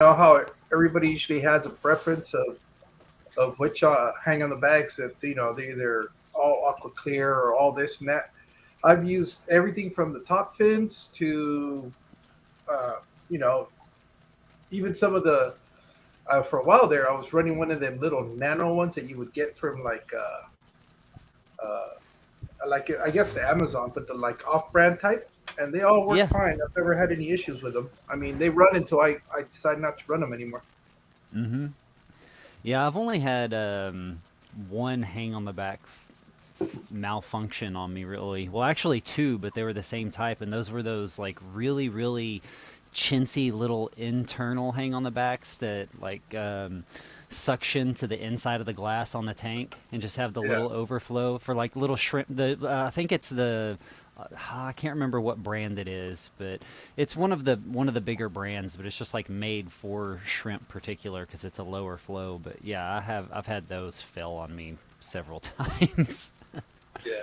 know how everybody usually has a preference of which hang on the bags that they're either all aqua clear or all this and that. I've used everything from the top fins to uh, you know even some of the for a while there I was running one of them little nano ones that you would get from like I guess the Amazon, but the like off-brand type, and they all work Yeah. fine. I've never had any issues with them. I mean, they run until I decide not to run them anymore. Mm-hmm. Yeah, I've only had one hang on the back malfunction on me, really. Well, actually two, but they were the same type, and those were those like really, really chintzy little internal hang on the backs that like suction to the inside of the glass on the tank and just have the Yeah, little overflow for like little shrimp. The I think it's the I can't remember what brand it is, but it's one of the bigger brands. But it's just like made for shrimp, particular, because it's a lower flow. But yeah, I've had those fail on me several times. yeah,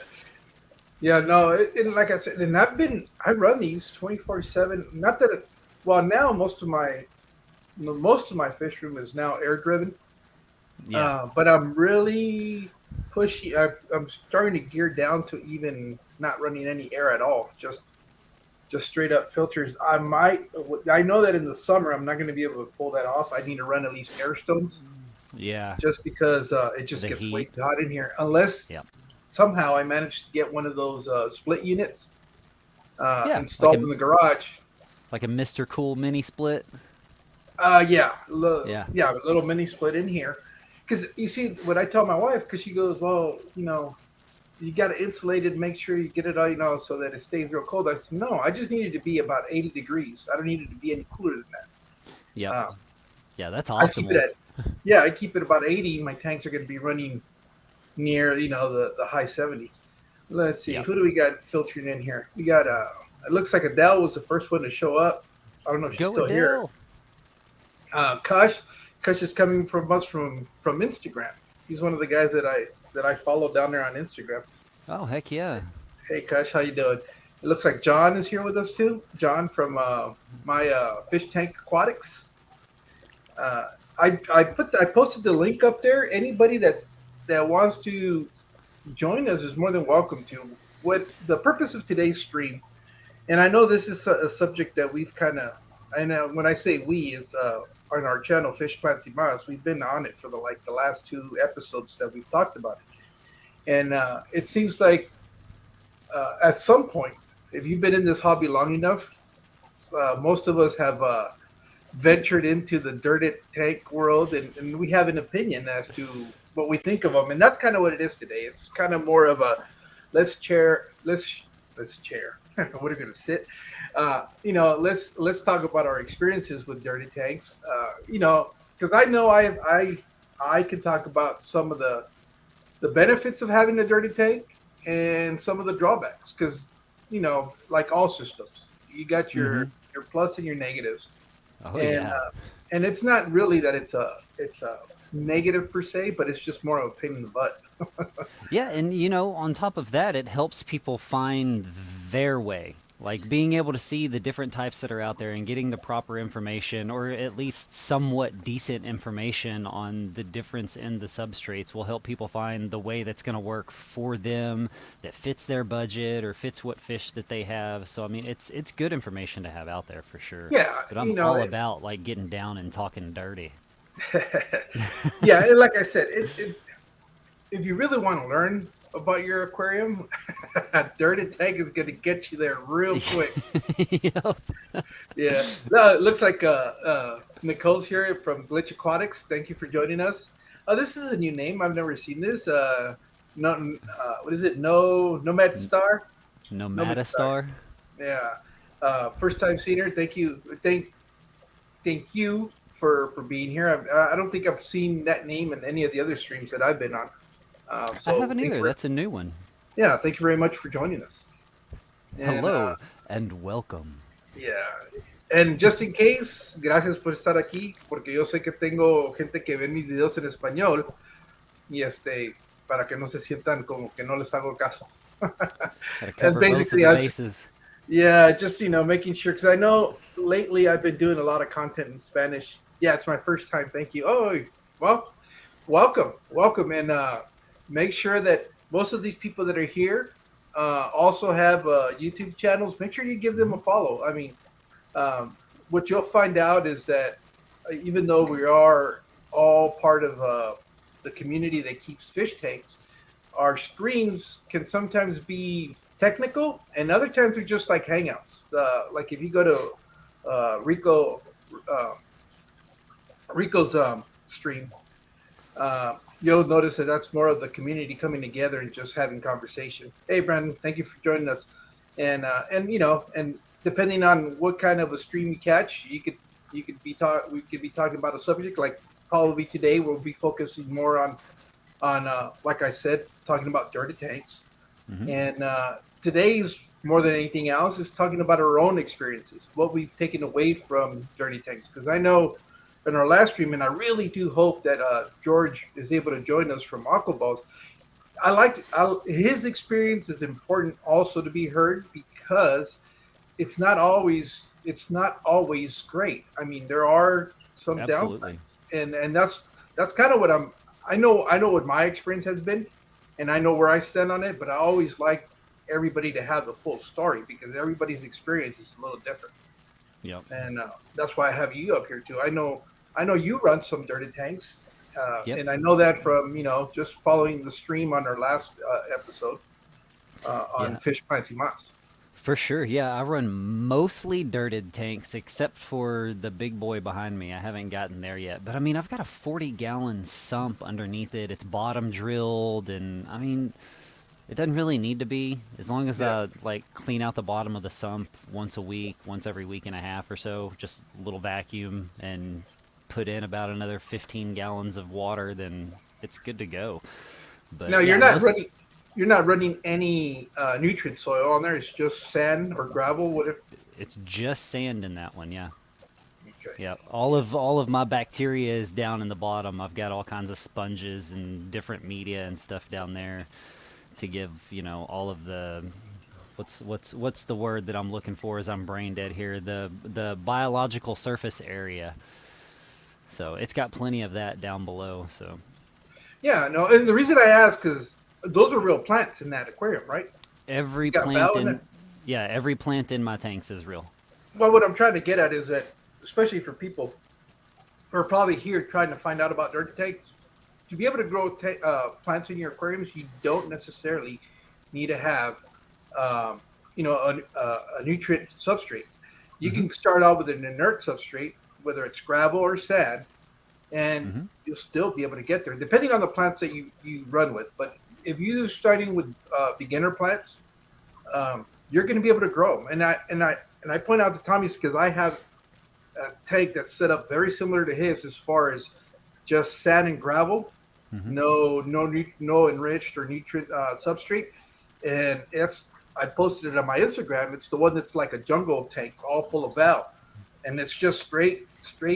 yeah. No, and like I said, and I run these 24/7. Not that well now most of my fish room is now air driven, Yeah. but I'm really pushy. I'm starting to gear down to even not running any air at all. Just straight up filters. I know that in the summer I'm not going to be able to pull that off. I need to run at least air stones Yeah. just because it For just the gets way heat. too hot in here. Unless Yeah. somehow I managed to get one of those split units Yeah. installed in the garage. Like a Mr. Cool mini split. Yeah, Yeah. yeah, a little mini split in here. Because you see, what I tell my wife, because she goes, well, you got to insulate it, make sure you get it, so that it stays real cold. I said, no, I just need it to be about 80 degrees. I don't need it to be any cooler than that. Yep. Yeah, that's I keep it optimal. at, yeah, I keep it about 80. My tanks are going to be running near, the high 70s. Let's see, Yep. who do we got filtering in here? We got, it looks like Adele was the first one to show up. I don't know if she's Go still here. Adele. Kush, Kush is coming from us from Instagram. He's one of the guys that I follow down there on Instagram. Oh, heck yeah. Hey Kush, how you doing? It looks like John is here with us too. John from my Fish Tank Aquatics. I posted the link up there. Anybody that wants to join us is more than welcome to. What the purpose of today's stream, and I know this is a subject that we've kind of, and when I say we is on our channel Fish Plants y Mas, we've been on it for the last two episodes that we've talked about it, and it seems like at some point, if you've been in this hobby long enough, most of us have ventured into the dirted tank world, and we have an opinion as to what we think of them, and that's kind of what it is today. It's kind of more of a let's chair, let's chair. What are we going to sit? Let's talk about our experiences with dirty tanks. Because I know I can talk about some of the benefits of having a dirty tank and some of the drawbacks. Because like all systems, you got Mm-hmm. your plus and your negatives, Oh, and yeah. it's not really that it's a negative per se, but it's just more of a pain in the butt. Yeah, and on top of that, it helps people find their way. Like being able to see the different types that are out there and getting the proper information, or at least somewhat decent information on the difference in the substrates, will help people find the way that's going to work for them, that fits their budget or fits what fish that they have. So I mean, it's good information to have out there for sure. Yeah, But I'm all about like getting down and talking dirty. yeah, and like I said, if you really want to learn about your aquarium, a dirty tank is going to get you there real quick. Yep. Yeah, no, it looks like Nicole's here from Glitch Aquatics. Thank you for joining us. This is a new name. I've never seen this. No, what is it? No, Nomad Star. Nomad Star. Nomadistar. Yeah, first time seeing her. Thank you for being here. I don't think I've seen that name in any of the other streams that I've been on. I So haven't either. That's a new one. yeah, thank you very much for joining us. And Hello and welcome. yeah, and just in case, gracias por estar aquí, porque yo sé que tengo gente que ve mis videos en español y para que no se sientan como que no les hago caso. Got to And cover both of basically, the bases. yeah, just making sure because I know lately I've been doing a lot of content in Spanish, Yeah, it's my first time. Thank you. Oh, well, welcome, and make sure that most of these people that are here also have YouTube channels. Make sure you give them a Mhm. follow. I mean, what you'll find out is that even though we are all part of the community that keeps fish tanks, our streams can sometimes be technical, and other times they're just like hangouts. Like if you go to uh, Rico's stream, you'll notice that that's more of the community coming together and just having conversation. Hey, Brandon, thank you for joining us. And and depending on what kind of a stream you catch, you could be talk we could be talking about a subject like probably today. We'll be focusing more on like I said, talking about dirty tanks. Mhm. And today's more than anything else is talking about our own experiences, what we've taken away from dirty tanks. Because I know in our last stream, and I really do hope that George is able to join us from Aquaballs. His experience is important also to be heard because it's not always great. I mean, there are some Absolutely. downsides, and that's kind of what I know what my experience has been, and I know where I stand on it. But I always like everybody to have the full story because everybody's experience is a little different, Yep. and that's why I have you up here too. I know you run some dirty tanks, Yep. and I know that from just following the stream on our last episode on Yeah. Fish Plants y Mas. For sure. Yeah, I run mostly dirted tanks except for the big boy behind me. I haven't gotten there yet. But I mean, I've got a 40-gallon sump underneath it. It's bottom drilled and I mean, it doesn't really need to be as long as Yeah. I like clean out the bottom of the sump once a week, once every week and a half or so, just a little vacuum and put in about another 15 gallons of water, then it's good to go. No, But yeah, most you're not running any nutrient soil on there. It's just sand or gravel. What if? it's just sand in that one, yeah. Okay. Yeah, all of my bacteria is down in the bottom. I've got all kinds of sponges and different media and stuff down there to give, all of the what's the word that I'm looking for as I'm brain dead here? The biological surface area. So, it's got plenty of that down below, so Yeah, no, and the reason I ask is those are real plants in that aquarium, right? every You got plant Val in in there. yeah, every plant in my tanks is real. Well, what I'm trying to get at is that, especially for people who are probably here trying to find out about dirty tanks, to be able to grow plants in your aquariums, you don't necessarily need to have, um, a nutrient substrate. You Mhm. can start out with an inert substrate, whether it's gravel or sand, and Mhm. you'll still be able to get there, depending on the plants that you run with. But if you're starting with beginner plants, you're going to be able to grow them. And I point out to Tommy's because I have a tank that's set up very similar to his as far as just sand and gravel, Mhm. no enriched or nutrient substrate, and it's I posted it on my Instagram. It's the one that's like a jungle tank, all full of val, and it's just straight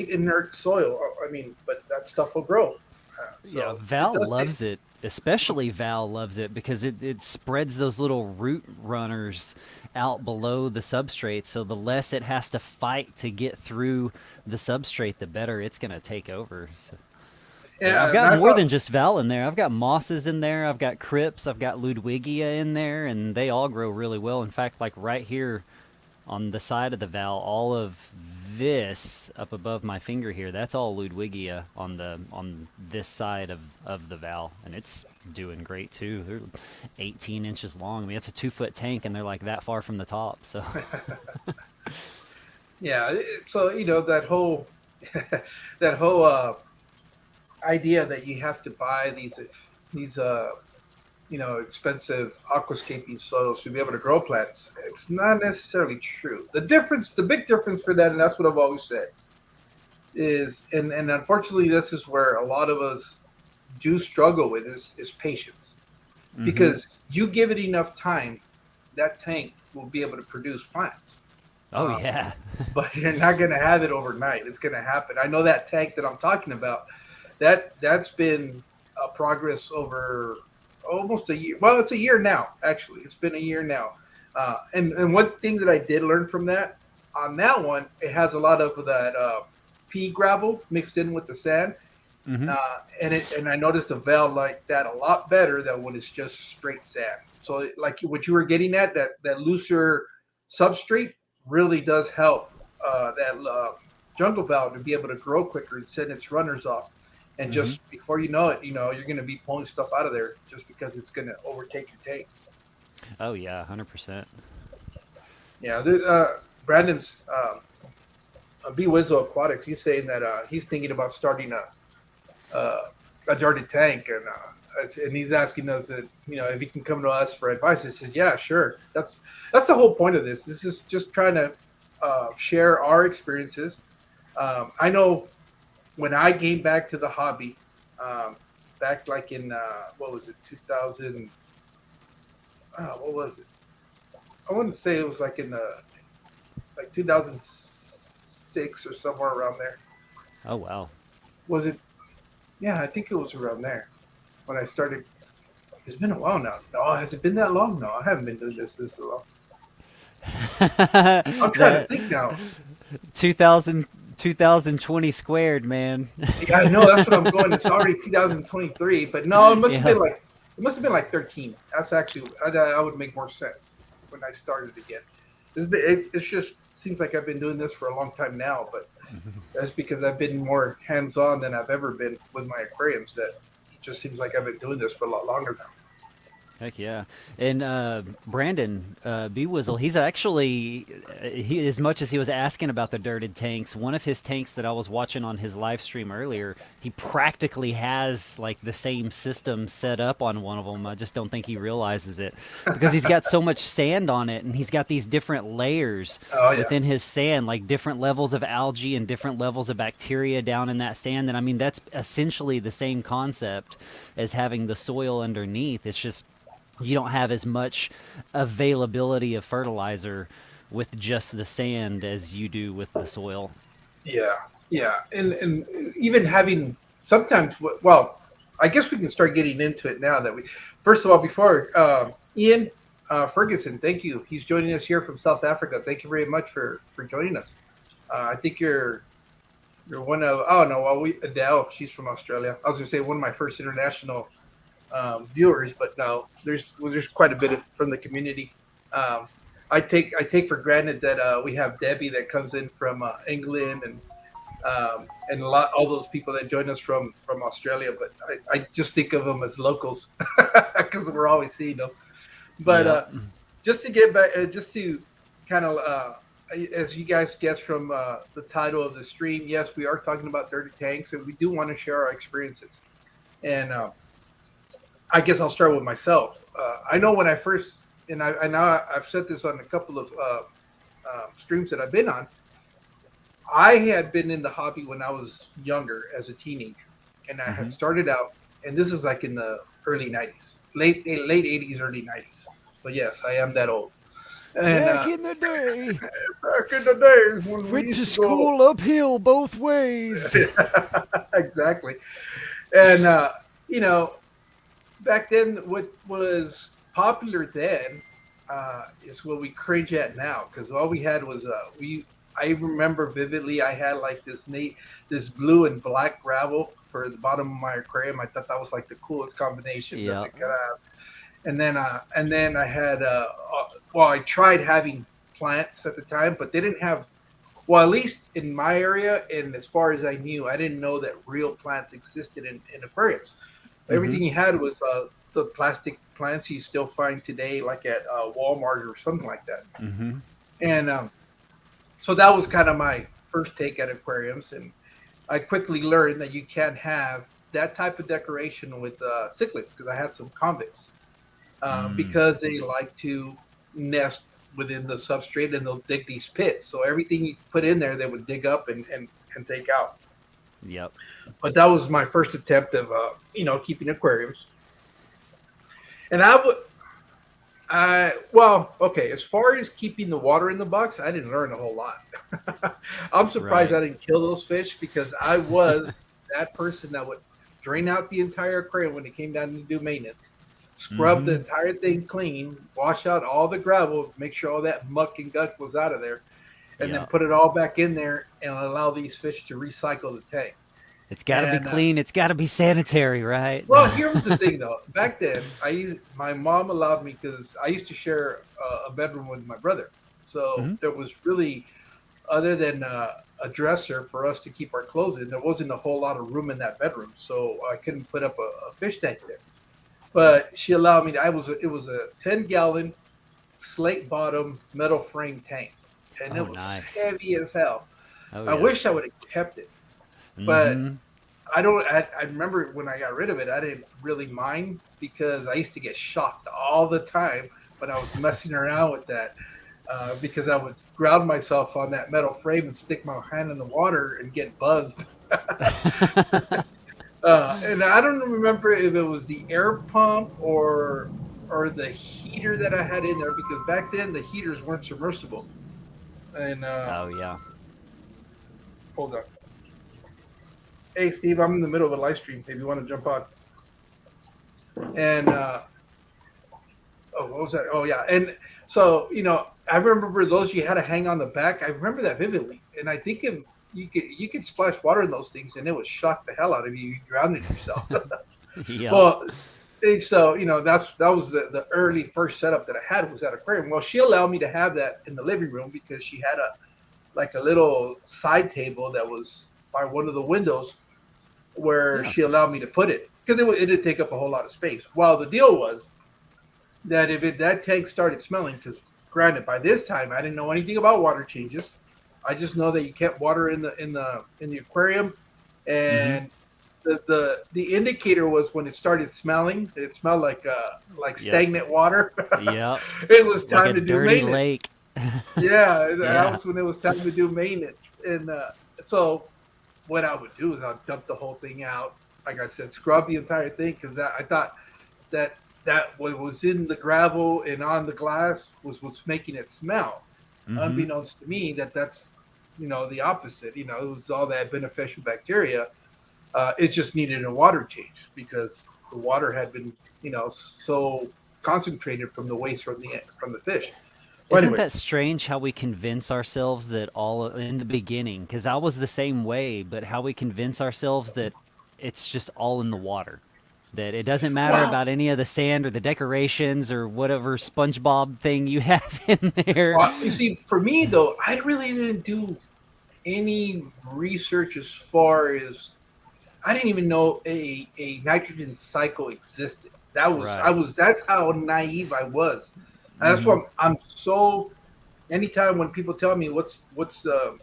inert soil. I mean, but that stuff will grow. Yeah, So it Val does take. loves it. Especially Val loves it because it spreads those little root runners out below the substrate. So the less it has to fight to get through the substrate, the better it's going to take over. So, yeah, I've And got I more thought, than just Val in there. I've got mosses in there. I've got crypts. I've got Ludwigia in there, and they all grow really well. In fact, like right here on the side of the Val, all of this up above my finger here, that's all Ludwigia on this side of the Val, and it's doing great too. They're 18 inches long. I mean, it's a 2 foot tank, and they're like that far from the top. So, yeah. So that whole that whole idea that you have to buy these expensive aquascaping soils to be able to grow plants. It's not necessarily true. The big difference for that, and that's what I've always said, is and unfortunately this is where a lot of us do struggle with is patience. hmm. Because you give it enough time, that tank will be able to produce plants. Oh Uh, yeah, but you're not going to have it overnight. It's going to happen. I know that tank that I'm talking about. That's been a progress over almost a year. Well, it's a year now. Actually, it's been a year now. And one thing that I did learn from that on that one, it has a lot of that. pea gravel mixed in with the sand. Hmm. And I noticed the veil like that a lot better than when it's just straight sand. So like what you were getting at, that looser substrate really does help that jungle valve to be able to grow quicker and send its runners off. And Hmm. just before you know it, you're going to be pulling stuff out of there just because it's going to overtake your tank. Oh yeah, 100%. Yeah, Brandon's B Wizzo Aquatics. He's saying that he's thinking about starting a dirty tank, and he's asking us that if he can come to us for advice. He says, "Yeah, sure." That's the whole point of this. This is just trying to share our experiences. I know when I came back to the hobby, back like in what was it, 2000? What was it? I want to say it was like in the like 2006 or somewhere around there. Oh wow. Was it? Yeah, I think it was around there when I started. It's been a while now. No, has it been that long? No, I haven't been doing this long. I'm trying to That think now. 2000 2020 squared, man. Yeah, I know that's what I'm going. It's already 2023, but no, Yeah. it must have been like 13. That's actually I would make more sense when I started again. It's just seems like I've been doing this for a long time now, but that's because I've been more hands on than I've ever been with my aquariums. That it just seems like I've been doing this for a lot longer now. Heck yeah. And Brandon B Wizzle, he's actually as much as he was asking about the dirted tanks, one of his tanks that I was watching on his live stream earlier, he practically has like the same system set up on one of them. I just don't think he realizes it because he's got so much sand on it, and he's got these different layers Oh yeah, within his sand, like different levels of algae and different levels of bacteria down in that sand. And I mean, that's essentially the same concept as having the soil underneath. It's just you don't have as much availability of fertilizer with just the sand as you do with the soil. yeah, yeah, and even having sometimes. Well, I guess we can start getting into it now. That we first of all, before Ian Ferguson, thank you. He's joining us here from South Africa. Thank you very much for joining us. I think you're one of oh no, well we Adele, she's from Australia. I was gonna say one of my first international viewers, but no, there's quite a bit from the community. Um, I take for granted that we have Debbie that comes in from England and a lot all those people that join us from Australia, but I just think of them as locals because we're always seeing them. But Yep. just to get back, just to kind of as you guys guessed from the title of the stream, yes, we are talking about dirty tanks, and we do want to share our experiences. And I guess I'll start with myself. I know when I first, and I know I've said this on a couple of streams that I've been on. I had been in the hobby when I was younger as a teenager, and I Hmm. had started out, and this is like in the early '90s, late '80s, early '90s. So yes, I am that old. And Back in the day, back in the days when we went used to to go school uphill both ways. exactly, and you know, back then, what was popular then is what we cringe at now because all we had was we. I remember vividly. I had like this blue and black gravel for the bottom of my aquarium. I thought that was like the coolest combination that they Yep. could have. And then I had well, I tried having plants at the time, but they didn't have. Well, at least in my area, and as far as I knew, I didn't know that real plants existed in aquariums. Hmm. Everything you had was the plastic plants you still find today, like at Walmart or something like that. Hmm. And so that was kind of my first take at aquariums. And I quickly learned that you can't have that type of decoration with cichlids because I had some convicts Mm. because they like to nest within the substrate and they'll dig these pits. So everything you put in there, they would dig up and take out. Yep. But that was my first attempt of keeping aquariums. And I would well, okay. As far as keeping the water in the box, I didn't learn a whole lot. I'm surprised Right. I didn't kill those fish because I was that person that would drain out the entire aquarium when it came down to do maintenance, scrub the Hmm. entire thing clean, wash out all the gravel, make sure all that muck and gunk was out of there, and then Yeah. put it all back in there and allow these fish to recycle the tank. It's got to be And clean. It's got to be sanitary, right? well, here was the thing though. Back then, my mom allowed me because I used to share a bedroom with my brother, so Hmm. there was really, other than a dresser for us to keep our clothes in, there wasn't a whole lot of room in that bedroom, so I couldn't put up a fish tank there. But she allowed me to. It was a 10-gallon slate bottom metal frame tank, and it Oh, was nice. heavy as hell. Oh, I yeah. wish I would have kept it, but Hmm. I don't. I remember when I got rid of it, I didn't really mind because I used to get shocked all the time when I was messing around with that because I would ground myself on that metal frame and stick my hand in the water and get buzzed. And I don't remember if it was the air pump or the heater that I had in there because back then the heaters weren't submersible. And Oh, yeah. hold on, hey Steve, I'm in the middle of a live stream. If you want to jump on, and oh, what was that? Oh yeah, and so I remember those you had to hang on the back. I remember that vividly, and I think you could splash water in those things, and it would shock the hell out of you. You drowned yourself. Yep. Well, so that was the early first setup that I had was that aquarium. Well, she allowed me to have that in the living room because she had a little side table that was by one of the windows where Yeah. she allowed me to put it because it didn't take up a whole lot of space. Well, the deal was that if that tank started smelling, because granted by this time I didn't know anything about water changes. I just know that you kept water in the aquarium, Hmm. and the indicator was when it started smelling. It smelled like Yep. stagnant water. Yep. It was Like a time to do dirty maintenance. lake. Yeah, that Yeah. was when it was time to do maintenance. And so what I would do is I'd dump the whole thing out. Like I said, scrub the entire thing because I thought that what was in the gravel and on the glass was what's making it smell. Hmm. Unbeknownst to me, that's the opposite. It was all that beneficial bacteria. It just needed a water change because the water had been so concentrated from the waste from the fish. Well, Isn't that anyways, strange how we convince ourselves that all in the beginning, because I was the same way, but how we convince ourselves that it's just all in the water, that it doesn't matter wow. about any of the sand or the decorations or whatever SpongeBob thing you have in there. You see, for me though, I really didn't do any research as far as I didn't even know a nitrogen cycle existed. Right. That's how naive I was. And that's why Hmm. I'm so. Anytime when people tell me what's the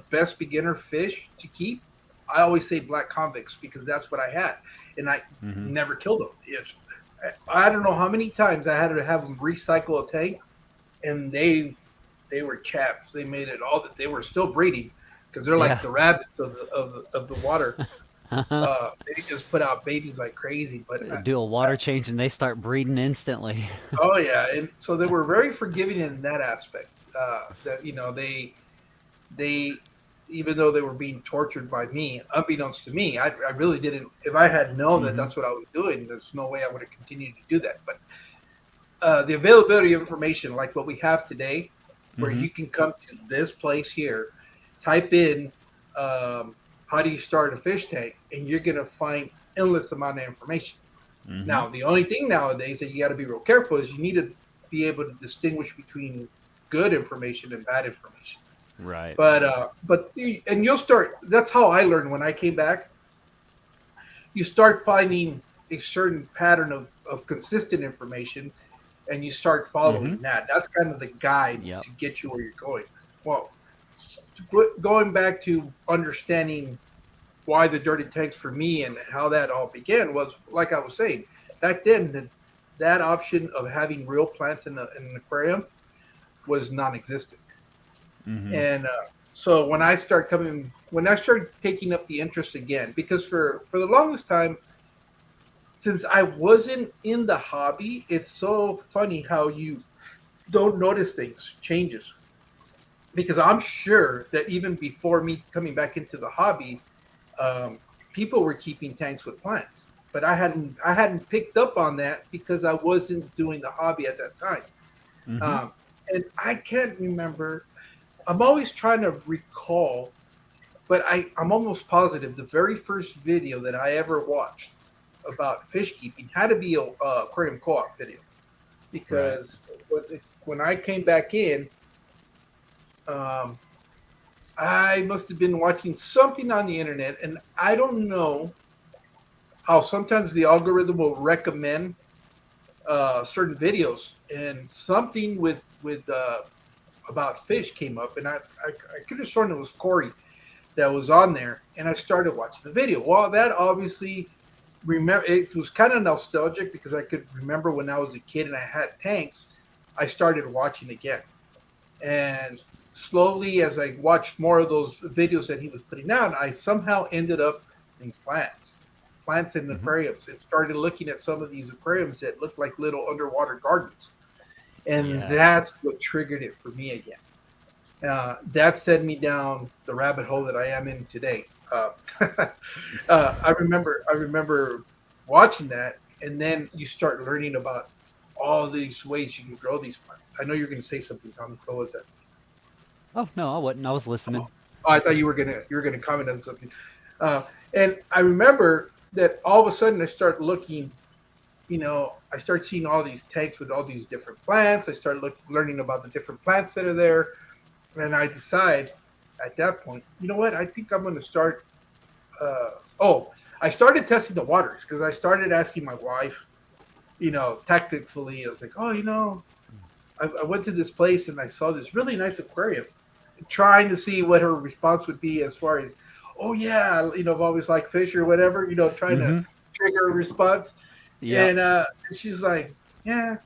best beginner fish to keep, I always say black convicts because that's what I had, and I Hmm. never killed them. I don't know how many times I had to have them recycle a tank, and they were chaps. They made it all that they were still breeding because they're like Yeah. the rabbits of the water. They just put out babies like crazy. But Do a water change and they start breeding instantly. oh yeah, and so they were very forgiving in that aspect. That they even though they were being tortured by me, unbeknownst to me, I really didn't. If I had known that Hmm. that's what I was doing, there's no way I would have continued to do that. But the availability of information like what we have today, where Hmm. you can come to this place here, type in how do you start a fish tank, and you're going to find endless amount of information. Hmm. Now, the only thing nowadays that you got to be real careful is you need to be able to distinguish between good information and bad information. Right. And you'll start. That's how I learned when I came back. You start finding a certain pattern of consistent information, and you start Hmm. following that. That's kind of the guide Yep. to get you where you're going. Well, going back to understanding why the dirty tanks for me and how that all began was like I was saying back then. That option of having real plants in an aquarium was non-existent, Hmm. and so when I started taking up the interest again, because for the longest time, since I wasn't in the hobby, it's so funny how you don't notice things changes. Because I'm sure that even before me coming back into the hobby, um, people were keeping tanks with plants, but I hadn't picked up on that because I wasn't doing the hobby at that time. Hmm. Um, and I can't remember. I'm always trying to recall, but I'm almost positive the very first video that I ever watched about fish keeping had to be a aquarium co-op video Right. because when I came back in, um, I must have been watching something on the internet, and I don't know how sometimes the algorithm will recommend certain videos, and something with about fish came up, and I could have sworn it was Corey that was on there, and I started watching the video. Well, that obviously remember it was kind of nostalgic because I could remember when I was a kid and I had tanks. I started watching again, and slowly as I watched more of those videos that he was putting out, I somehow ended up in plants in Hmm. aquariums, and started looking at some of these aquariums that looked like little underwater gardens, and Yeah. that's what triggered it for me again. That sent me down the rabbit hole that I am in today. I remember watching that, and then you start learning about all these ways you can grow these plants. I know you're going to say something, Tommy. What was that? Oh no, I wasn't. I was Oh, listening. I thought you were gonna comment on something. And I remember that all of a sudden I start looking. I start seeing all these tanks with all these different plants. I start learning about the different plants that are there, and I decide at that point, you know what? I think I'm going to start. Oh, I started testing the waters because I started asking my wife. Tactfully, I was like, oh, I went to this place and I saw this really nice aquarium, trying to see what her response would be as far as, oh yeah, I've always liked fish or whatever, trying to Hmm. trigger a response. Yep. And she's like, yeah,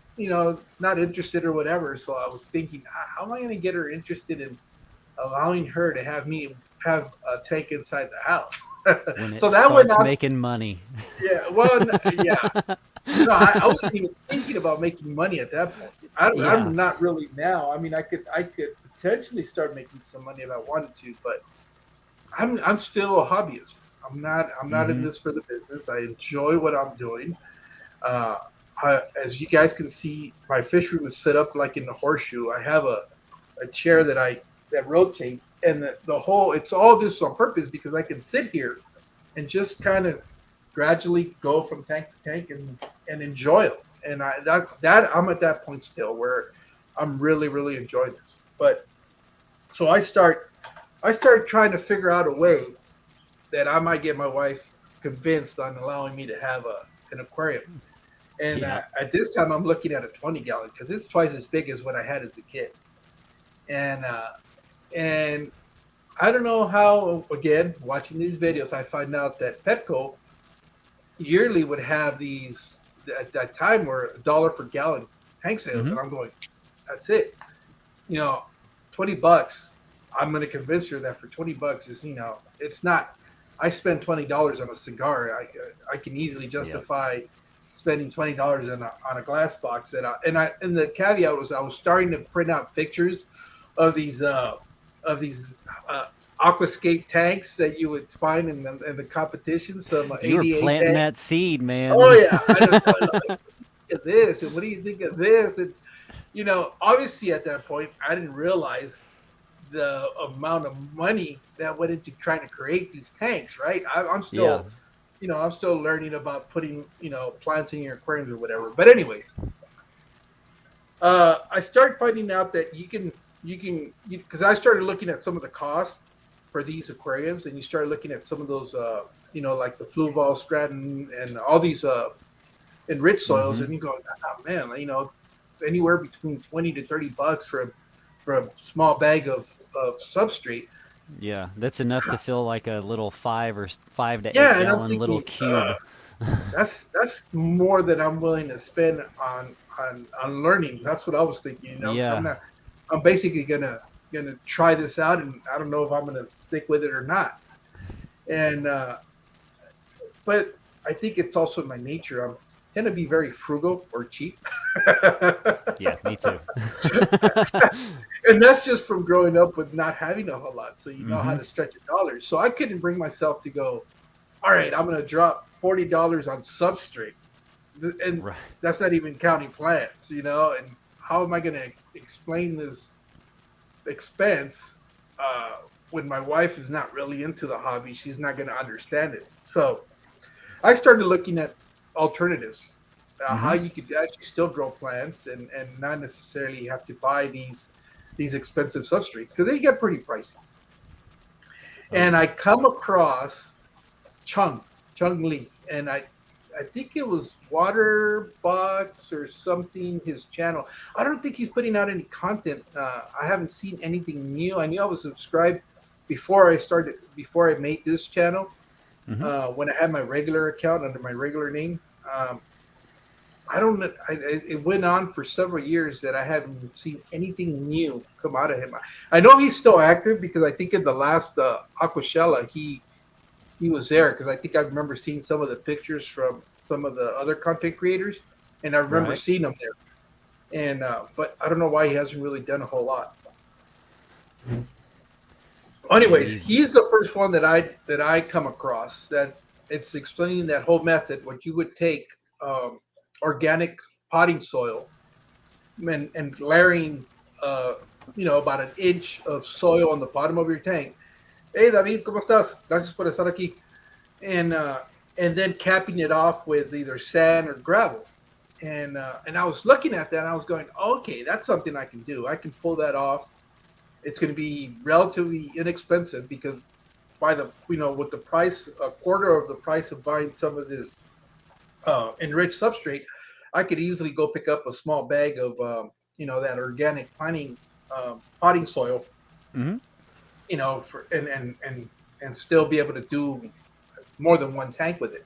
not interested or whatever. So I was thinking, how am I going to get her interested in allowing her to have me have a tank inside the house? When it So that went starts out. making money. Yeah, well, yeah. No, I wasn't even thinking about making money at that point. Yeah. I'm not really now. I mean, I could potentially start making some money if I wanted to, but I'm still a hobbyist. I'm not in Hmm. this for the business. I enjoy what I'm doing. Uh, as you guys can see, my fish room is set up like in the horseshoe. I have a chair that rotates, and the whole it's all this on purpose because I can sit here and just kind of gradually go from tank to tank and enjoy it. And that I'm at that point still where I'm really really enjoying this. But so I start trying to figure out a way that I might get my wife convinced on allowing me to have an aquarium. And Yeah. at this time, I'm looking at a 20-gallon because it's twice as big as what I had as a kid. And I don't know how. Again, watching these videos, I find out that Petco yearly would have these at that time were $1 per gallon tank sales, Hmm. and I'm going, that's it. You know, $20. I'm going to convince her that for $20 is it's not. I spend $20 on a cigar. I can easily Yep. justify spending $20 on a glass box. And the caveat was I was starting to print out pictures of these uh, aquascape tanks that you would find in the competition. Some You were 88 planting tank. that seed, Oh man. yeah, I just thought, like, at this and what do you think of this? And obviously at that point I didn't realize the amount of money that went into trying to create these tanks, right? I'm Yeah. still I'm still learning about putting plants in your aquariums or whatever. But anyways, I started finding out that you can because I started looking at some of the costs for these aquariums, and you start looking at some of those like the Fluval, Stratton, and all these enriched soils, Hmm. and you go, oh man, anywhere between 20 to $30 for a small bag of substrate. Yeah. That's enough to fill like a little 5 to 8 Yeah, and I'm gallon little thinking cube. that's more than I'm willing to spend on learning. That's what I was thinking, because Yeah. I'm basically gonna try this out, and I don't know if I'm gonna stick with it or not. And but I think it's also my nature. I tend to be very frugal or cheap. Yeah. Me too. And that's just from growing up with not having a whole lot. So you know how Hmm. to stretch your dollars. So I couldn't bring myself to go, all right, I'm going to drop $40 on substrate. And Right. that's not even counting plants. And how am I going to explain this expense, when my wife is not really into the hobby, she's not going to understand it. So I started looking at alternatives, how Mm-hmm. you could actually still grow plants and not necessarily have to buy these expensive substrates because they get pretty pricey. Oh And yeah. I come across Chung Chung Lee, and I think it was Waterbox or something. His channel. I don't think he's putting out any content. I haven't seen anything new. I knew I was subscribed before I made this channel. Mm-hmm. When I had my regular account under my regular name. Um, I don't know. It went on for several years that I haven't seen anything new come out of him. I know he's still active because I think in the last Aquashella he was there because I think I remember seeing some of the pictures from some of the other content creators, and I remember Right. seeing him there. And but I don't know why he hasn't really done a whole lot. Yeah, Anyways, he's he's the first one that I come across that it's explaining that whole method. What you would take organic potting soil and layering, uh, about an inch of soil on the bottom of your tank. Hey, David, ¿cómo estás? Gracias por estar aquí. And then capping it off with either sand or gravel. And I was looking at that and I was going, okay, that's something I can do. I can pull that off. It's going to be relatively inexpensive because by the with the price a quarter of the price of buying some of this enriched substrate, I could easily go pick up a small bag of that organic potting soil, mm-hmm. for and still be able to do more than one tank with it.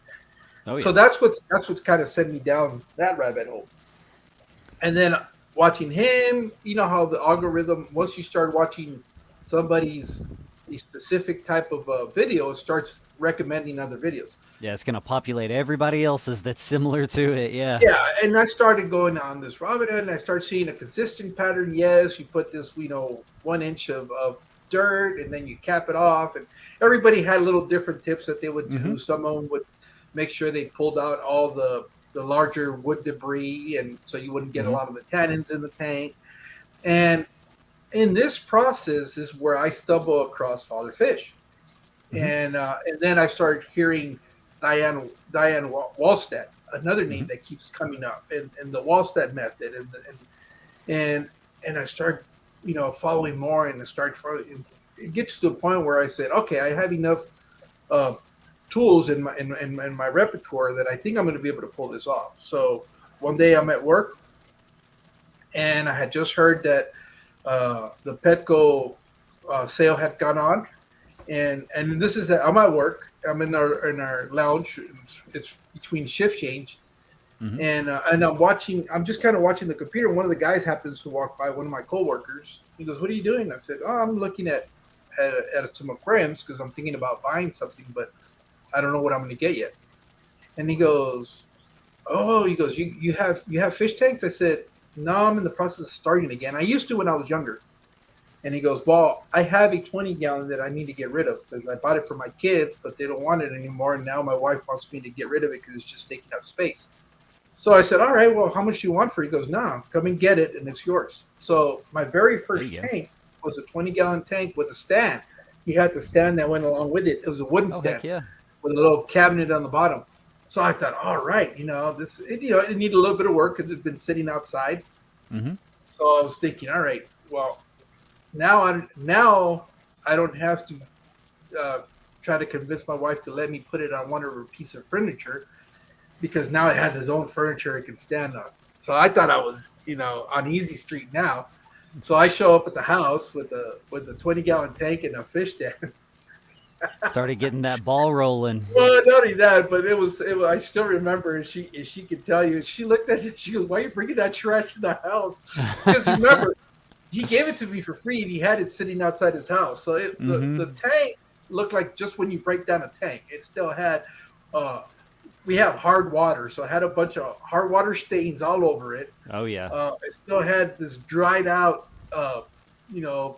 Oh So yeah. that's what's kind of sent me down that rabbit hole. And then watching him, you know how the algorithm, once you start watching somebody's a specific type of video, it starts recommending other videos. Yeah, it's gonna populate everybody else's that's similar to it. Yeah. Yeah, and I started going on this rabbit hole, and I started seeing a consistent pattern. Yes, you put this, 1 inch of dirt, and then you cap it off. And everybody had little different tips that they would Mm-hmm. do. Someone would make sure they pulled out all the larger wood debris, and so you wouldn't get a Mm-hmm. lot of the tannins in the tank. And in this process is where I stumble across Father Fish, Mm-hmm. and then I started hearing Diane Wallstead, another Mm-hmm. name that keeps coming up, and the Wallstead method, and and I start following more, and I start following. It gets to the point where I said, okay, I have enough uh, tools in my repertoire that I think I'm going to be able to pull this off. So one day I'm at work, and I had just heard that the Petco sale had gone on, and this is that I'm at work. I'm in our lounge. It's between shift change, Mm-hmm. and I'm watching. I'm just kind of watching the computer. One of the guys happens to walk by. One of my coworkers. He goes, "What are you doing?" I said, "Oh, I'm looking at some aquariums because I'm thinking about buying something, but I don't know what I'm going to get yet." And he goes, "Oh," he goes, "You have fish tanks?" I said, "No, I'm in the process of starting again. I used to when I was younger." And he goes, "Well, I have a 20-gallon that I need to get rid of because I bought it for my kids, but they don't want it anymore. And now my wife wants me to get rid of it because it's just taking up space." So I said, "All right, well, how much do you want for it?" He goes, "No, come and get it, and it's yours." So my very There first you go. tank was a 20-gallon tank with a stand. He had the stand that went along with it. It was a wooden Oh heck stand yeah. with a little cabinet on the bottom. So I thought, all right, it needed a little bit of work because it's been sitting outside. Mm-hmm. So I was thinking, all right, well, now I don't have to uh, try to convince my wife to let me put it on one of her piece of furniture because now it has its own furniture it can stand on. So I thought I was, on easy street now. So I show up at the house with a 20-gallon tank and a fish tank. Started getting that ball rolling. Well, not only that, but it was. I still remember, and she could tell you. She looked at it. She goes, "Why are you bringing that trash to the house?" Because remember, he gave it to me for free, and he had it sitting outside his house. So Mm-hmm. the tank looked like just when you break down a tank, it still had. We have hard water, so it had a bunch of hard water stains all over it. Oh yeah. It still had this dried out,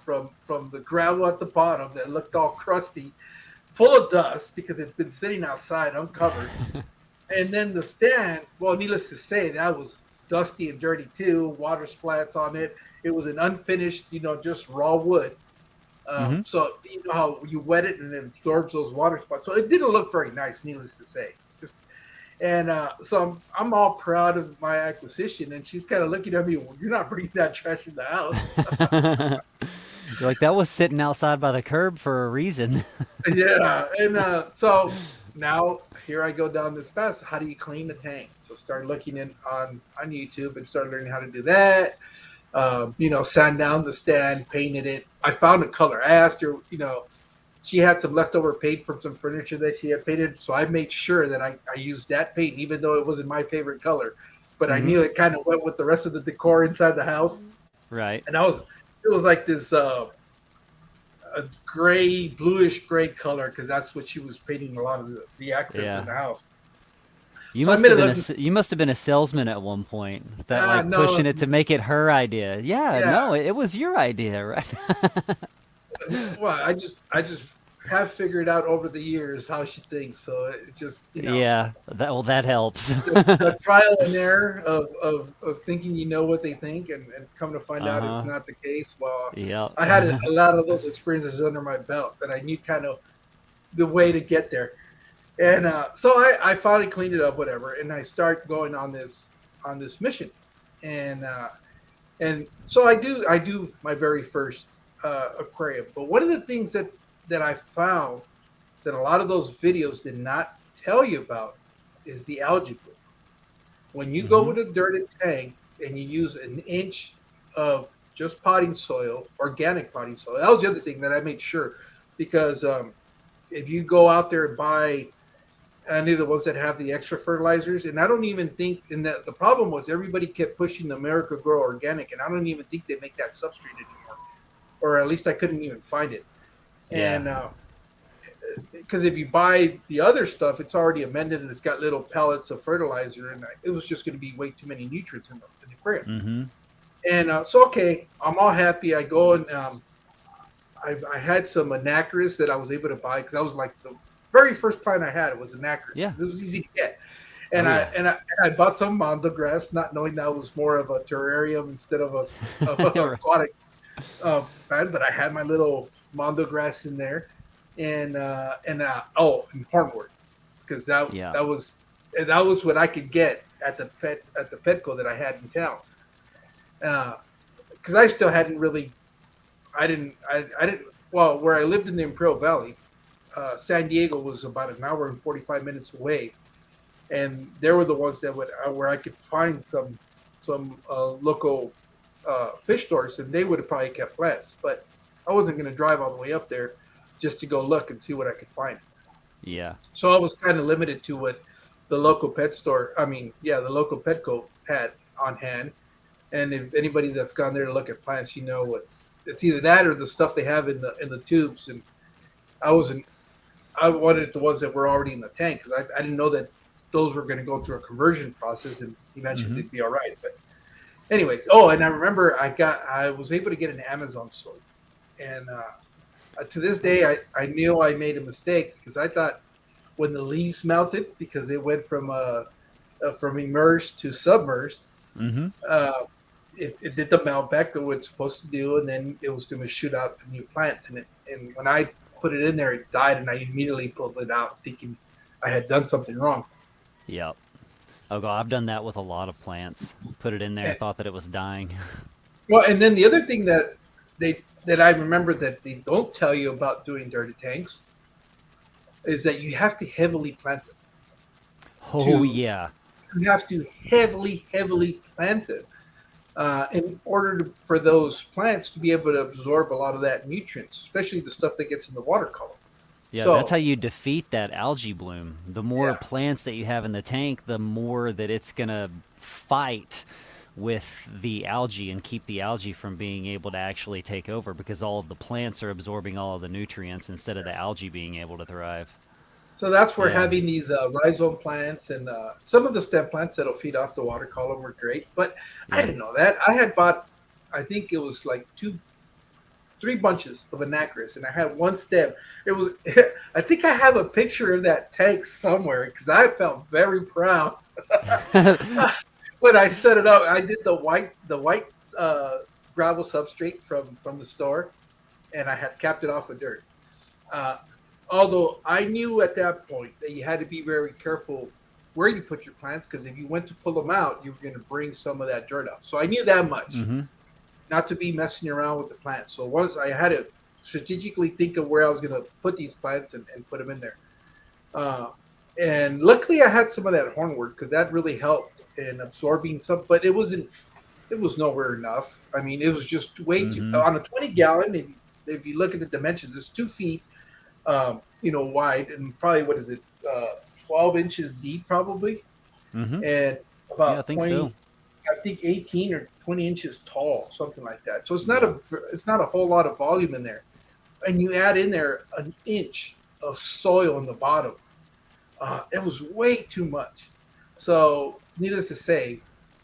from the gravel at the bottom that looked all crusty, full of dust because it's been sitting outside uncovered. And then the stand, well, needless to say, that was dusty and dirty too, water splats on it. It was an unfinished, just raw wood. Hmm. So you know how you wet it and it absorbs those water spots. So it didn't look very nice, needless to say. Just and so I'm all proud of my acquisition, and she's kind of looking at me. Well, you're not bringing that trash in the house. You're like, that was sitting outside by the curb for a reason. Yeah, and so now here I go down this path. How do you clean the tank? So start looking in on YouTube and start learning how to do that. Sand down the stand, painted it. I found a color. I asked her, she had some leftover paint from some furniture that she had painted, so I made sure that I used that paint, even though it wasn't my favorite color. But I Hmm. knew it kind of went with the rest of the decor inside the house, Right. and it was like this a gray, bluish gray color because that's what she was painting a lot of the accents in Yeah. the house. You So I must made have it been look. you must have been a salesman at one point that like No, pushing it to make it her idea. Yeah, yeah. no, it was your idea, right? Well, I just have figured out over the years how she thinks. So it just Yeah, that helps. the trial and error of thinking you know what they think and come to find out it's Uh-huh. not the case. Well, Yep. I had a lot of those experiences under my belt that I knew kind of the way to get there. And so I finally cleaned it up, whatever, and I start going on this mission, and and so I do my very first aquarium. But one of the things that I found that a lot of those videos did not tell you about is the algae bloom. When you go Hmm. with a dirted tank and you use an inch of just potting soil, organic potting soil, that was the other thing that I made sure because if you go out there and buy any of the ones that have the extra fertilizers, and I don't even think, and the problem was everybody kept pushing the America Grow Organic, and I don't even think they make that substrate anymore, or at least I couldn't even find it. Yeah. And because if you buy the other stuff, it's already amended and it's got little pellets of fertilizer, and it was just going to be way too many nutrients in the aquarium. Hmm. And so, okay, I'm all happy. I go and I had some anacris that I was able to buy because that was like the very first plant I had. It was anacris Yeah. because it was easy to get. Oh And I yeah. and I, and I bought some mondo grass, not knowing that was more of a terrarium instead of a Right. aquatic plant. But I had my little mondo grass in there, and hornwort because that Yeah. that was that was what I could get at the Petco that I had in town. Because I still hadn't really, I didn't. Well, where I lived in the Imperial Valley, San Diego was about an hour and 45 minutes away, and they were the ones that would where I could find some local fish stores, and they would have probably kept plants. But I wasn't going to drive all the way up there just to go look and see what I could find. Yeah. So I was kind of limited to what the local pet store, I mean, yeah, the local Petco had on hand. And if anybody that's gone there to look at plants, it's either that or the stuff they have in the tubes. And I wasn't I wanted the ones that were already in the tank because I didn't know that those were going to go through a conversion process and eventually Hmm. they'd be all right. But anyways, oh, and I remember I was able to get an Amazon soy, and to this day I knew I made a mistake because I thought when the leaves melted because they went from immersed to submersed, Hmm. uh, it did the melt back to what it's supposed to do, and then it was going to shoot out the new plants. And when I put it in there, it died, and I immediately pulled it out, thinking I had done something wrong. Yep. Oh god, I've done that with a lot of plants. Put it in there, And, thought that it was dying. well, and then the other thing that I remember that they don't tell you about doing dirty tanks is that you have to heavily plant them. Oh To yeah. You have to heavily plant them in order for those plants to be able to absorb a lot of that nutrients, especially the stuff that gets in the water column. Yeah, that's how So you defeat that algae bloom. The more yeah, plants that you have in the tank, the more that it's going to fight with the algae and keep the algae from being able to actually take over because all of the plants are absorbing all of the nutrients instead of the algae being able to thrive. so that's where Yeah. having these rhizome plants and some of the stem plants that'll feed off the water column were great. But I Yeah. didn't know that. I had bought, I think it was like three bunches of anacris, and I had one stem. It was, I think I have a picture of that tank somewhere because I felt very proud. when I set it up, I did the white uh, gravel substrate from the store, and I had capped it off with dirt. Uh, Although I knew at that point that you had to be very careful where you put your plants because if you went to pull them out, you were going to bring some of that dirt up. So I knew that much, Mm-hmm. not to be messing around with the plants. So once I had to strategically think of where I was going to put these plants and put them in there. Uh, and luckily, I had some of that hornwork because that really helped in absorbing some, but it wasn't. It was nowhere enough. I mean, it was just way too Mm-hmm. on a 20 gallon. If you look at the dimensions, it's 2 feet, wide and probably what is it, 12 inches deep probably, Mm-hmm. and Yeah, I about think so. 20, I think 18 or 20 inches tall, something like that. So Yeah. it's not a whole lot of volume in there, and you add in there an inch of soil in the bottom. It was way too much. So, needless to say,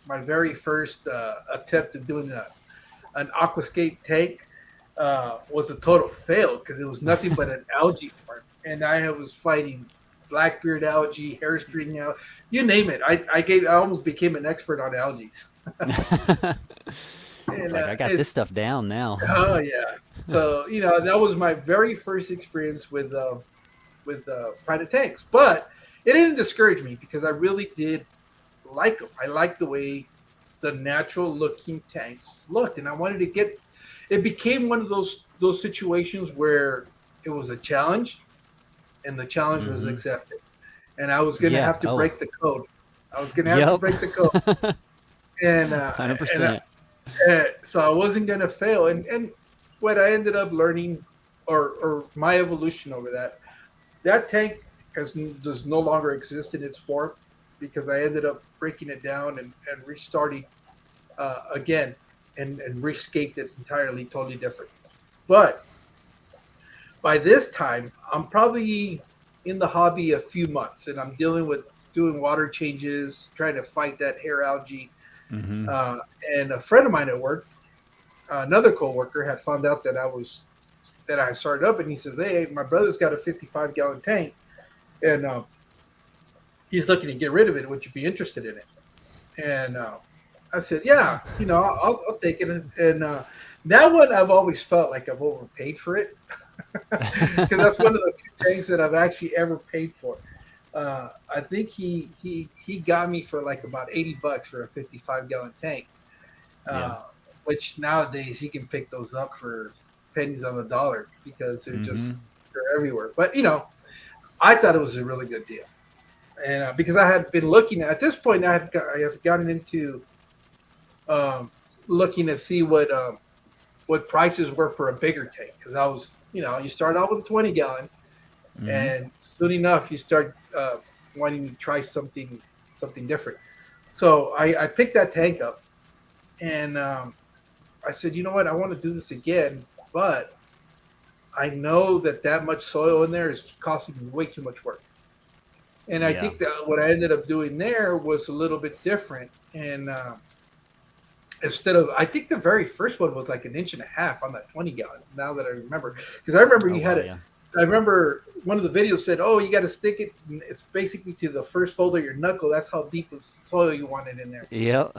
my very first attempt at doing an aquascape tank was a total fail because it was nothing but an algae farm, and I was fighting blackbeard algae, hair string algae, you name it. I almost became an expert on algae, It's and like I got this stuff down now. oh yeah. So that was my very first experience with private tanks, but it didn't discourage me because I really did like them. I liked the way the natural looking tanks looked, and I wanted to get. It became one of those situations where it was a challenge, and the challenge was Mm-hmm. accepted, and I was going to Yeah. have to Oh. break the code. I was going to have to Yep. break the code, and 100%. so I wasn't going to fail. And what I ended up learning, or my evolution over that tank does no longer exist in its form because I ended up breaking it down and restarting again and rescaped it entirely, totally different. But by this time, I'm probably in the hobby a few months, and I'm dealing with doing water changes, trying to fight that hair algae. Mm-hmm. Uh, and a friend of mine at work, another coworker, had found out that I started up, and he says, "Hey, my brother's got a 55-gallon tank, and he's looking to get rid of it. Would you be interested in it?" And I said, "Yeah, I'll take it." And that one, I've always felt like I've overpaid for it because that's one of the few tanks that I've actually ever paid for. I think he got me for like about $80 for a 55-gallon tank, Yeah. uh, which nowadays you can pick those up for pennies on the dollar because Mm-hmm. they're everywhere. But I thought it was a really good deal, and because I had been looking at this point, I have gotten into um, looking to see what prices were for a bigger tank because I was you start out with a 20 gallon, Mm-hmm. and soon enough you start wanting to try something different. So I picked that tank up, and I said, you know what, I want to do this again, but I know that much soil in there is costing me way too much work. And I Yeah. think that what I ended up doing there was a little bit different. And instead of, I think the very first one was like an inch and a half on that 20 gallon. Now that I remember, because I remember Oh you had wow. it. Yeah. I remember one of the videos said, "Oh, you got to stick it. It's basically to the first fold of your knuckle. That's how deep of soil you want it in there." Yep.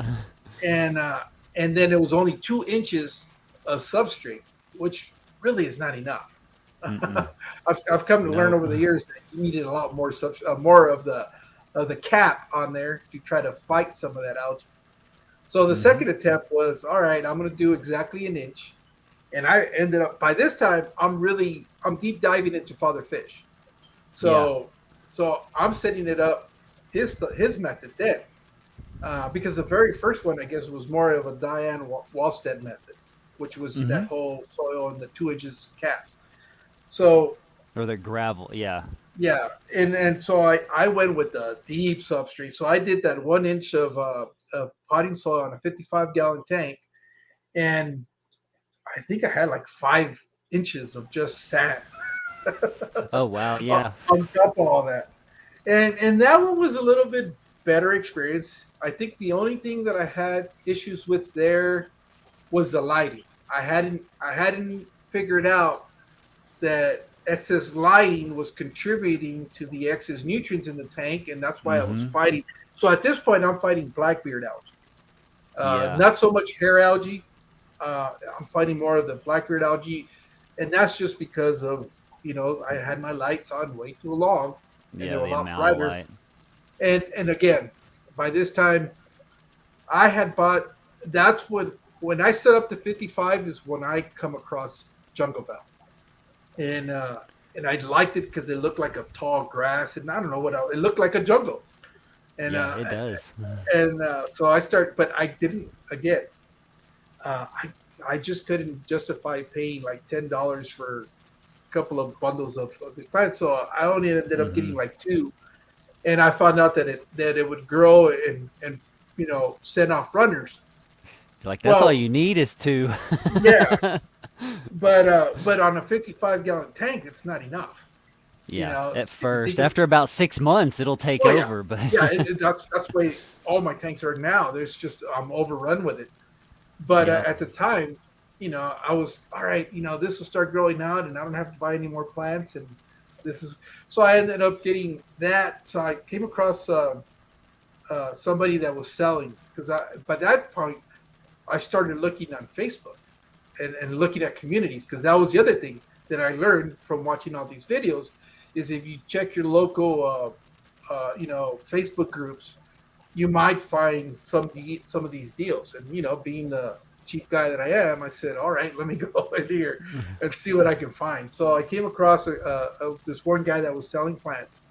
And uh, and then it was only 2 inches of substrate, which really is not enough. Mm-mm. I've come to learn Nope. over the years that you needed a lot more of the cap on there to try to fight some of that algae. So the Mm-hmm. second attempt was all right. I'm going to do exactly an inch, and I ended up by this time I'm deep diving into father fish. Yeah. So I'm setting it up his method then because the very first one I guess was more of a Diane Wallstead method, which was Mm-hmm. that whole soil and the 2 inches caps. So Or the gravel. Yeah. yeah, and so I went with the deep substrate. So I did that 1 inch of potting soil on a 55-gallon tank, and I think I had like 5 inches of just sand Oh wow. Yeah. on top of all that. And that one was a little bit better experience. I think the only thing that I had issues with there was the lighting. I hadn't figured out that excess lighting was contributing to the excess nutrients in the tank, and that's why I was Mm-hmm. fighting. So at this point, I'm fighting blackbeard algae, Yeah. not so much hair algae. I'm fighting more of the blackbeard algae, and that's just because of I had my lights on way too long, and they Yeah, were a the lot amount of brighter. light. And again, by this time, I had bought. That's when I set up to 55 is when I come across Jungle Val, and uh, and I liked it because it looked like a tall grass, and I don't know what else. It looked like a jungle, and Yeah, it does. so I start, but I didn't again. Uh, I I just couldn't justify paying like $10 for a couple of bundles of these plants, so I only ended up Mm-hmm. getting like two, and I found out that it would grow and send off runners. Like that's all Well, you need is two. yeah, but on a 55-gallon tank, it's not enough. You Yeah, know, at if you first. think of After about 6 months, it'll take oh yeah, over. But yeah, that's the way all my tanks are now. There's just I'm overrun with it. But yep. at the time, I was all right. This will start growing out, and I don't have to buy any more plants. And this is so I ended up getting that. So I came across somebody that was selling because by that point I started looking on Facebook and looking at communities because that was the other thing that I learned from watching all these videos is if you check your local Facebook groups, you might find some of these deals. And being the cheap guy that I am, I said, all right, let me go in here and see what I can find. So I came across this one guy that was selling plants,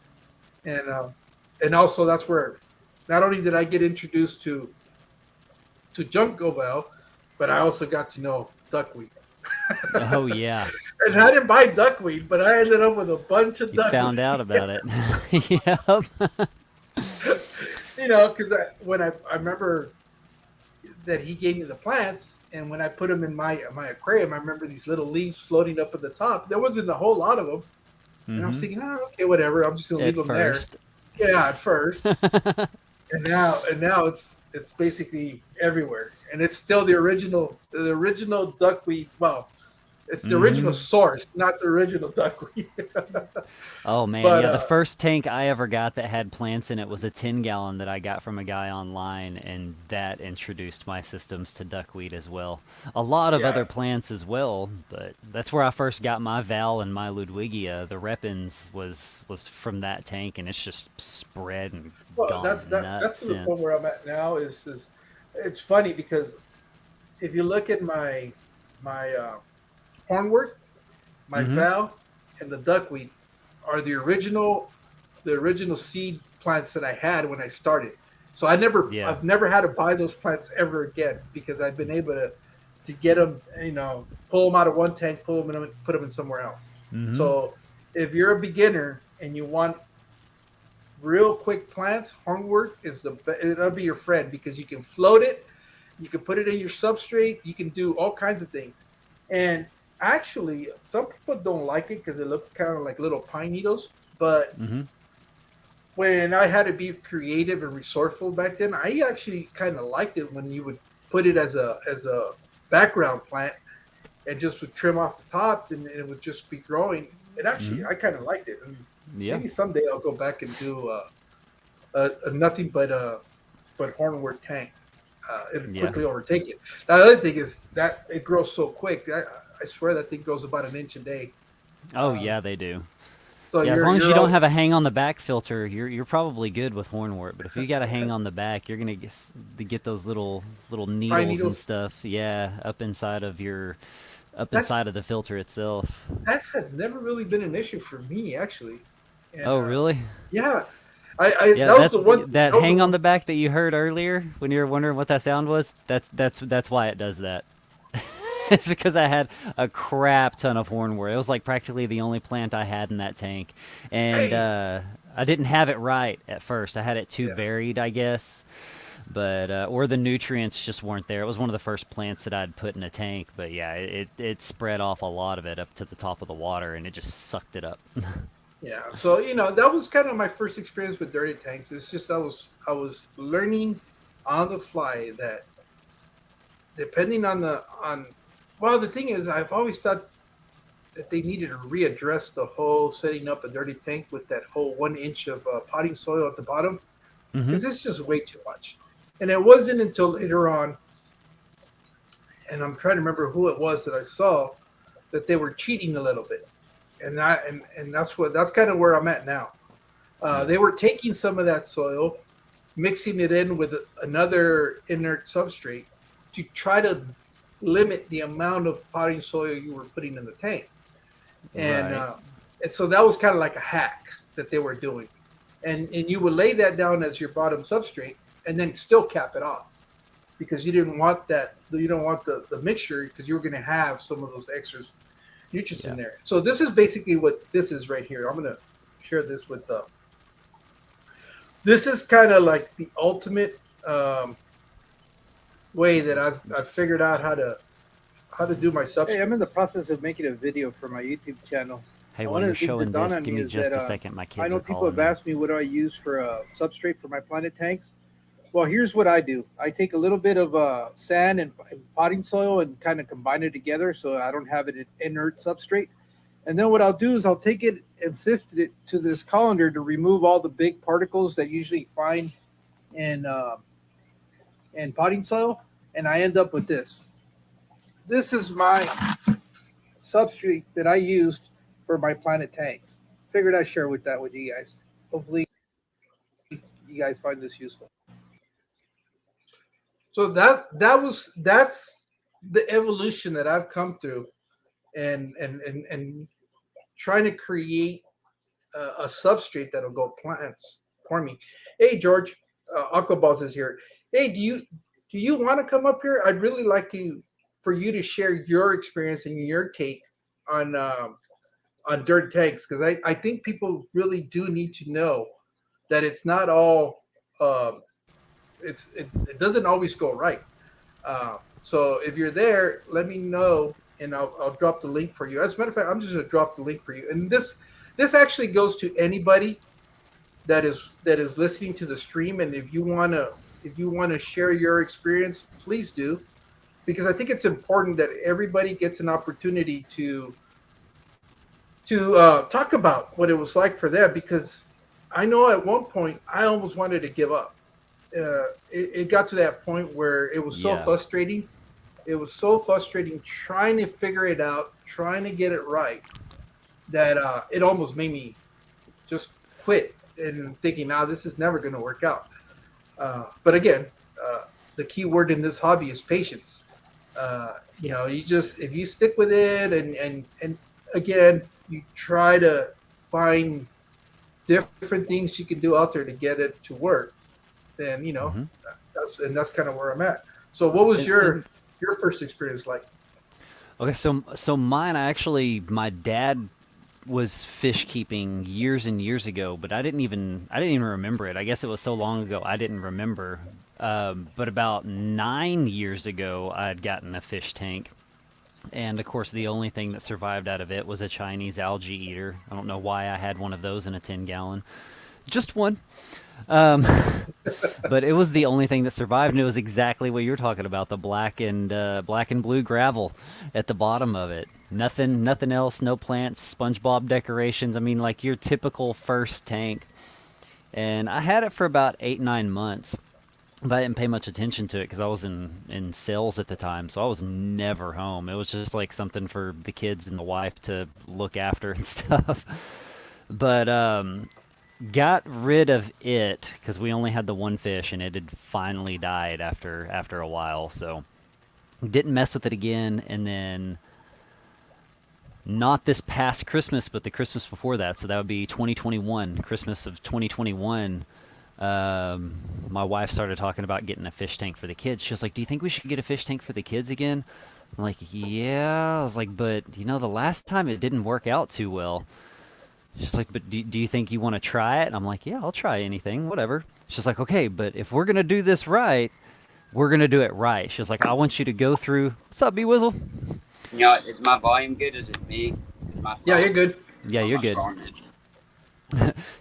and also that's where not only did I get introduced to Jungle Bell, but I also got to know duckweed. Oh yeah, And I didn't buy duckweed, but I ended up with a bunch of you found duckweed. out about it. Yep. Because I remember that he gave me the plants, and when I put them in my aquarium, I remember these little leaves floating up at the top. There wasn't a whole lot of them, and I was Mm-hmm. thinking, oh, okay, whatever. I'm just gonna leave At them there. first. Yeah, at first, and now it's basically everywhere, and it's still the original duckweed. Well, it's the original Mm-hmm. source, not the original duckweed. Oh man, but yeah. The first tank I ever got that had plants in it was a 10-gallon that I got from a guy online, and that introduced my systems to duckweed as well. A lot of yeah, other plants as well, but that's where I first got my Val and my Ludwigia. The Repens was from that tank, and it's just spread and well, gone that's nuts to the point since. where I'm at now. Is it's funny because if you look at my hornwort, my Mm-hmm. val, and the duckweed are the original seed plants that I had when I started. So Yeah. I've never had to buy those plants ever again because I've been able to get them, pull them out of one tank, pull them in, put them in somewhere else. Mm-hmm. So if you're a beginner and you want real quick plants, hornwort it'll be your friend because you can float it, you can put it in your substrate, you can do all kinds of things. And actually, some people don't like it because it looks kind of like little pine needles. But Mm-hmm. when I had to be creative and resourceful back then, I actually kind of liked it when you would put it as a background plant and just would trim off the tops and it would just be growing. It Mm-hmm. actually, I kind of liked it. And Yeah. maybe someday I'll go back and do a nothing but hornwort tank. It'll Yeah. quickly overtake it. The other thing is that it grows so quick. I swear that thing grows about an inch a day. Oh Um, yeah, they do. so Yeah, as you're long as you're you don't all have a hang on the back filter, you're probably good with hornwort. But if you got a hang on the back, you're gonna get those little pine needles and needles. stuff. Yeah, up That's inside of the filter itself. that has never really been an issue for me actually. And Oh really? yeah, I Yeah, that was the one. that That was the hang on one. the back that you heard earlier when you were wondering what that sound was. That's why it does that. It's because I had a crap ton of hornwort. It was like practically the only plant I had in that tank, and Hey, I didn't have it right at first. I had it too yeah, buried, I guess, but or the nutrients just weren't there. It was one of the first plants that I'd put in a tank, but yeah, it spread off a lot of it up to the top of the water, and it just sucked it up. yeah. So that was kind of my first experience with dirty tanks. It's just I was learning on the fly that depending on the on well the thing is I've always thought that they needed to readdress the whole setting up a dirty tank with that whole 1 inch of potting soil at the bottom, Mm-hmm. because it's just way too much. And it wasn't until later on, and I'm trying to remember who it was that I saw, that they were cheating a little bit, and that's kind of where I'm at now. They were taking some of that soil, mixing it in with another inert substrate to try to limit the amount of potting soil you were putting in the tank. And Right. and so that was kind of like a hack that they were doing. And you would lay that down as your bottom substrate and then still cap it off, because you didn't want that, you don't want the mixture, because you were going to have some of those extra nutrients Yeah. in there. So this is basically what this is right here. I'm going to share this with this is kind of like the ultimate way that I've figured out how to do my substrate. Hey, I'm in the process of making a video for my YouTube channel. Hey, And while one of you're the things showing that dawned this, on give me me is just that a second. My kids I know are people calling have me. asked me what do I use for a substrate for my planted tanks. Well, here's what I do. I take a little bit of sand and potting soil and kind of combine it together so I don't have it an inert substrate. And then what I'll do is I'll take it and sift it to this colander to remove all the big particles that you usually find in potting soil, and I end up with this. This is my substrate that I used for my planted tanks. Figured I'd share with you guys. Hopefully, you guys find this useful. So that's the evolution that I've come through, and trying to create a substrate that'll go plants for me. Hey George, Aquaballs is here. Hey, do you want to come up here? I'd really like to for you to share your experience and your take on dirt tanks, because I think people really do need to know that it's not all um, it doesn't always go right. So if you're there, let me know, and I'll drop the link for you. As a matter of fact, I'm just going to drop the link for you. And this actually goes to anybody that is listening to the stream. And if you want to share your experience, please do, because I think it's important that everybody gets an opportunity to talk about what it was like for them. Because I know at one point I almost wanted to give up. It got to that point where it was so Yeah. frustrating. It was so frustrating trying to figure it out, trying to get it right, that it almost made me just quit and thinking, now this is never going to work out. But again, the key word in this hobby is patience. You just, if you stick with it, and again, you try to find different things you can do out there to get it to work, then Hmm. that's kind of where I'm at. So what was And, your and your first experience like? okay, so mine, my dad was fish keeping years and years ago, but I didn't even remember it. I guess it was so long ago I didn't remember. But about 9 years ago, I had gotten a fish tank, and of course, the only thing that survived out of it was a Chinese algae eater. I don't know why I had one of those in a 10-gallon, just one. Um, but it was the only thing that survived, and it was exactly what you were talking about, the black and blue gravel at the bottom of it. Nothing else, no plants, SpongeBob decorations. I mean, like your typical first tank. And I had it for about 8 9 months, but I didn't pay much attention to it because I was in sales at the time, so I was never home. It was just like something for the kids and the wife to look after and stuff. But got rid of it because we only had the one fish, and it had finally died after a while. So didn't mess with it again, and then not this past Christmas, but the Christmas before that. So that would be 2021, Christmas of 2021. My wife started talking about getting a fish tank for the kids. She was like, "Do you think we should get a fish tank for the kids again?" I'm like, "Yeah." I was like, "But the last time it didn't work out too well." She's like, "But do you think you want to try it?" And I'm like, "Yeah, I'll try anything, whatever." She's like, "Okay, but if we're gonna do this right, we're gonna do it right." She's like, "I want you to go through." What's up, B Wizzle? Is my volume good? Is it me? Is my Yeah, phone? you're good. Yeah, Oh, you're my good. phone.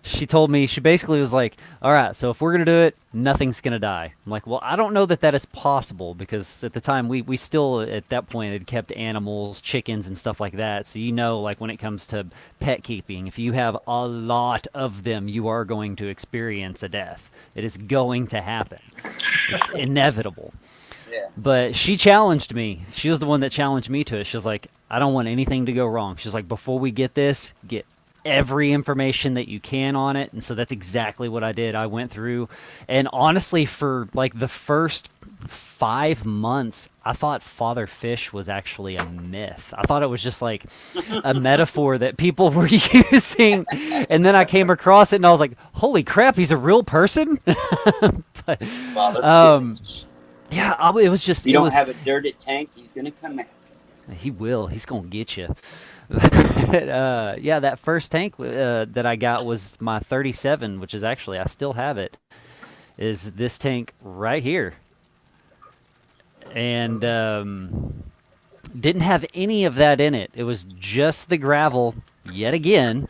She told me, she basically was like, all right, so if we're going to do it, nothing's going to die. I'm like, well, I don't know that that is possible, because at the time we still at that point had kept animals, chickens and stuff like that. So, like when it comes to pet keeping, if you have a lot of them, you are going to experience a death. It is going to happen. It's inevitable. Yeah. But she challenged me. She was the one that challenged me to it. She was like, I don't want anything to go wrong. She's like, before we get this, get every information that you can on it. And so that's exactly what I did. I went through, and honestly, for like the first 5 months, I thought Father Fish was actually a myth. I thought it was just like a metaphor that people were using. And then I came across it and I was like, holy crap, he's a real person. But Father Fish. yeah, it was just, You don't have a dirted tank, he's gonna come out. he will. He's gonna get you. Yeah, that first tank that I got was my 37, which is actually, I still have it. Is this tank right here, and didn't have any of that in it. It was just the gravel yet again,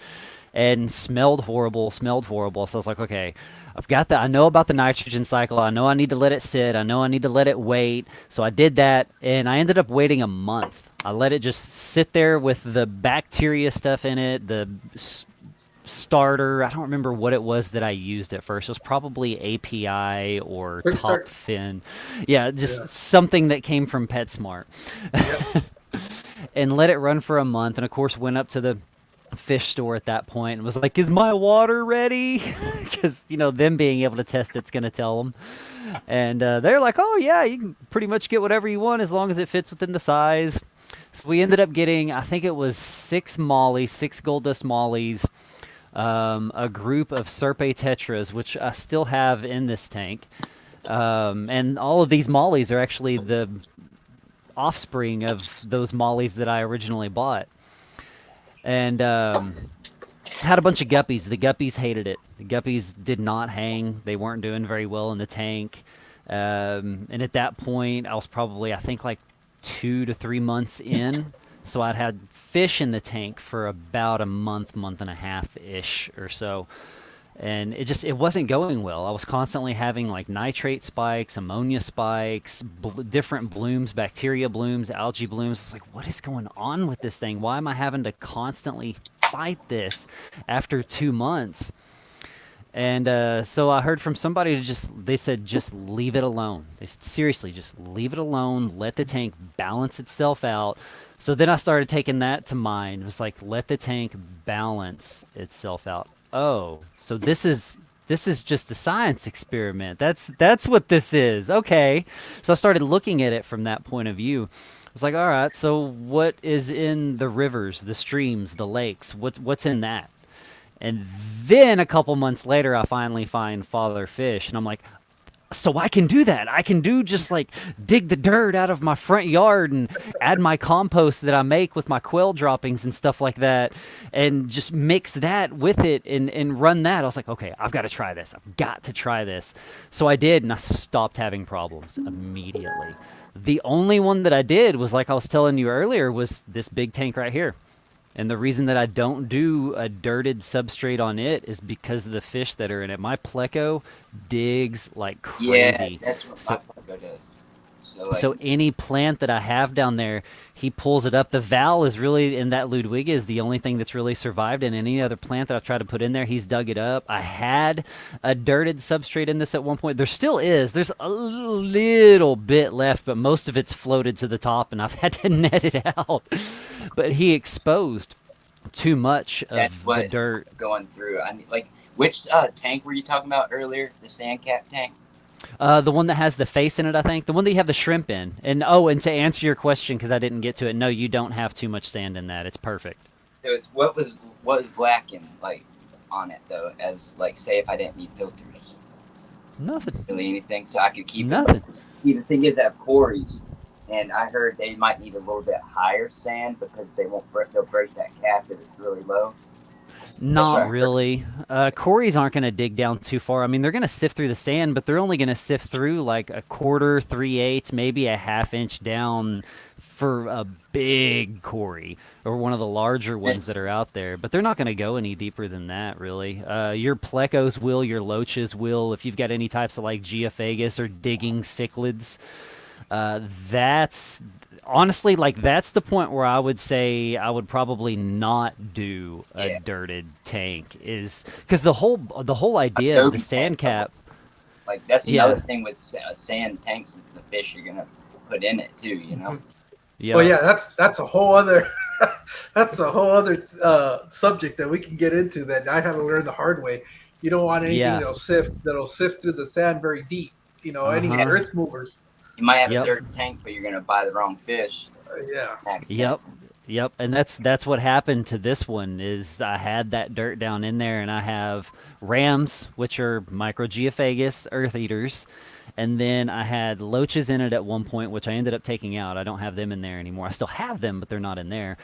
and smelled horrible. So I was like, okay, I've got I know about the nitrogen cycle. I know I need to let it sit. I know I need to let it wait. So I did that, and I ended up waiting a month. I let it just sit there with the bacteria stuff in it, the starter. I don't remember what it was that I used at first. It was probably API or Quick Top Start. Fin. Yeah, just Yeah. something that came from PetSmart. Yep. And let it run for a month. And of course, went up to the fish store at that point and was like, is my water ready? Because them being able to test it's going to tell them. And they're like, oh yeah, you can pretty much get whatever you want as long as it fits within the size. So we ended up getting, I think it was 6 mollies, 6 gold dust mollies, a group of Serpe tetras, which I still have in this tank. And all of these mollies are actually the offspring of those mollies that I originally bought. And had a bunch of guppies. The guppies hated it. The guppies did not hang. They weren't doing very well in the tank. And at that point, I was probably, I think, like 2 to 3 months in. So I'd had fish in the tank for about a month and a half-ish or so. And it wasn't going well. I was constantly having like nitrate spikes, ammonia spikes, different blooms, bacteria blooms, algae blooms. It's like, what is going on with this thing? Why am I having to constantly fight this after 2 months? And so I heard from somebody they said, just leave it alone. They said, seriously, just leave it alone. Let the tank balance itself out. So then I started taking that to mind. It was like, let the tank balance itself out. Oh, so this is just a science experiment. That's what this is. Okay. So I started looking at it from that point of view. It's like, all right, so what is in the rivers, the streams, the lakes? What's in that? And then a couple months later, I finally find Father Fish, and I'm like, so I can do that. I can just like dig the dirt out of my front yard and add my compost that I make with my quail droppings and stuff like that, and just mix that with it and run that. I was like, okay, I've got to try this. I've got to try this. So I did, and I stopped having problems immediately. The only one that I did was, like I was telling you earlier, was this big tank right here. And the reason that I don't do a dirted substrate on it is because of the fish that are in it. My pleco digs like crazy. Yeah, that's what my pleco does. So any plant that I have down there, he pulls it up. The Val is really, in that Ludwiga, is the only thing that's really survived. And any other plant that I've tried to put in there, he's dug it up. I had a dirted substrate in this at one point. There still is. There's a little bit left, but most of it's floated to the top, and I've had to net it out. But he exposed too much of the dirt. Going through. I mean, like, which tank were you talking about earlier? The Sandcat tank? The one that has the face in it, I think. The one that you have the shrimp in. And to answer your question, because I didn't get to it, no, you don't have too much sand in that. It's perfect. So it's what was lacking, like, on it, though, as, like, say if I didn't need filters? Nothing. Really anything, so I could keep Nothing. it. See, the thing is, I have quarries, and I heard they might need a little bit higher sand because they'll break that cap if it's really low. Not right. really. Corys aren't going to dig down too far. I mean, they're going to sift through the sand, but they're only going to sift through like a quarter, 3/8, maybe a half inch down for a big Cory or one of the larger ones that are out there. But they're not going to go any deeper than that, really. Your plecos will, your loaches will. If you've got any types of like geophagus or digging cichlids, that's honestly like that's the point where I would say I would probably not do a Yeah. dirted tank is because the whole idea of the Adobe sand tank. cap. Like that's Yeah. another thing with sand tanks is the fish you're gonna put in it too. You know. Yeah. Well, yeah, that's a whole other that's a whole other subject that we can get into that I had to learn the hard way. You don't want anything Yeah. that'll sift through the sand very deep. You know, any Uh-huh. earth movers. You might have Yep. a dirty tank, but you're gonna buy the wrong fish. Yeah. Yep. Yep. And that's what happened to this one is I had that dirt down in there and I have rams, which are microgeophagus earth eaters. And then I had loaches in it at one point, which I ended up taking out. I don't have them in there anymore. I still have them, but they're not in there.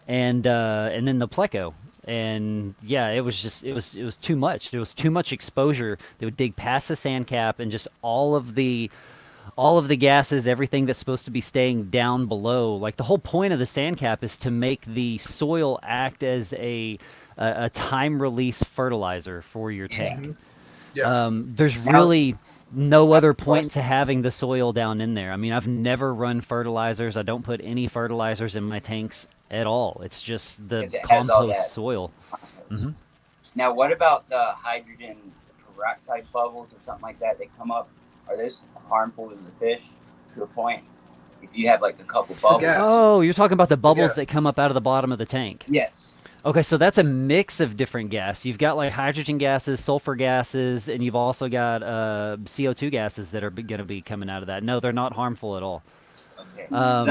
And then the pleco. And yeah, it was too much. It was too much exposure. They would dig past the sand cap and just all of the gases, everything that's supposed to be staying down below. Like the whole point of the sand cap is to make the soil act as a time release fertilizer for your tank. Yeah. There's really no other point to having the soil down in there. I mean, I've never run fertilizers. I don't put any fertilizers in my tanks at all. It's just the 'Cause it has all compost that. soil. Mhm. Now, what about the hydrogen peroxide bubbles or something like that? They come up. Are those harmful to the fish to a point? If you have like a couple bubbles. gas. Oh, you're talking about the bubbles gas. that come up out of the bottom of the tank. Yes. Okay, so that's a mix of different gas. You've got like hydrogen gases, sulfur gases, and you've also got CO2 gases that are going to be coming out of that. No, they're not harmful at all. Okay. Um,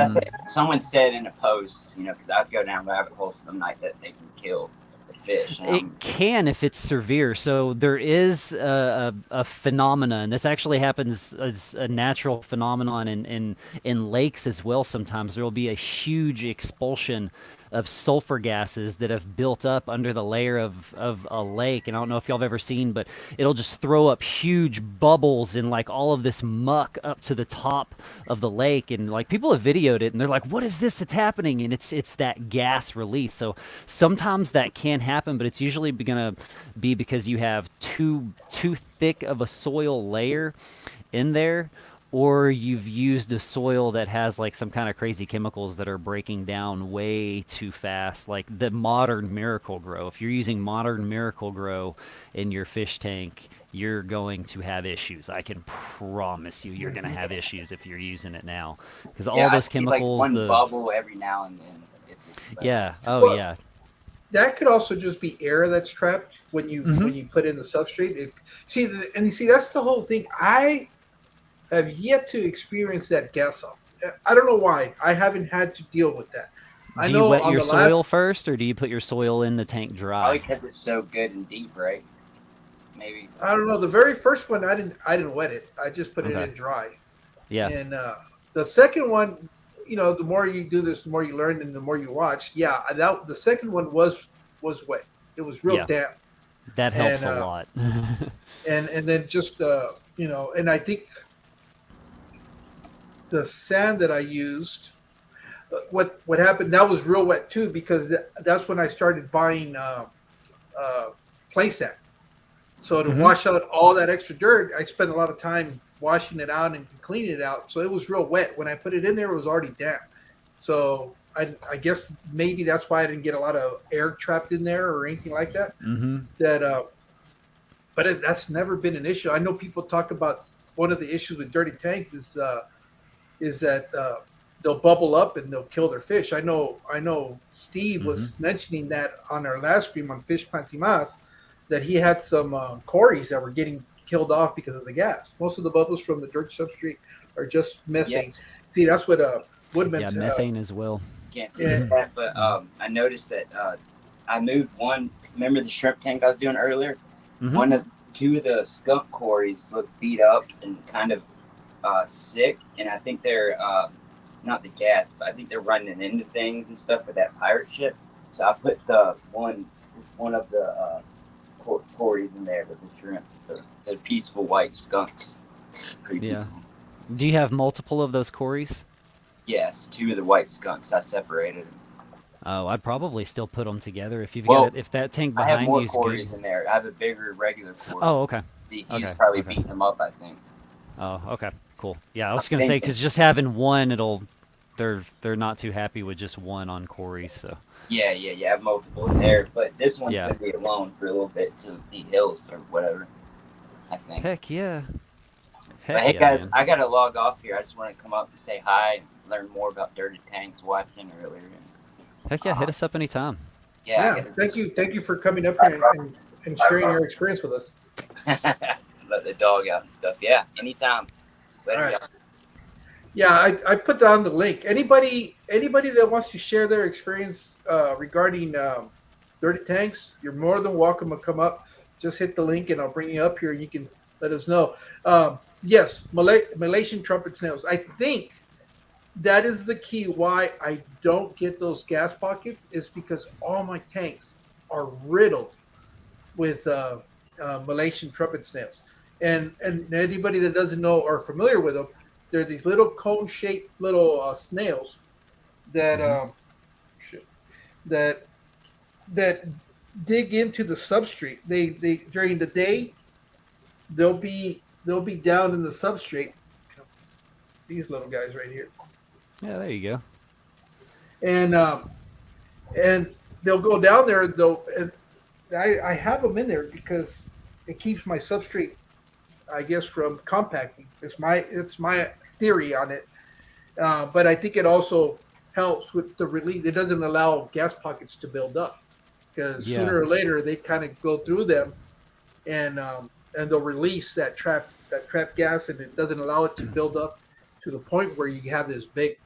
Someone said in a post, you know, because I go down rabbit holes some night that they can kill the fish. And It can if it's severe. So there is a phenomena, and this actually happens as a natural phenomenon in lakes as well. Sometimes there will be a huge expulsion of sulfur gases that have built up under the layer of a lake. And I don't know if y'all have ever seen, but it'll just throw up huge bubbles and like all of this muck up to the top of the lake. And like people have videoed it and they're like, what is this that's happening? And it's that gas release. So sometimes that can happen, but it's usually going to be because you have too thick of a soil layer in there, or you've used a soil that has like some kind of crazy chemicals that are breaking down way too fast, like the modern Miracle-Gro. If you're using modern Miracle-Gro in your fish tank, you're going to have issues. I can promise you're going to have issues if you're using it now, because all I those see, chemicals. like one bubble every now and then. If it's, Yeah. Oh Well, yeah. That could also just be air that's trapped when you put in the substrate. You see that's the whole thing. I have yet to experience that gas off. I don't know why. I haven't had to deal with that. I Do know you wet on your the soil last, first, or do you put your soil in the tank dry? Probably because it's so good and deep, right? Maybe. I don't know. The very first one, I didn't wet it. I just put it Okay. in dry. Yeah. And the second one, you know, the more you do this, the more you learn, and the more you watch. Yeah, the second one was wet. It was real Yeah. damp, That helps and, a lot. and then just you know, and I think the sand that I used, what happened, that was real wet too, because that's when I started buying plain sand. So to wash out all that extra dirt, I spent a lot of time washing it out and cleaning it out. So it was real wet. When I put it in there, it was already damp. So I guess maybe that's why I didn't get a lot of air trapped in there or anything like that. Mm-hmm. But that's never been an issue. I know people talk about one of the issues with dirty tanks is that they'll bubble up and they'll kill their fish. I know Steve was mentioning that on our last stream on Fish Pansimas, that he had some cories that were getting killed off because of the gas. Most of the bubbles from the dirt substrate are just methane. Yes. See, that's what Woodman Yeah, said. methane as well. Can't see Yeah. that, but I noticed that I moved one. Remember the shrimp tank I was doing earlier? Mhm. Two of the skunk cories look beat up and kind of sick, and I think they're not the gas, but I think they're running into things and stuff with that pirate ship. So I put the one one of the quarries in there with the shrimp. The peaceful white skunks. Pretty Yeah. peaceful. Do you have multiple of those cories? Yes, 2 of the white skunks. I separated them. Oh, I'd probably still put them together if you've Well, got if that tank I have behind more you is quarries good. in there. I have a bigger regular quarry. Oh, okay. He's okay, probably okay. beating them up, I think. Oh, okay. Cool. Yeah, I was I'm gonna say thinking. because just having one, they're not too happy with just one on cories. So Yeah, I have multiple in there, but this one's Yeah. gonna be alone for a little bit to eat hills or whatever. I think. heck yeah. But hey yeah, guys, man. I gotta log off here. I just want to come up and say hi and learn more about Dirty Tanks watching earlier. Heck yeah, hit us up anytime. Yeah, Yeah, thank you for coming up here and sharing your experience with us. let the dog out and stuff. Yeah, anytime. Later, All right. y'all. Yeah, I put down the link. Anybody that wants to share their experience regarding Dirty Tanks, you're more than welcome to come up. Just hit the link and I'll bring you up here and you can let us know. Yes, Malaysian trumpet snails. I think that is the key why I don't get those gas pockets is because all my tanks are riddled with Malaysian trumpet snails. And anybody that doesn't know or familiar with them, they're these little cone-shaped little snails that that dig into the substrate. They during the day they'll be down in the substrate. These little guys right here, Yeah, there you go. and they'll go down there though, and I have them in there because it keeps my substrate, I guess, from compacting. It's my theory on it, but I think it also helps with the release. It doesn't allow gas pockets to build up because Yeah. sooner or later they kind of go through them, and they'll release that trap gas, and it doesn't allow it to build up to the point where you have this big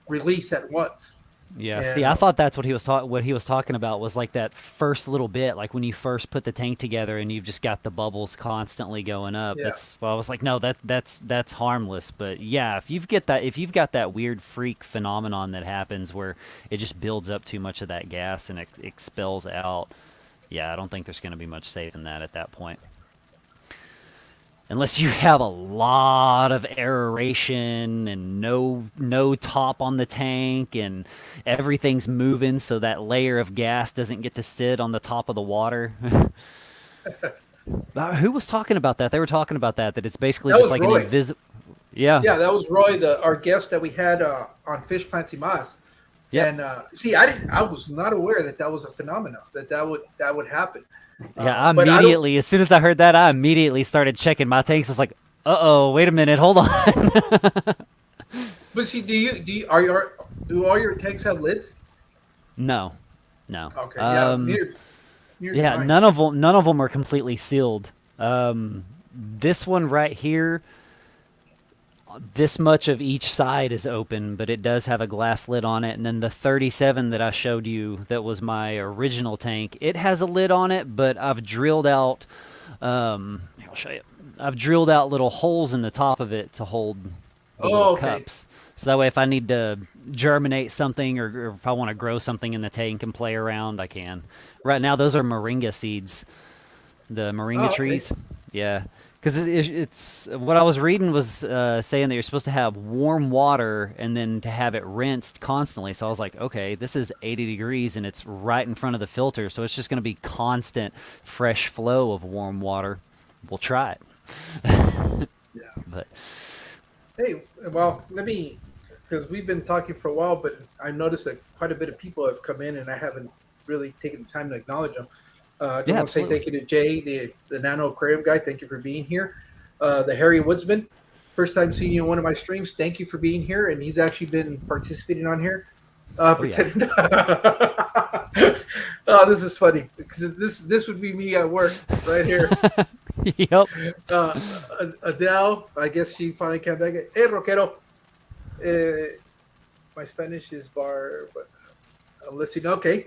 release at once. Yeah, And- see, I thought that's what he was talking about was like that first little bit, like when you first put the tank together and you've just got the bubbles constantly going up. Yeah. That's well, I was like, no, that's harmless. But yeah, if you've got that weird freak phenomenon that happens where it just builds up too much of that gas and expels out, yeah, I don't think there's going to be much saving that at that point. Unless you have a lot of aeration and no top on the tank and everything's moving so that layer of gas doesn't get to sit on the top of the water. Who was talking about that? They were talking about that it's basically That just was like Roy. an invisible. Yeah. Yeah, that was Roy, our guest that we had on Fish Plants y Mas. Yep. And see, I was not aware that was a phenomenon that would happen. Yeah, But I don't- immediately, as soon as I heard that, I immediately started checking my tanks. I was like, uh-oh, wait a minute, hold on. But see, do all your tanks have lids? No. Okay, yeah, near Yeah, mine. none of them are completely sealed. This one right here, this much of each side is open, but it does have a glass lid on it. And then the 37 that I showed you, that was my original tank, it has a lid on it, but I've drilled out. I'll show you. I've drilled out little holes in the top of it to hold the little okay. cups. So that way, if I need to germinate something or if I want to grow something in the tank and play around, I can. Right now, those are moringa seeds, the moringa okay. trees. Yeah, because it's what I was reading was saying that you're supposed to have warm water and then to have it rinsed constantly. So I was like, okay, this is 80 degrees and it's right in front of the filter, so it's just going to be constant fresh flow of warm water. We'll try it. Yeah. But Hey, well, because we've been talking for a while, but I noticed that quite a bit of people have come in, and I haven't really taken the time to acknowledge them. I just Yeah, want to say absolutely. thank you to Jay, the Nano Aquarium guy. Thank you for being here. The Harry Woodsman, first time seeing you in one of my streams. Thank you for being here, and he's actually been participating on here. yeah. Pretending. Oh, this is funny because this would be me at work right here. yep. Adele, I guess she finally came back. Hey, Roquero. My Spanish is bar, but I'm listening. Okay.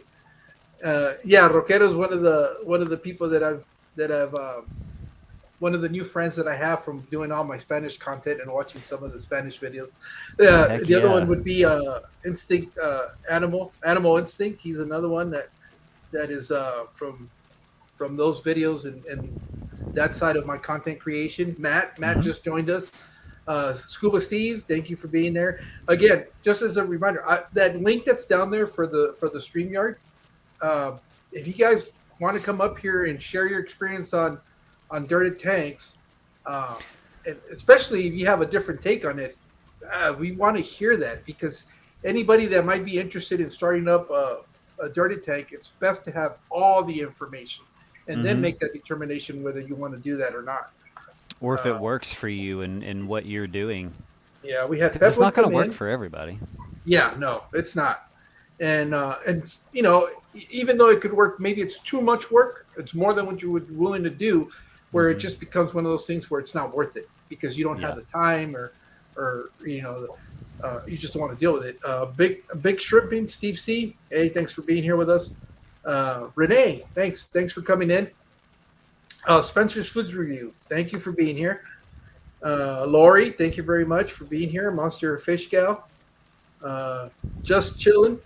Yeah, Roquero is one of the people that I've one of the new friends that I have from doing all my Spanish content and watching some of the Spanish videos. Heck The other yeah. one would be Instinct Animal Instinct. He's another one that that is from those videos and that side of my content creation. Matt Mhm. just joined us. Scuba Steve, thank you for being there. Again, just as a reminder, that link that's down there for the StreamYard. Uh, if you guys want to come up here and share your experience on dirted tanks, uh, and especially if you have a different take on it, we want to hear that, because anybody that might be interested in starting up a dirty tank, it's best to have all the information and then Mhm. make that determination whether you want to do that or not. Or if it Uh, works for you and what you're doing, yeah, we had because it's Pepwood not going come to work in. for everybody. Yeah, no, it's not. And you know, even though it could work, maybe it's too much work. It's more than what you would willing to do, where it Mhm. just becomes one of those things where it's not worth it because you don't have Yeah. the time, or you know, you just don't want to deal with it. Big shrimping, Steve C. Hey, thanks for being here with us. Renee, thanks for coming in. Spencer's Foods Review, thank you for being here. Lori, thank you very much for being here. Monster Fish Gal, uh, just chilling.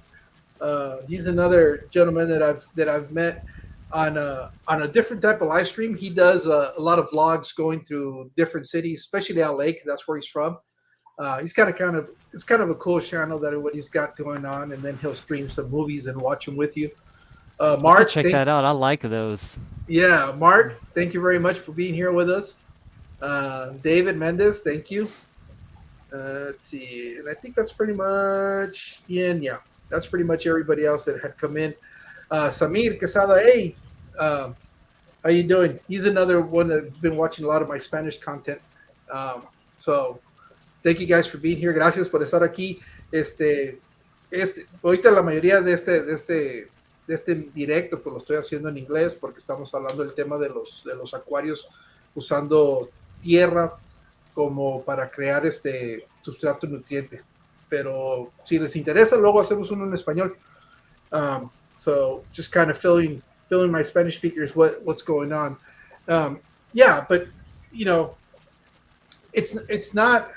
He's another gentleman that I've met on a different type of live stream. He does a lot of vlogs going through different cities, especially LA, because that's where he's from. He's it's kind of a cool channel that what he's got going on, and then he'll stream some movies and watch them with you. I'll have to Mark, check that out. I like those. Mark, thank you very much for being here with us. David Mendez, thank you. Let's see, and I think that's pretty much Ian. Yeah, that's pretty much everybody else that had come in. Samir Quesada, hey, how you doing? He's another one that's been watching a lot of my Spanish content. So thank you guys for being here. Gracias por estar aquí. Ahorita la mayoría de este directo pues lo estoy haciendo en inglés porque estamos hablando del tema de los acuarios usando tierra como para crear este sustrato nutriente. Pero si les interesa, luego hacemos uno en español. So just kind of filling my Spanish speakers what's going on. Yeah, but you know, it's not.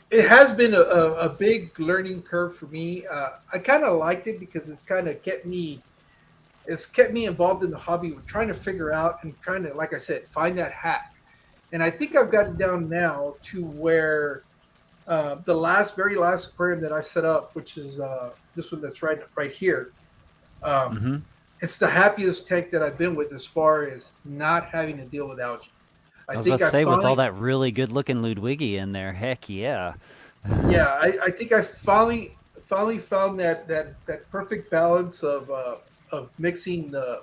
It has been a big learning curve for me. I kind of liked it because it's kind of kept me involved in the hobby. We're trying to figure out and trying to, like I said, find that hack. And I think I've gotten down now to where the very last aquarium that I set up, which is this one that's right here. Hmm. It's the happiest tank that I've been with as far as not having to deal with algae. I was about to say, with all that really good-looking Ludwigi in there, heck yeah. Yeah, I think I finally found that perfect balance of mixing the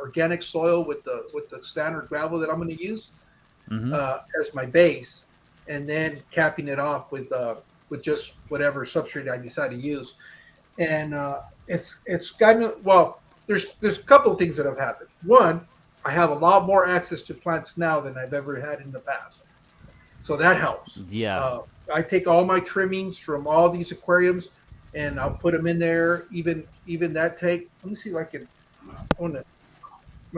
organic soil with the standard gravel that I'm going to use Hmm. as my base, and then capping it off with just whatever substrate I decide to use. And it's gotten, well. There's a couple of things that have happened. One, I have a lot more access to plants now than I've ever had in the past, so that helps. Yeah. I take all my trimmings from all these aquariums, and I'll put them in there. Even that tank. Let me see if I can. I'm gonna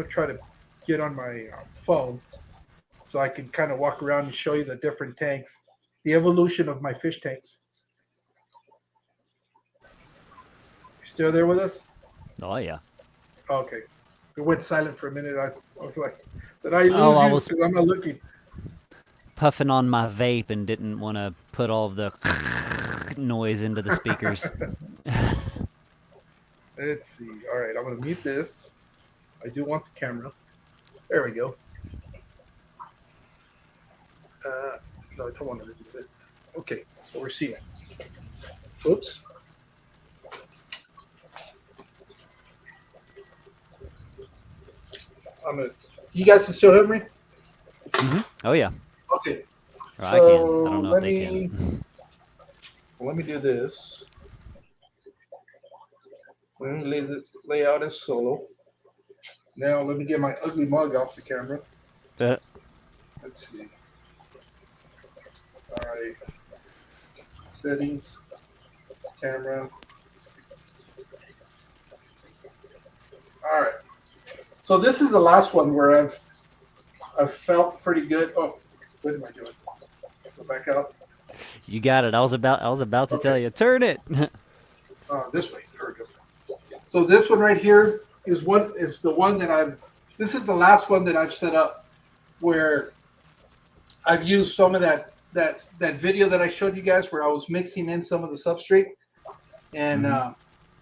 try to get on my phone so I can kind of walk around and show you the different tanks, the evolution of my fish tanks. You still there with us? Oh yeah. Okay. It went silent for a minute. I was like, did I lose Oh, I you? was- Because I'm not looking. Puffing on my vape and didn't want to put all of the noise into the speakers. Let's see. All right, I'm going to mute this. I do want the camera. There we go. No, I don't want to do it. Okay, so we're seeing it. Oops. You guys can still hear me? Hmm. Oh yeah. Okay. Or I can. I don't know if they can. Let me do this. Let me lay out as solo. Now let me get my ugly mug off the camera. Let's see. All right. Settings. Camera. All right. So this is the last one where I've felt pretty good. Oh, what am I doing? Go back out. You got it. I was about to tell you, turn it. This way. There we go. So this one right here is the one that this is the last one that I've set up where I've used some of that video that I showed you guys where I was mixing in some of the substrate and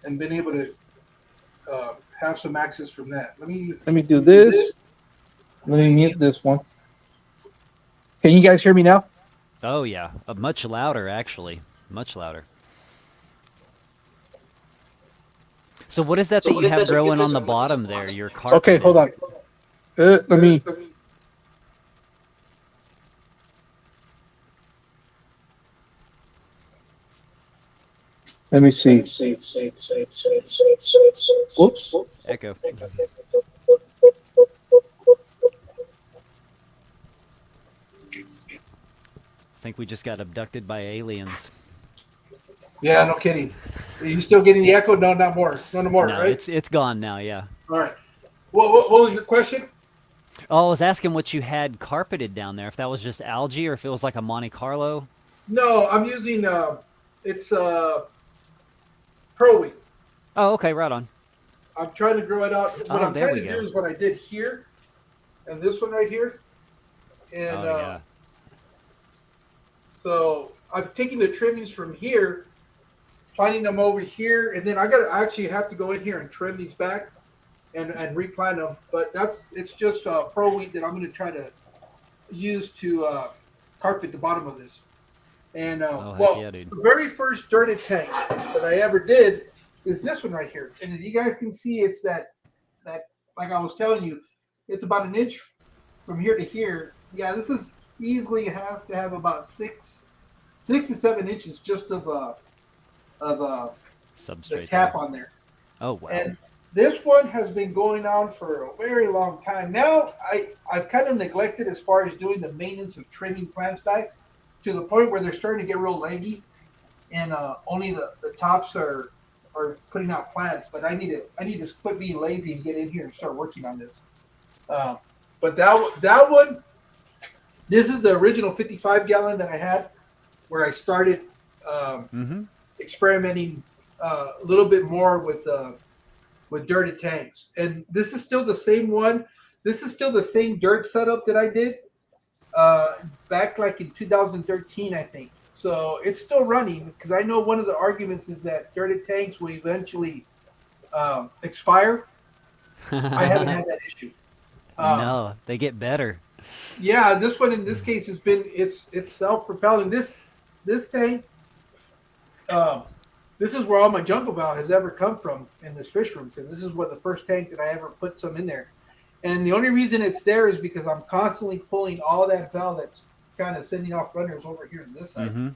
and been able to have some access from that. Let me do this. Let me mute this one. Can you guys hear me now? Oh yeah, much louder actually, much louder. So what is that you have growing on the bottom there? Your carpet. Okay, hold on. Let me. Let me see. Oops. Echo. I think we just got abducted by aliens. Yeah, no kidding. Are you still getting the echo? No, not more. No more, No, right? it's gone now. Yeah. All right. What was your question? Oh, I was asking what you had carpeted down there. If that was just algae or if it was like a Monte Carlo. No, I'm using it's Pearl wheat. Oh, okay, right on. I'm trying to grow it out. What I'm there trying we to go. do is what I did here, and this one right here, and Oh yeah. so I'm taking the trimmings from here, planting them over here, and then I actually have to go in here and trim these back, and replant them. But it's just Pearl wheat that I'm going to try to use to carpet the bottom of this. And heck yeah, dude. the very first dirted tank that I ever did is this one right here. And as you guys can see, it's that like I was telling you, it's about an inch from here to here. Yeah, this is easily has to have about 6 to 7 inches just of the Substrate. cap there. on there. Oh wow. And this one has been going on for a very long time. Now I've kind of neglected as far as doing the maintenance of trimming plants back to the point where they're starting to get real leggy, and only the tops are putting out plants. But I need to quit being lazy and get in here and start working on this. But that one, this is the original 55 gallon that I had, where I started experimenting a little bit more with dirted tanks. And this is still the same one. This is still the same dirt setup that I did back like in 2013, I think. So it's still running because I know one of the arguments is that dirted tanks will eventually expire. I haven't had that issue. No, they get better. Yeah, this one in this case has been it's self-propelling. This tank, this is where all my jungle val has ever come from in this fish room, because this is what the first tank that I ever put some in there. And the only reason it's there is because I'm constantly pulling all that val that's kind of sending off runners over here to this side.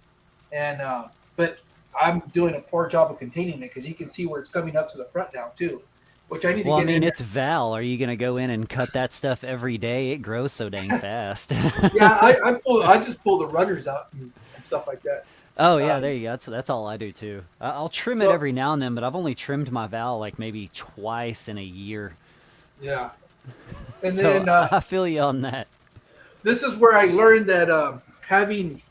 And but I'm doing a poor job of containing it, because you can see where it's coming up to the front now too, which I need to Well, get I mean, in there. it's Val. Are you gonna go in and cut that stuff every day? It grows so dang fast. Yeah, I just pull the runners out and stuff like that. Oh yeah, there you go. That's all I do too. I'll trim it So- every now and then, but I've only trimmed my Val like maybe twice in a year. Yeah. And So then I feel you on that. this is where I learned that having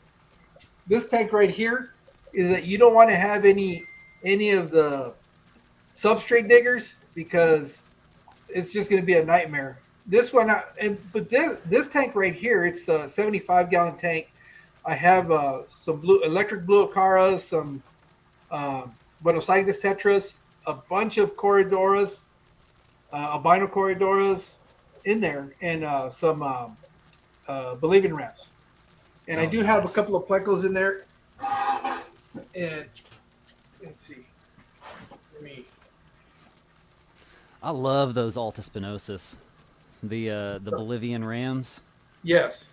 this tank right here is that you don't want to have any of the substrate diggers, because it's just going to be a nightmare. This one, but this tank right here, it's the 75 gallon tank. I have some electric blue acaras, some Buenos Aires tetras, a bunch of corridoras, albino corridoras in there, and some Bolivian wraps. And I do have a couple of plecos in there. And let's see. I love those Alta Spinosus, the Bolivian rams. Yes.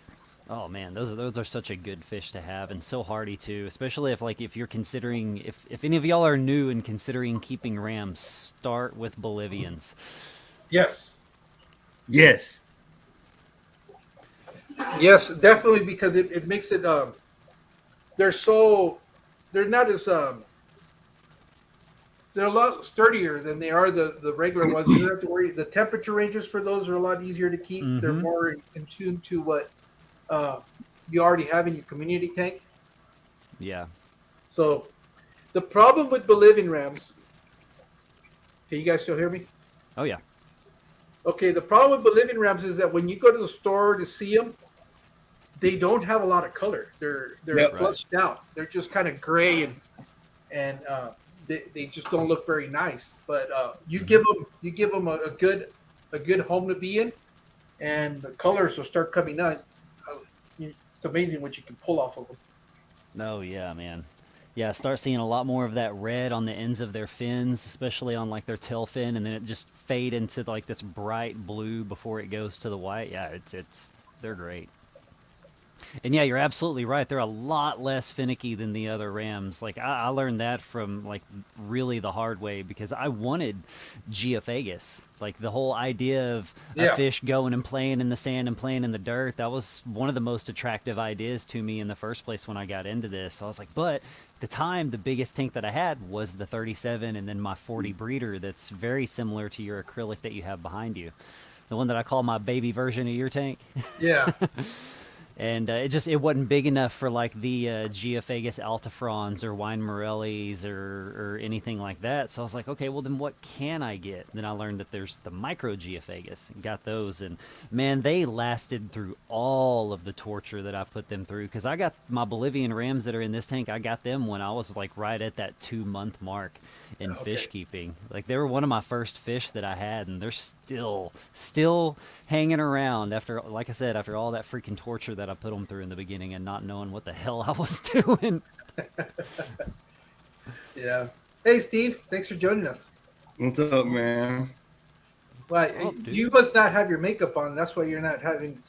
Oh man, those are such a good fish to have, and so hardy too. Especially if you're considering, if any of y'all are new and considering keeping rams, start with Bolivians. Yes. Yes. Yes, definitely, because it makes it they're not as they're a lot sturdier than they are the regular ones. You don't have to worry. The temperature ranges for those are a lot easier to keep. They're more in tune to what you already have in your community tank. Yeah. So the problem with Bolivian rams Can you guys still hear me? Oh yeah. Okay, the problem with Bolivian rams is that when you go to the store to see them, they don't have a lot of color. They're Yep. flushed out. They're just kind of gray and they just don't look very nice. But you give them a good home to be in, and the colors will start coming out. It's amazing what you can pull off of them. Oh yeah, man. Yeah, start seeing a lot more of that red on the ends of their fins, especially on like their tail fin, and then it just fade into like this bright blue before it goes to the white. Yeah, it's they're great. And yeah, you're absolutely right. They're a lot less finicky than the other rams. Like I learned that from like really the hard way because I wanted Geophagus. Like the whole idea of a Yeah. fish going and playing in the sand and playing in the dirt. That was one of the most attractive ideas to me in the first place when I got into this. So I was like, but at the time, the biggest tank that I had was the 37 and then my 40 breeder that's very similar to your acrylic that you have behind you. The one that I call my baby version of your tank. Yeah. And it wasn't big enough for like the Geophagus altifrons or wine morellis or anything like that. So I was like, okay, well then what can I get? And then I learned that there's the micro Geophagus and got those. And man, they lasted through all of the torture that I put them through. Because I got my Bolivian rams that are in this tank. I got them when I was like right at that 2-month mark in fish keeping. Like they were one of my first fish that I had, and they're still hanging around after, like I said, after all that freaking torture that I put them through in the beginning and not knowing what the hell I was doing. Yeah. Hey, Steve. Thanks for joining us. What's up, man? Well, Oh, dude. you must not have your makeup on. That's why you're not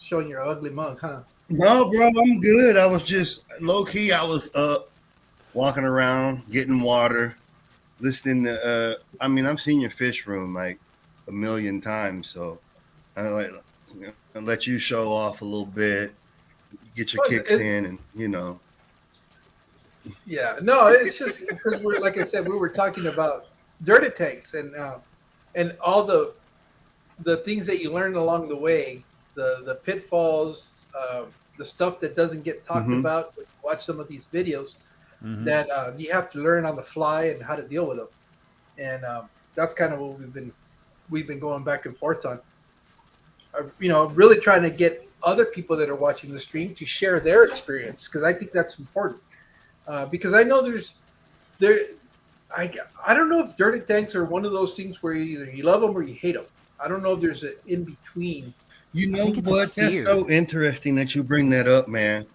showing your ugly mug, huh? No, bro, I'm good. I was just low key. I was up, walking around, getting water, listening to. I mean, I've seen your fish room like a million times, so I like let you show off a little bit, get your Well, kicks in, and Yeah, no, it's just because we're like I said, we were talking about dirty tanks and all the things that you learn along the way, the pitfalls, the stuff that doesn't get talked Mhm. about. Watch some of these videos Mhm. that you have to learn on the fly and how to deal with them, and that's kind of what we've been going back and forth on. Really trying to get other people that are watching the stream to share their experience because I think that's important. Because I know I don't know if dirty tanks are one of those things where either you love them or you hate them. I don't know if there's an in between. you know think it's a what? That's fear. so interesting that you bring that up, man.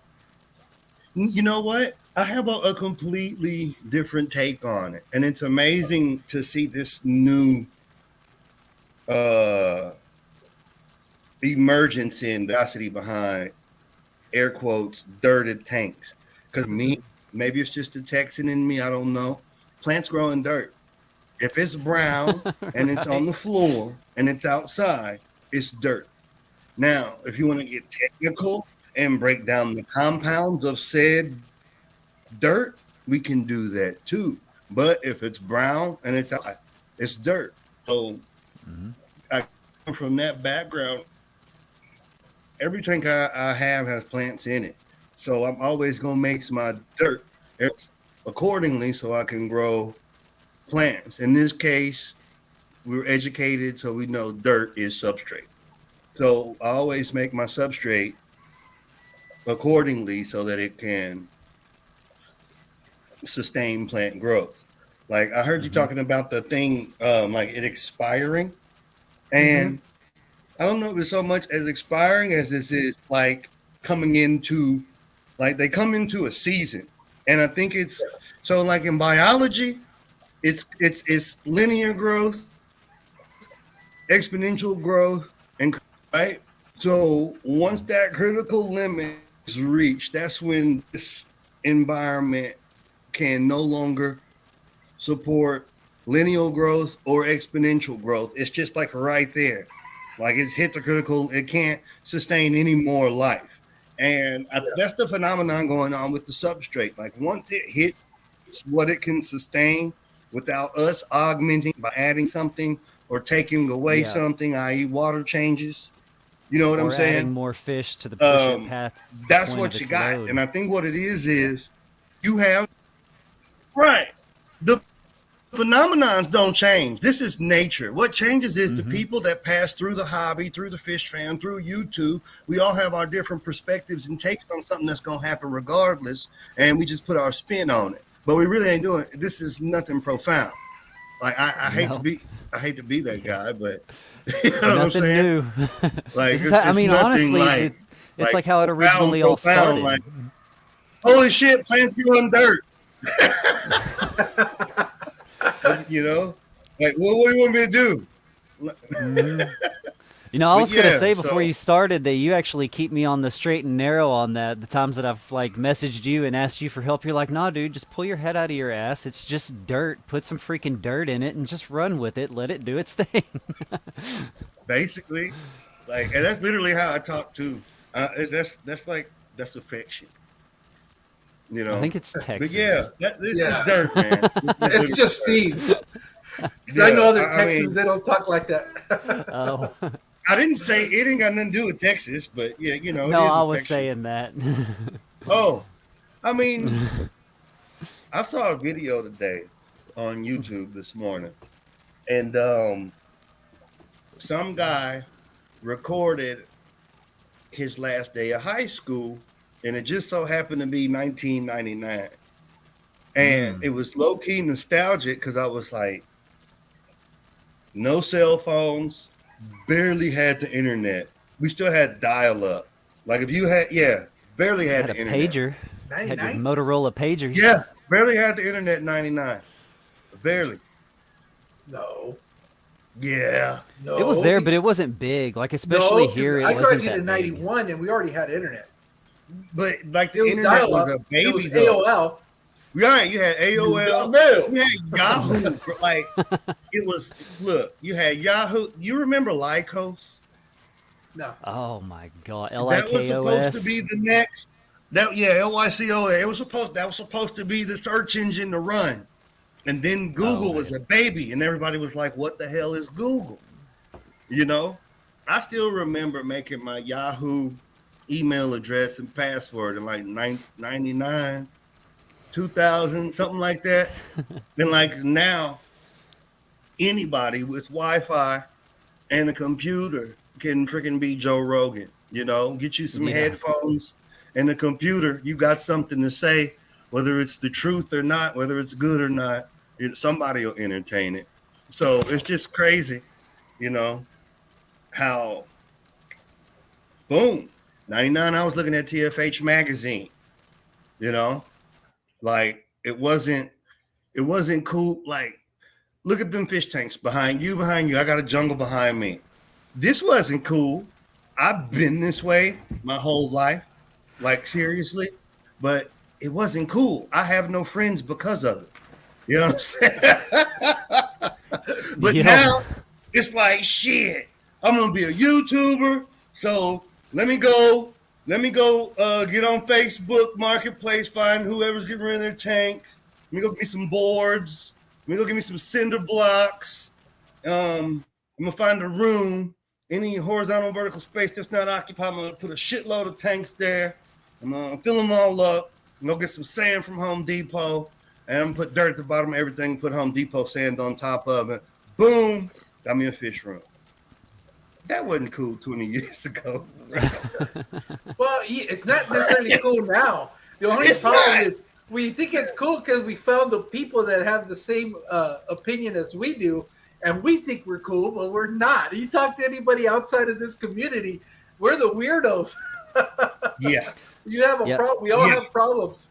You know what? I have a completely different take on it, and it's amazing to see this new emergence in velocity behind air quotes dirted tanks. Because me, maybe it's just the Texan in me, I don't know. Plants grow in dirt. If it's brown and it's on the floor and it's outside, it's dirt. Now, if you want to get technical and break down the compounds of said dirt, we can do that too. But if it's brown and it's outside, it's dirt. So I come from that background. Every tank I have has plants in it. So I'm always going to mix my dirt accordingly so I can grow plants. In this case, we're educated, so we know dirt is substrate. So I always make my substrate accordingly so that it can sustain plant growth. Like I heard you talking about the thing, like it expiring. And I don't know if it's so much as expiring as this is like coming into, like they come into a season. And I think it's, so like in biology, it's linear growth, exponential growth, and right. So once that critical limit is reached, that's when this environment can no longer support linear growth or exponential growth. It's just like right there, like it's hit the critical. It can't sustain any more life, and that's the phenomenon going on with the substrate. Like once it hits what it can sustain without us augmenting by adding something or taking away something, i.e., water changes. You know what or I'm saying? adding more fish to the push-up path. to the That's point what of you its got. load. And I think what it is you have right. phenomenons don't change. This is nature. What changes is the Mhm. people that pass through the hobby, through the fish fan, through YouTube. We all have our different perspectives and takes on something that's going to happen regardless, and we just put our spin on it. But we really ain't doing. This is nothing profound. Like I hate No. to be that guy, but you know what I'm Nothing saying? new. Like This is how- I mean, nothing honestly, like, it's like how it profound, originally all started. Like, holy shit, plants growing dirt. You know, like what do you want me to do? Mhm. You know, I But was gonna yeah, say before so- you started that you actually keep me on the straight and narrow on that. The times that I've like messaged you and asked you for help, you're like, "Nah, dude, just pull your head out of your ass. It's just dirt. Put some freaking dirt in it and just run with it. Let it do its thing." Basically, like, and that's literally how I talk too. That's affection. You know, I think it's but Texas. yeah, this Yeah. is dirt, man. This is It's literally just dirt. Steve. Because I know other I mean, Texans, they don't talk like that. Oh I didn't say it ain't got nothing to do with Texas, but yeah, you know. no, it is I was affection. saying that. Oh, I mean, I saw a video today on YouTube this morning, and some guy recorded his last day of high school, and it just so happened to be 1999, and it was low key nostalgic because I was like, no cell phones, barely had the internet. We still had dial up. Like if you had, barely had Had a the internet. pager. Had your 99? Motorola pagers. Yeah, barely had the internet in 99. Barely. No. Yeah. No. It was there, but it wasn't big. Like especially here, it I wasn't graduated that in big. 91 and we already had internet. But like It the was internet dial up. was a It baby was though. AOL. Right, you had AOL. Mail. You had Yahoo. Like it was look, you had Yahoo. You remember Lycos? No. Oh my god, That was supposed to LIKOS. be the next. LYCOS. That was supposed to be the search engine to run. And then Google was a baby, and everybody was like, what the hell is Google? You know? I still remember making my Yahoo email address and password in like 99, 2000, something like that. And like now, anybody with Wi-Fi and a computer can freaking be Joe Rogan. You know, get you some Yeah. headphones and a computer. You got something to say, whether it's the truth or not, whether it's good or not. Somebody will entertain it. So it's just crazy, you know, how boom, 99. I was looking at TFH magazine, you know, like it wasn't cool. Like, look at them fish tanks behind you. I got a jungle behind me. This wasn't cool. I've been this way my whole life, like seriously, but it wasn't cool. I have no friends because of it. You know what I'm saying? But Yeah. now it's like shit. I'm gonna be a YouTuber, so let me go get on Facebook Marketplace, find whoever's getting rid of their tank. Let me go get me some boards. Let me go get me some cinder blocks. I'm gonna find a room, any horizontal vertical space that's not occupied. I'm gonna put a shitload of tanks there. I'm gonna fill them all up. I'm gonna get some sand from Home Depot, and I'm gonna put dirt at the bottom of everything. Put Home Depot sand on top of it. Boom, got me a fish room. That wasn't cool 20 years ago. Well, it's not necessarily cool now. The only It's problem not. is we think it's cool because we found the people that have the same opinion as we do, and we think we're cool, but we're not. You talk to anybody outside of this community, we're the weirdos. Yeah. You have a Yep. problem. We all Yeah. have problems.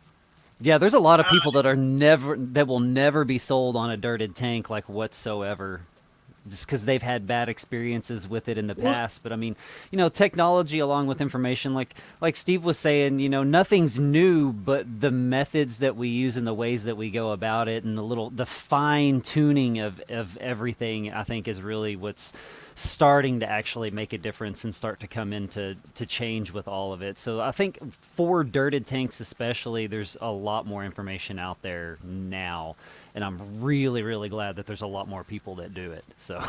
Yeah, there's a lot of people that will never be sold on a dirted tank like whatsoever. Just because they've had bad experiences with it in the past. But I mean, you know, technology along with information, like Steve was saying, you know, nothing's new, but the methods that we use and the ways that we go about it and the fine tuning of everything, I think is really what's starting to actually make a difference and start to come into change with all of it. So I think for dirted tanks especially, there's a lot more information out there now. And I'm really, really glad that there's a lot more people that do it. So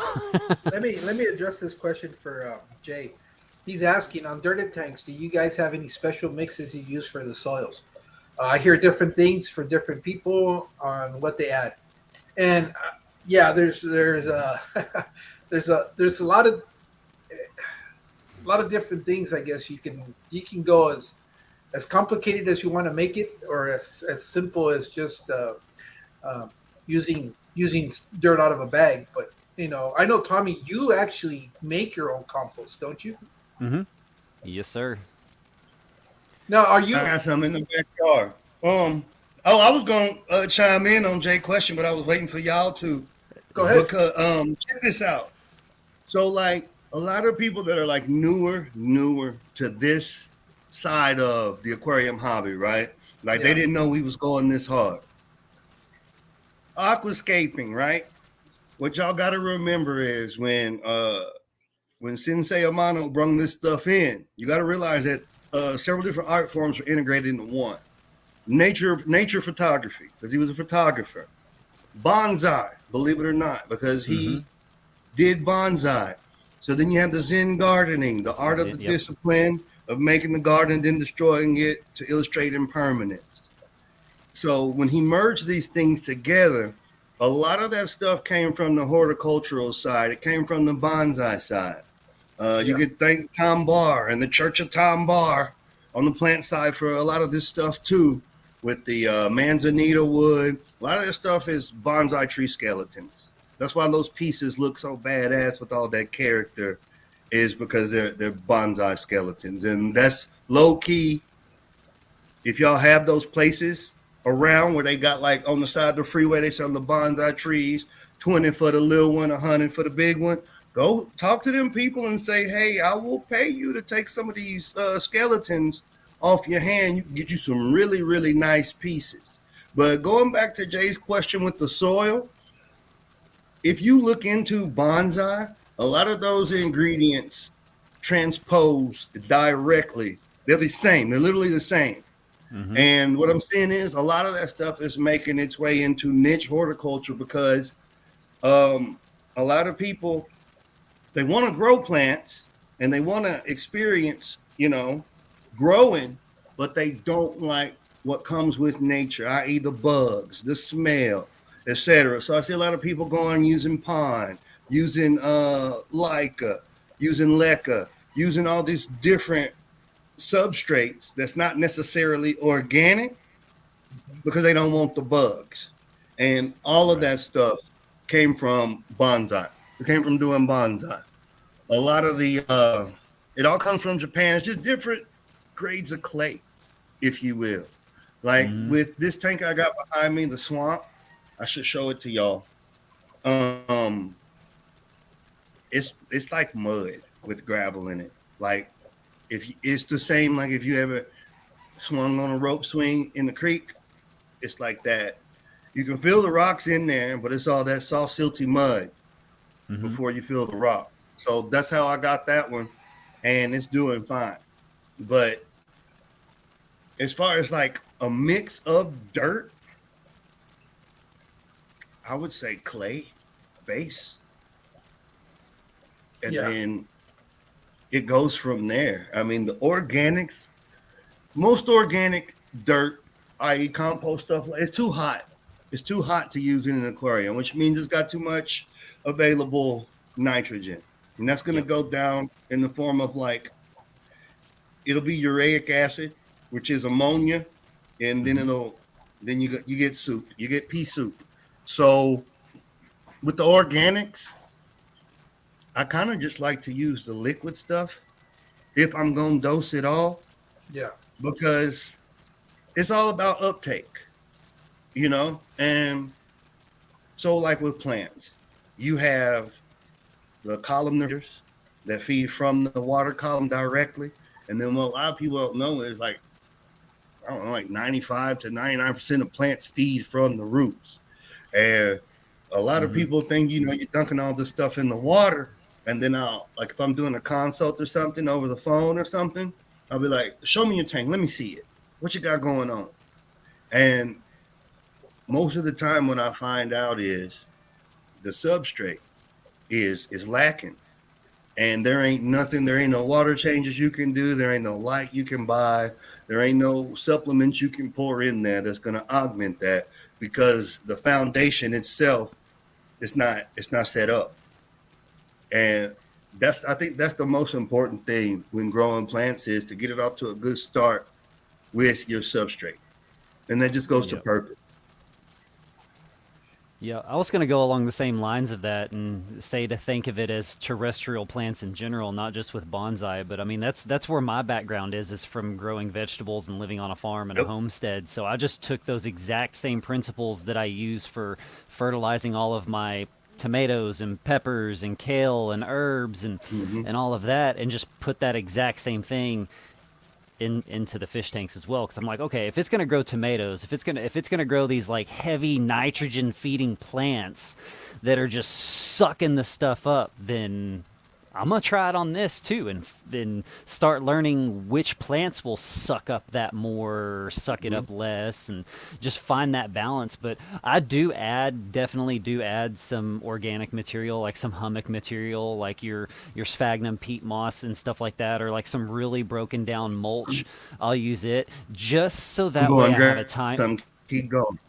let me address this question for Jay. He's asking on dirted tanks, do you guys have any special mixes you use for the soils? I hear different things from different people on what they add. And yeah, there's a there's a lot of different things. I guess you can go as complicated as you want to make it, or as simple as just uh, using dirt out of a bag. But I know, Tommy, you actually make your own compost, don't you? Mm-hmm. Yes, sir. Now, are I you? got some in the backyard. I was gonna chime in on Jay's question, but I was waiting for y'all to Go ahead. because check this out. So like a lot of people that are like newer to this side of the aquarium hobby, right? Like Yeah. they didn't know we was going this hard. Aquascaping, right? What y'all got to remember is when Sensei Amano brung this stuff in, you got to realize that several different art forms were integrated into one. Nature photography, because he was a photographer. Bonsai, believe it or not, because he did bonsai. So then you have the Zen gardening, the art of the discipline of making the garden, then destroying it to illustrate impermanence. So when he merged these things together, a lot of that stuff came from the horticultural side. It came from the bonsai side. You could thank Tom Barr and the Church of Tom Barr on the plant side for a lot of this stuff too, with the manzanita wood. A lot of this stuff is bonsai tree skeletons. That's why those pieces look so badass with all that character, is because they're bonsai skeletons. And that's low key. If y'all have those places around where they got like on the side of the freeway, they sell the bonsai trees, 20 for the little one, 100 for the big one. Go talk to them people and say, hey, I will pay you to take some of these skeletons off your hand. You can get you some really, really nice pieces. But going back to Jay's question with the soil, if you look into bonsai, a lot of those ingredients transpose directly. They're the same. They're literally the same. Mm-hmm. And what I'm saying is a lot of that stuff is making its way into niche horticulture because a lot of people, they want to grow plants and they want to experience, growing, but they don't like what comes with nature, i.e. the bugs, the smell, etc. So I see a lot of people going using pine, using Leica, using leca, using all these different substrates that's not necessarily organic because they don't want the bugs. And all of that stuff came from bonsai. It came from doing bonsai. A lot of the it all comes from Japan. It's just different grades of clay, if you will. Like with this tank I got behind me, the swamp, I should show it to y'all. It's like mud with gravel in it. Like if it's the same, like if you ever swung on a rope swing in the creek, it's like that. You can feel the rocks in there, but it's all that soft, silty mud before you feel the rock. So that's how I got that one, and it's doing fine. But as far as like a mix of dirt, I would say clay base. And then it goes from there. I mean, the organics, most organic dirt, i.e. compost stuff, it's too hot. It's too hot to use in an aquarium, which means it's got too much available nitrogen. And that's going to go down in the form of like, it'll be uric acid, which is ammonia. And then you get soup, you get pea soup. So with the organics, I kind of just like to use the liquid stuff if I'm going to dose it all. Yeah. Because it's all about uptake, And so like with plants, you have the columnars that feed from the water column directly. And then what a lot of people don't know is like, I don't know, like 95 to 99% of plants feed from the roots. And a lot of people think, you're dunking all this stuff in the water. And then if I'm doing a consult or something over the phone or something, I'll be like, show me your tank. Let me see it. What you got going on? And most of the time what I find out is the substrate is lacking. And there ain't nothing, there ain't no water changes you can do. There ain't no light you can buy. There ain't no supplements you can pour in there that's going to augment that, because the foundation itself is not set up. And I think that's the most important thing when growing plants, is to get it off to a good start with your substrate. And that just goes to Yep. purpose. Yeah, I was going to go along the same lines of that and say to think of it as terrestrial plants in general, not just with bonsai. But I mean, that's where my background is from growing vegetables and living on a farm and a Yep. homestead. So I just took those exact same principles that I use for fertilizing all of my tomatoes and peppers and kale and herbs and Mhm. and all of that, and just put that exact same thing into the fish tanks as well, because I'm like, okay, if it's gonna grow tomatoes, if it's gonna grow these like heavy nitrogen feeding plants that are just sucking the stuff up, then I'm gonna try it on this too, and then start learning which plants will suck up that more, suck it up less, and just find that balance. But I definitely do add some organic material, like some humic material, like your sphagnum peat moss and stuff like that, or like some really broken down mulch. I'll use it just so that way I have a time. Keep going.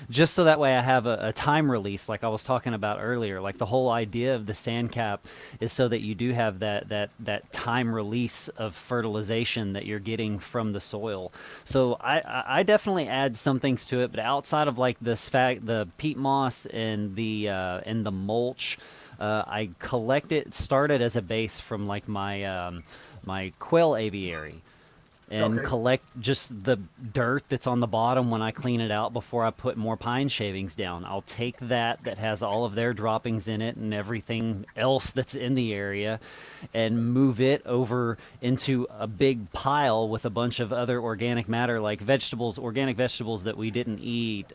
Just so that way I have a time release, like I was talking about earlier. Like the whole idea of the sand cap is so that you do have that time release of fertilization that you're getting from the soil. So I definitely add some things to it, but outside of like the peat moss and the mulch, I started as a base from like my quail aviary, and Okay. collect just the dirt that's on the bottom when I clean it out before I put more pine shavings down. I'll take that has all of their droppings in it and everything else that's in the area, and move it over into a big pile with a bunch of other organic matter, like organic vegetables that we didn't eat,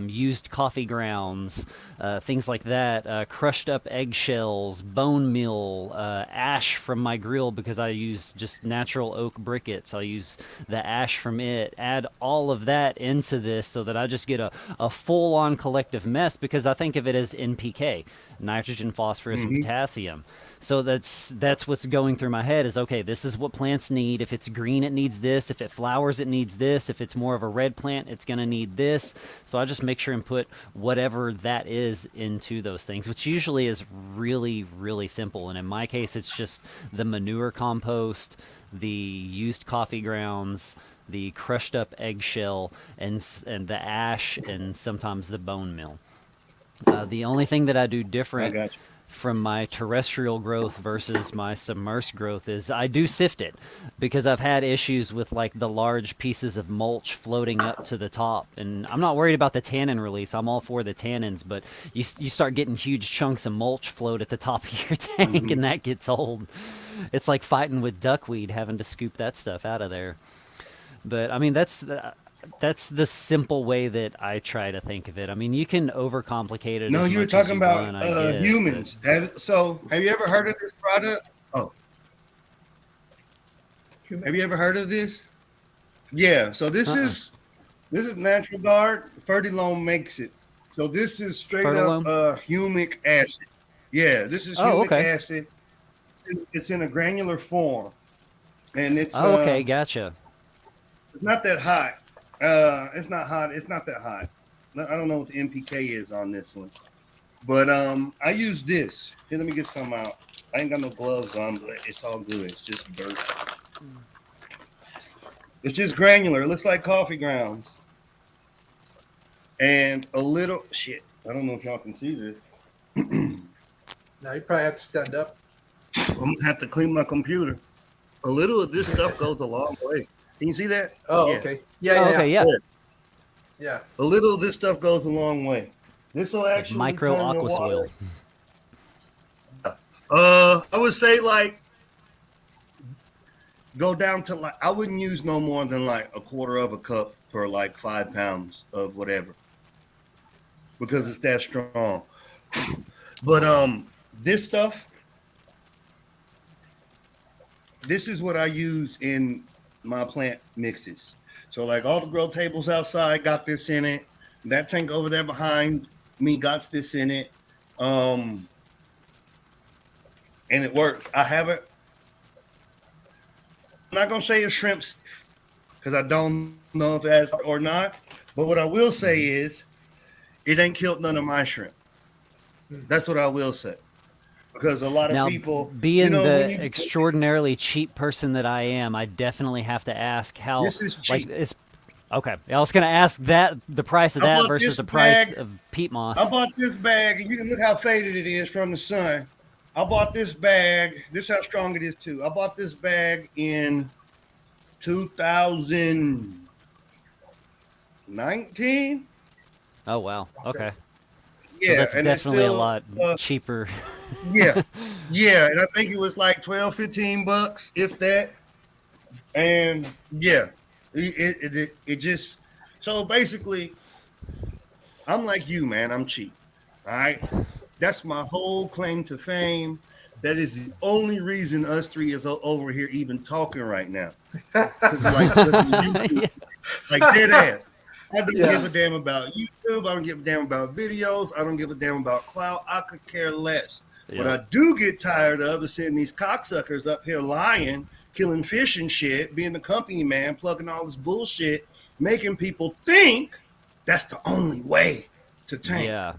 used coffee grounds, things like that, crushed up eggshells, bone meal, ash from my grill, because I use just natural oak briquettes. I'll use the ash from it, add all of that into this so that I just get a full-on collective mess, because I think of it as NPK, nitrogen, phosphorus, and potassium. So that's what's going through my head is, okay, this is what plants need. If it's green, it needs this. If it flowers, it needs this. If it's more of a red plant, it's going to need this. So I just make sure and put whatever that is into those things, which usually is really, really simple. And in my case, it's just the manure compost, the used coffee grounds, the crushed up eggshell, and the ash, and sometimes the bone meal. The only thing that I do I different got you. from my terrestrial growth versus my submersed growth is I do sift it, because I've had issues with like the large pieces of mulch floating up to the top, and I'm not worried about the tannin release. I'm all for the tannins, but you start getting huge chunks of mulch float at the top of your tank, and that gets old. It's like fighting with duckweed, having to scoop that stuff out of there. But I mean, that's the simple way that I try to think of it. I mean, you can overcomplicate it. No, as you were much as talking you about want, I guess, humans. Have you ever heard of this product? Oh, have you ever heard of this? Yeah. So this is Natural Guard. Fertilome makes it. So this is straight Fertilome? up humic acid. Yeah, this is Oh, humic okay. acid. It's in a granular form, and it's Oh, okay, gotcha. it's not that hot. It's not hot. It's not that hot. I don't know what the NPK is on this one, but I use this. Here, let me get some out. I ain't got no gloves on, but it's all good. It's just dirt. It's just granular. It looks like coffee grounds, and a little shit. I don't know if y'all can see this. Now you probably have to stand up. I'm gonna have to clean my computer. A little of this stuff goes a long way. Can you see that? Oh, Yeah. okay. Oh, Yeah, okay, yeah, yeah. yeah. A little of this stuff goes a long way. This will actually Micro turn your aqua soil. water. I would say like go down to like I wouldn't use no more than like a quarter of a cup for like 5 pounds of whatever, because it's that strong. But this stuff, this is what I use in my plant mixes. So like all the grow tables outside got this in it. That tank over there behind me got this in it. And it works. I have it. I'm not gonna say it's shrimp safe, because I don't know if that's or not. But what I will say is, it ain't killed none of my shrimp. That's what I will say. Because a lot of Now, people, being when the you- extraordinarily cheap person that I am, I definitely have to ask how. This is Like, cheap. it's okay. I was gonna ask that the price of I that bought versus this the price bag. of peat moss. I bought this bag, and you can look how faded it is from the sun. I bought this bag. This is how strong it is too. I bought this bag in 2019. Oh wow. Okay. Yeah, So that's and it's definitely a still, lot cheaper. Yeah, yeah, and I think it was like 12, 15 bucks, if that. And yeah, it just, so basically, I'm like you, man. I'm cheap. All right, that's my whole claim to fame. That is the only reason us three is over here even talking right now. 'Cause like YouTube, like dead ass. I don't give a damn about YouTube. I don't give a damn about videos. I don't give a damn about clout. I could care less. What I do get tired of is seeing these cocksuckers up here lying, killing fish and shit, being the company man, plugging all this bullshit, making people think that's the only way to tank. Yeah.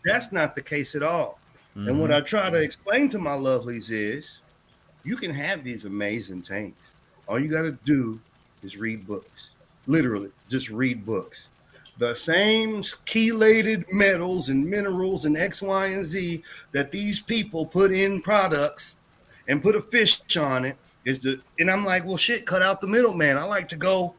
That's not the case at all. And what I try to explain to my lovelies is you can have these amazing tanks. All you got to do is read books. Literally, just read books. The same chelated metals and minerals and X, Y, and Z that these people put in products and put a fish on it and I'm like, well, shit, cut out the middleman. I like to go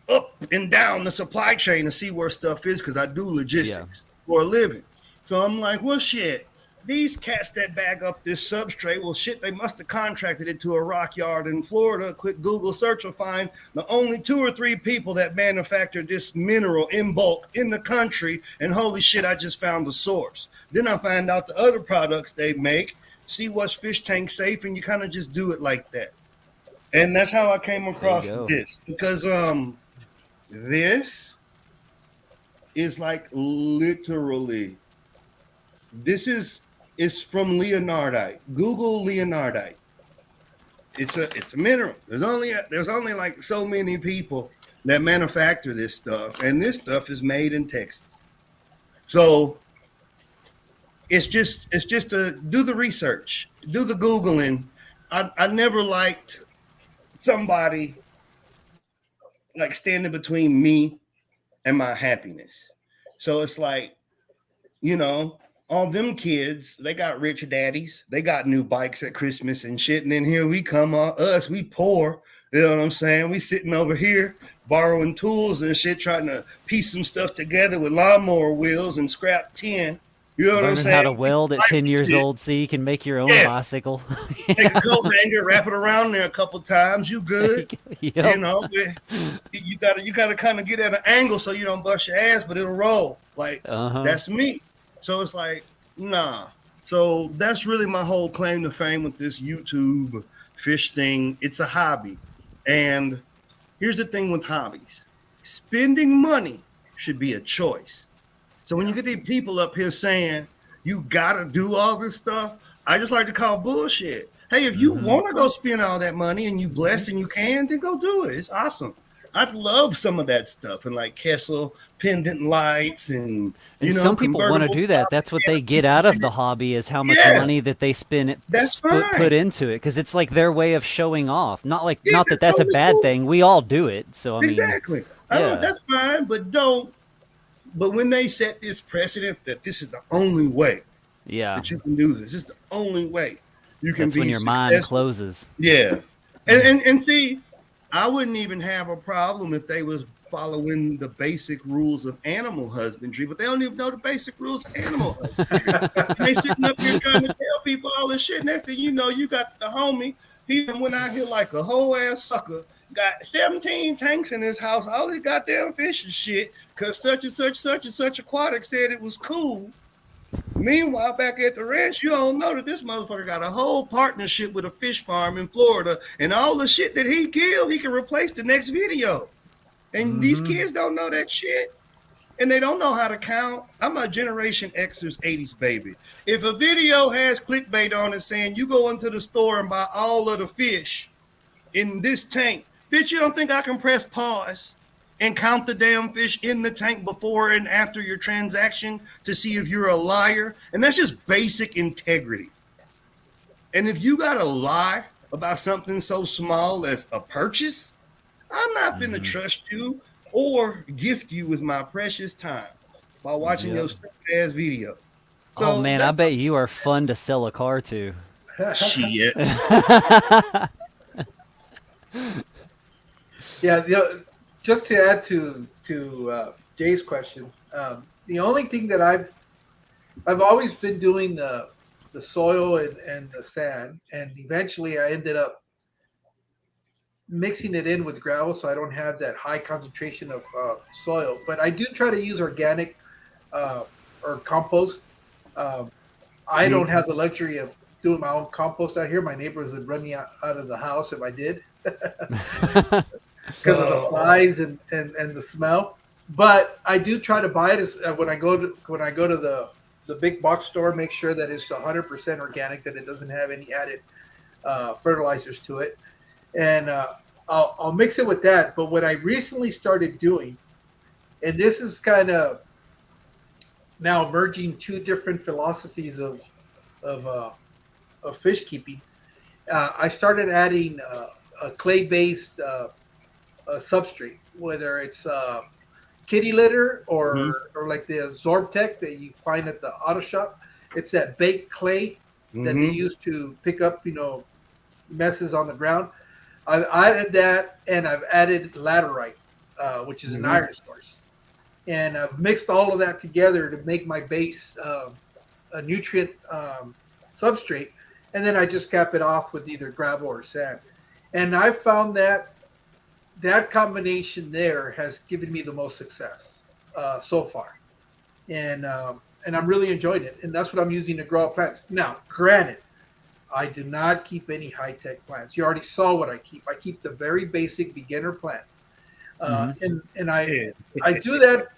up and down the supply chain and see where stuff is because I do logistics for a living. So I'm like, well, shit, these cats that bag up this substrate, well, shit, they must have contracted it to a rock yard in Florida. A quick Google search will find the only 2 or 3 people that manufacture this mineral in bulk in the country. And holy shit, I just found the source. Then I find out the other products they make, see what's fish tank safe, and you kind of just do it like that. And that's how I came across this. Because this is like literally, this is from leonardite. Google leonardite. It's a mineral. There's only like so many people that manufacture this stuff, and this stuff is made in Texas. So it's just to do the research, do the Googling. I never liked somebody like standing between me and my happiness. So it's like, all them kids, they got rich daddies. They got new bikes at Christmas and shit. And then here we come, we poor. You know what I'm saying? We sitting over here borrowing tools and shit, trying to piece some stuff together with lawnmower wheels and scrap tin. You know what I'm Learning saying? how to weld at 10 years old so you can make your own bicycle. Take a coat hanger, wrap it around there a couple times. You good? You gotta kind of get at an angle so you don't bust your ass, but it'll roll. Like that's me. So it's like, nah. So that's really my whole claim to fame with this YouTube fish thing. It's a hobby. And here's the thing with hobbies. Spending money should be a choice. So when you get these people up here saying you gotta do all this stuff, I just like to call bullshit. Hey, if you want to go spend all that money and you blessed and you can, then go do it. It's awesome. I'd love some of that stuff and like Kessel pendant lights and some people want to do that. That's what they get out of the hobby is how much money that they spend put into it because it's like their way of showing off. Not that that's a bad thing. We all do it. So I mean, exactly. That's fine, but don't. But when they set this precedent that this is the only way that you can do this, this is the only way you can that's be when your successful. mind closes. Yeah. And see, I wouldn't even have a problem if they was following the basic rules of animal husbandry, but they don't even know the basic rules of animal husbandry. And they sitting up here trying to tell people all this shit. Next thing you know, you got the homie. He went out here like a whole ass sucker. Got 17 tanks in his house, all his goddamn fish and shit, because such and such aquatic said it was cool. Meanwhile, back at the ranch, you don't know that this motherfucker got a whole partnership with a fish farm in Florida, and all the shit that he killed, he can replace the next video. And these kids don't know that shit, and they don't know how to count. I'm a Generation Xers 80s baby. If a video has clickbait on it saying you go into the store and buy all of the fish in this tank, Bitch, you don't think I can press pause and count the damn fish in the tank before and after your transaction to see if you're a liar? And that's just basic integrity. And if you got to lie about something so small as a purchase, I'm not finna trust you or gift you with my precious time by watching your stupid ass video. Oh So man, I that's bet you are fun to sell a car to. shit. Yeah, just to add to Jay's question, the only thing that I've always been doing the soil and the sand, and eventually I ended up mixing it in with gravel, so I don't have that high concentration of soil. But I do try to use organic or compost. I don't have the luxury of doing my own compost out here. My neighbors would run me out of the house if I did. Because of the flies and the smell. But I do try to buy it when I go to the big box store. Make sure that it's 100% organic, that it doesn't have any added fertilizers to it, and I'll mix it with that. But what I recently started doing, and this is kind of now merging two different philosophies of fish keeping. I started adding a clay-based substrate, whether it's kitty litter or like the Zorbtech that you find at the auto shop. It's that baked clay that they use to pick up, messes on the ground. I've added that, and I've added laterite, which is an iron source, and I've mixed all of that together to make my base a nutrient substrate, and then I just cap it off with either gravel or sand. And I found that combination there has given me the most success so far, and I'm really enjoying it. And that's what I'm using to grow up plants. Now, granted, I do not keep any high-tech plants. You already saw what I keep. I keep the very basic beginner plants, and I do that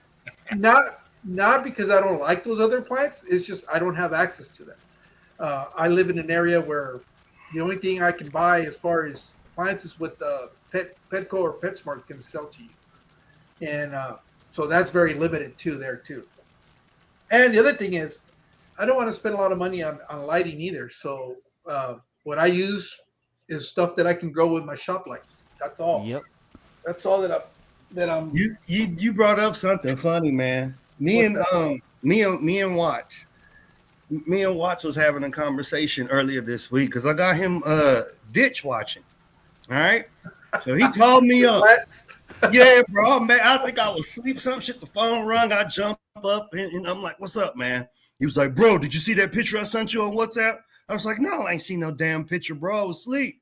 not because I don't like those other plants. It's just I don't have access to them. I live in an area where the only thing I can buy as far as plants is what Petco or PetSmart can sell to you, and so that's very limited there too. And the other thing is, I don't want to spend a lot of money on lighting either. So what I use is stuff that I can grow with my shop lights. That's all. Yep. That's all that I'm. You brought up something funny, man. Me and Watts was having a conversation earlier this week because I got him ditch watching. All right. So he called me up. Yeah, bro, man. I think I was asleep. Some shit, the phone rung. I jump up and I'm like, what's up, man? He was like, bro, did you see that picture I sent you on WhatsApp? I was like, no, I ain't seen no damn picture, bro. I was asleep.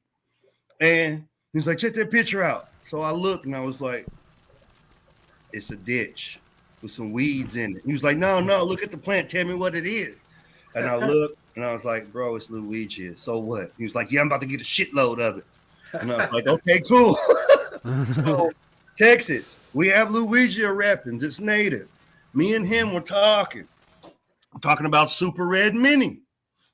And he was like, check that picture out. So I looked and I was like, it's a ditch with some weeds in it. He was like, no, look at the plant. Tell me what it is. And I looked and I was like, bro, it's Luigi. So what? He was like, yeah, I'm about to get a shitload of it. And I was like, okay, cool. So Texas, we have Luigi Repens. It's native. Me and him were talking. I'm talking about Super Red Mini.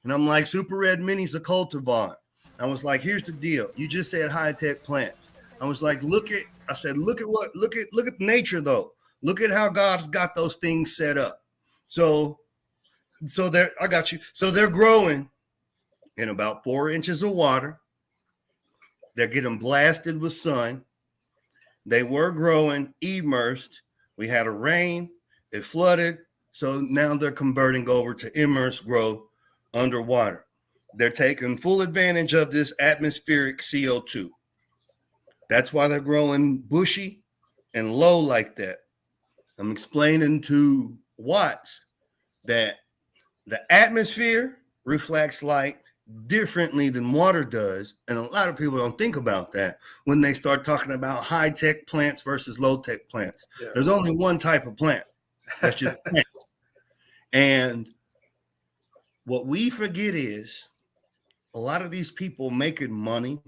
And I'm like, Super Red Mini's a cultivar. I was like, here's the deal. You just said high-tech plants. I was like, look at nature though. Look at how God's got those things set up. So I got you. So they're growing in about 4 inches of water. They're getting blasted with sun. They were growing immersed. We had a rain. It flooded. So now they're converting over to immersed growth underwater. They're taking full advantage of this atmospheric CO2. That's why they're growing bushy and low like that. I'm explaining to Watts that the atmosphere reflects light differently than water does. And a lot of people don't think about that when they start talking about high-tech plants versus low-tech plants. Yeah. There's only one type of plant. That's just plants. And what we forget is a lot of these people making money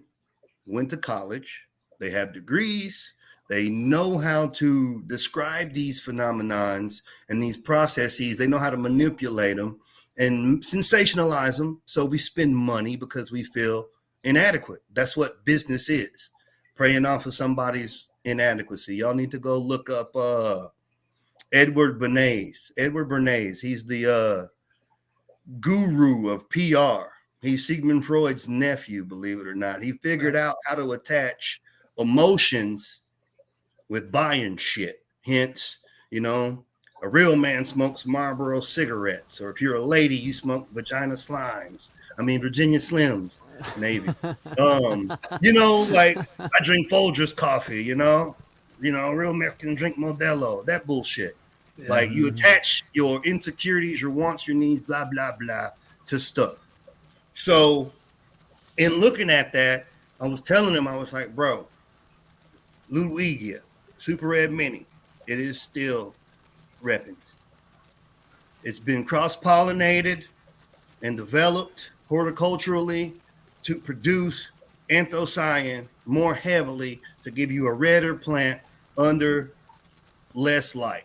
went to college. They have degrees. They know how to describe these phenomenons and these processes. They know how to manipulate them and sensationalize them. So we spend money because we feel inadequate. That's what business is. preying off of somebody's inadequacy. Y'all need to go look up Edward Bernays. Edward Bernays. He's the guru of PR. He's Sigmund Freud's nephew, believe it or not. He figured out how to attach emotions with buying shit. Hence, you know, a real man smokes Marlboro cigarettes, or if you're a lady, you smoke Virginia Slims, maybe. You know, like I drink Folgers coffee, you know, real American drink Modelo, that bullshit. Yeah. Like you attach your insecurities, your wants, your needs, blah, blah, blah to stuff. So in looking at that, I was telling him, I was like, bro, Ludwigia, Super Red Mini, it is still repping. It's been cross-pollinated and developed horticulturally to produce anthocyanin more heavily to give you a redder plant under less light.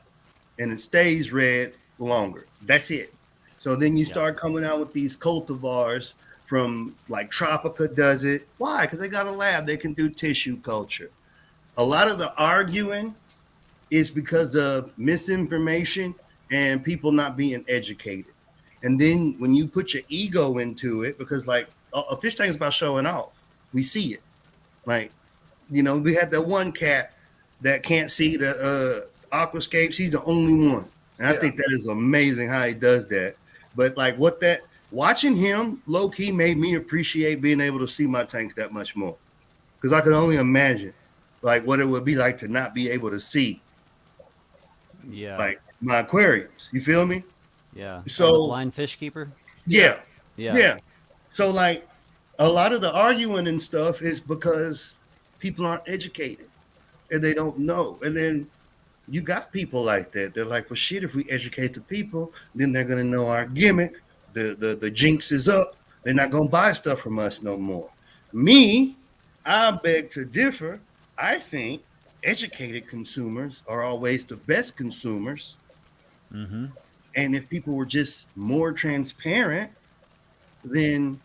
And it stays red longer. That's it. So then you start coming out with these cultivars from like Tropica does it. Why? Because they got a lab. They can do tissue culture. A lot of the arguing is because of misinformation and people not being educated. And then when you put your ego into it, because like a fish tank is about showing off. We see it. Like, you know, we had that one cat that can't see the aquascapes. He's the only one. And I think that is amazing how he does that. But like watching him low key made me appreciate being able to see my tanks that much more. Because I could only imagine like what it would be like to not be able to see. Yeah. Like my aquariums. You feel me? Yeah. So the blind fish keeper? Yeah. Yeah. Yeah. So like a lot of the arguing and stuff is because people aren't educated and they don't know. And then you got people like that. They're like, well, shit, if we educate the people, then they're going to know our gimmick. The jinx is up. They're not going to buy stuff from us no more. Me, I beg to differ. I think educated consumers are always the best consumers. Mm-hmm. And if people were just more transparent, then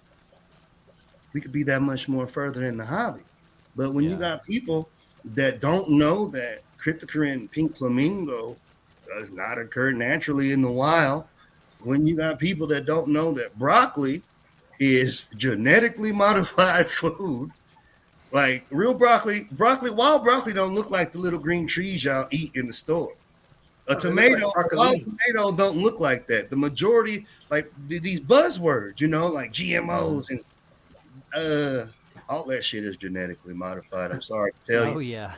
we could be that much more further in the hobby. But when you got people that don't know that cryptocurrent pink flamingo does not occur naturally in the wild, when you got people that don't know that broccoli is genetically modified food, like real broccoli, wild broccoli don't look like the little green trees y'all eat in the store. A tomato, like wild tomato don't look like that. The majority, like these buzzwords, you know, like GMOs and all that shit is genetically modified. I'm sorry to tell you. Oh, yeah.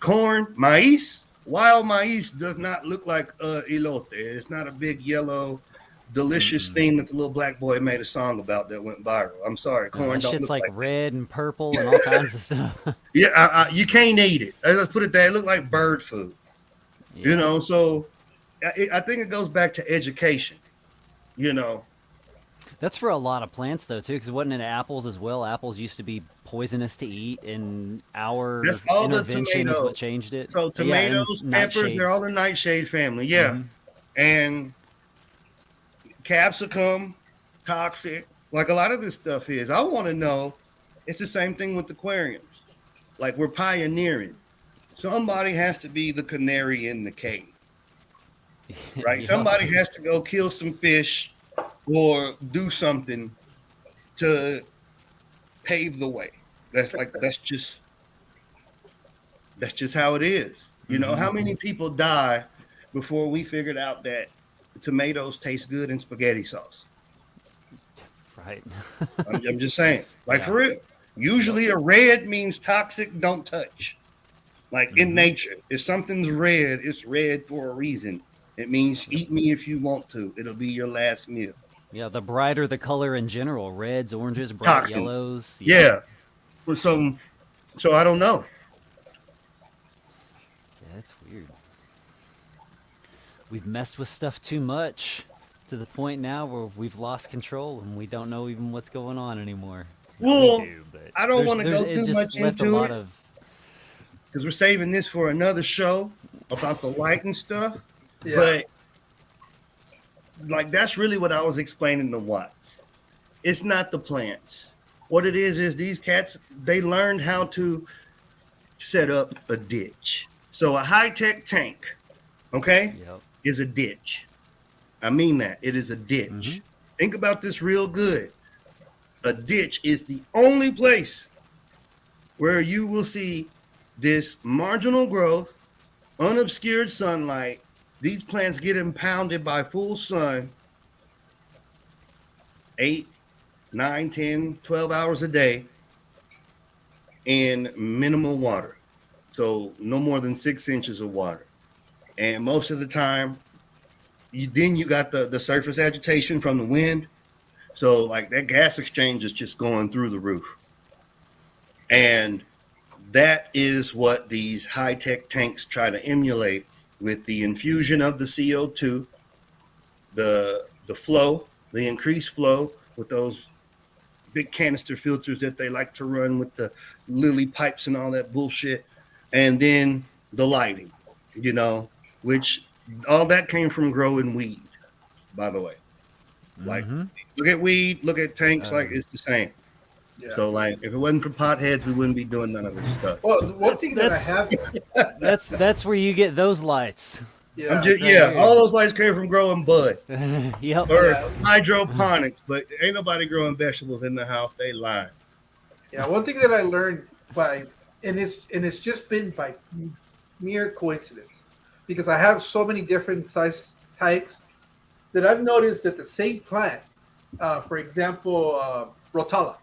Corn, maize, wild maize does not look like elote. It's not a big yellow, delicious thing that the little black boy made a song about that went viral. I'm sorry, corn That don't shit's look like like red and purple and all kinds of stuff. Yeah, you can't eat it. Let's put it there. It look like bird food. Yeah. You know, so I think it goes back to education, you know. That's for a lot of plants, though, too, because wasn't it apples as well? Apples used to be poisonous to eat, and our That's all the intervention is tomatoes. what changed it. So tomatoes, and peppers, they're all the nightshade family. Yeah. Mhm. And capsicum, toxic, like a lot of this stuff is. I want to know, it's the same thing with aquariums. Like we're pioneering. Somebody has to be the canary in the cave, right? Yeah. Somebody has to go kill some fish or do something to pave the way. That's just how it is. You know, how many people die before we figured out that tomatoes taste good in spaghetti sauce? Right. I'm just saying, like Yeah. for real. Usually a red means toxic, don't touch. Like in nature, if something's red, it's red for a reason. It means eat me if you want to. It'll be your last meal. Yeah, the brighter the color in general, reds, oranges, bright Toxins. yellows. Yeah. So I don't know. Yeah, that's weird. We've messed with stuff too much to the point now where we've lost control and we don't know even what's going on anymore. Well, We do, but I don't want to go it too just much left a into lot it of because we're saving this for another show about the light and stuff. Yeah. But like that's really what I was explaining to Watts. It's not the plants. What it is these cats, they learned how to set up a ditch. So a high-tech tank, okay, Yep. is a ditch. I mean that. It is a ditch. Mhm. Think about this real good. A ditch is the only place where you will see this marginal growth, unobscured sunlight. These plants get impounded by full sun 8, 9, 10, 12 hours a day in minimal water. So no more than 6 inches of water. And most of the time, you got the surface agitation from the wind. So like that gas exchange is just going through the roof. And that is what these high-tech tanks try to emulate with the infusion of the CO2, the flow, the increased flow with those big canister filters that they like to run with the lily pipes and all that bullshit. And then the lighting, which all that came from growing weed, by the way. Like, Mhm. look at weed, look at tanks, like Uh, it's the same. Yeah. So, like, if it wasn't for potheads, we wouldn't be doing none of this stuff. Well, the one thing that I that's- have, That's where you get those lights. yeah, Yeah, all those lights came from growing bud Yep. or Yeah. hydroponics, but ain't nobody growing vegetables in the house. They lying. yeah. One thing that I learned and it's just been by mere coincidence, because I have so many different size types that I've noticed that the same plant, for example, Rotala,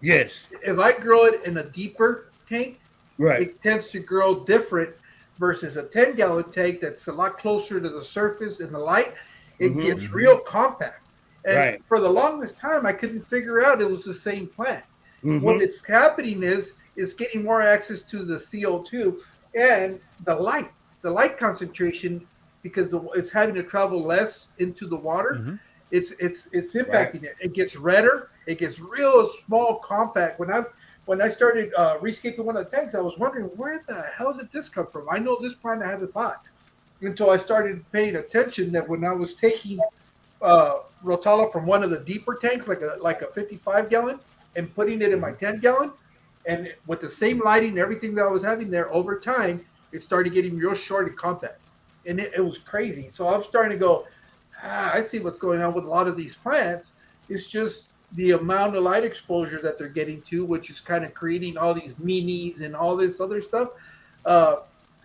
Yes, if I grow it in a deeper tank, right. it tends to grow different versus a 10-gallon tank that's a lot closer to the surface and the light. It Mhm. gets real compact. And Right. for the longest time, I couldn't figure out it was the same plant. Mhm. What it's happening is it's getting more access to the CO2 and the light concentration, because it's having to travel less into the water. Mhm. It's impacting it. It gets redder. It gets real small, compact. When I started rescaping one of the tanks, I was wondering, where the hell did this come from? I know this plant I haven't bought, until I started paying attention that when I was taking Rotala from one of the deeper tanks, like a 55-gallon, and putting it in my 10-gallon, and with the same lighting and everything that I was having there, over time, it started getting real short and compact. And it was crazy. So I'm starting to go, I see what's going on with a lot of these plants. It's just the amount of light exposure that they're getting to, which is kind of creating all these minis and all this other stuff.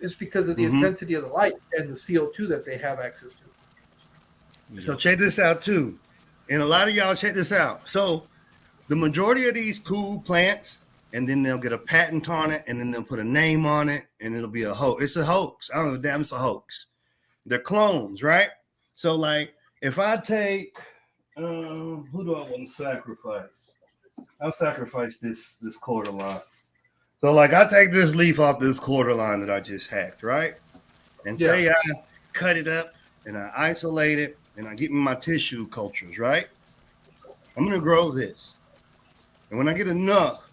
It's because of the Mhm. intensity of the light and the CO2 that they have access to. So check this out too, and a lot of y'all check this out. So the majority of these cool plants, and then they'll get a patent on it, and then they'll put a name on it, and it'll be a hoax. It's a hoax. I don't know, damn, it's a hoax. They're clones, right? So like, if I take, who do I want to sacrifice? I'll sacrifice this quarter line. So like, I take this leaf off this quarter line that I just hacked, right? And say I cut it up and I isolate it and I get me my tissue cultures, right? I'm gonna grow this, and when I get enough,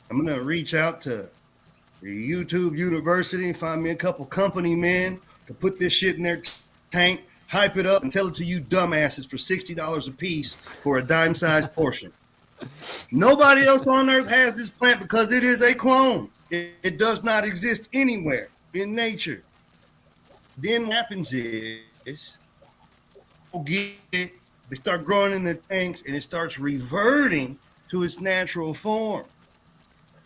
I'm gonna reach out to the YouTube University, find me a couple company men to put this shit in their tank, hype it up, and tell it to you dumbasses for $60 a piece for a dime-sized portion. Nobody else on earth has this plant because it is a clone. It does not exist anywhere in nature. Then what happens is people get it, they start growing in the tanks, and it starts reverting to its natural form.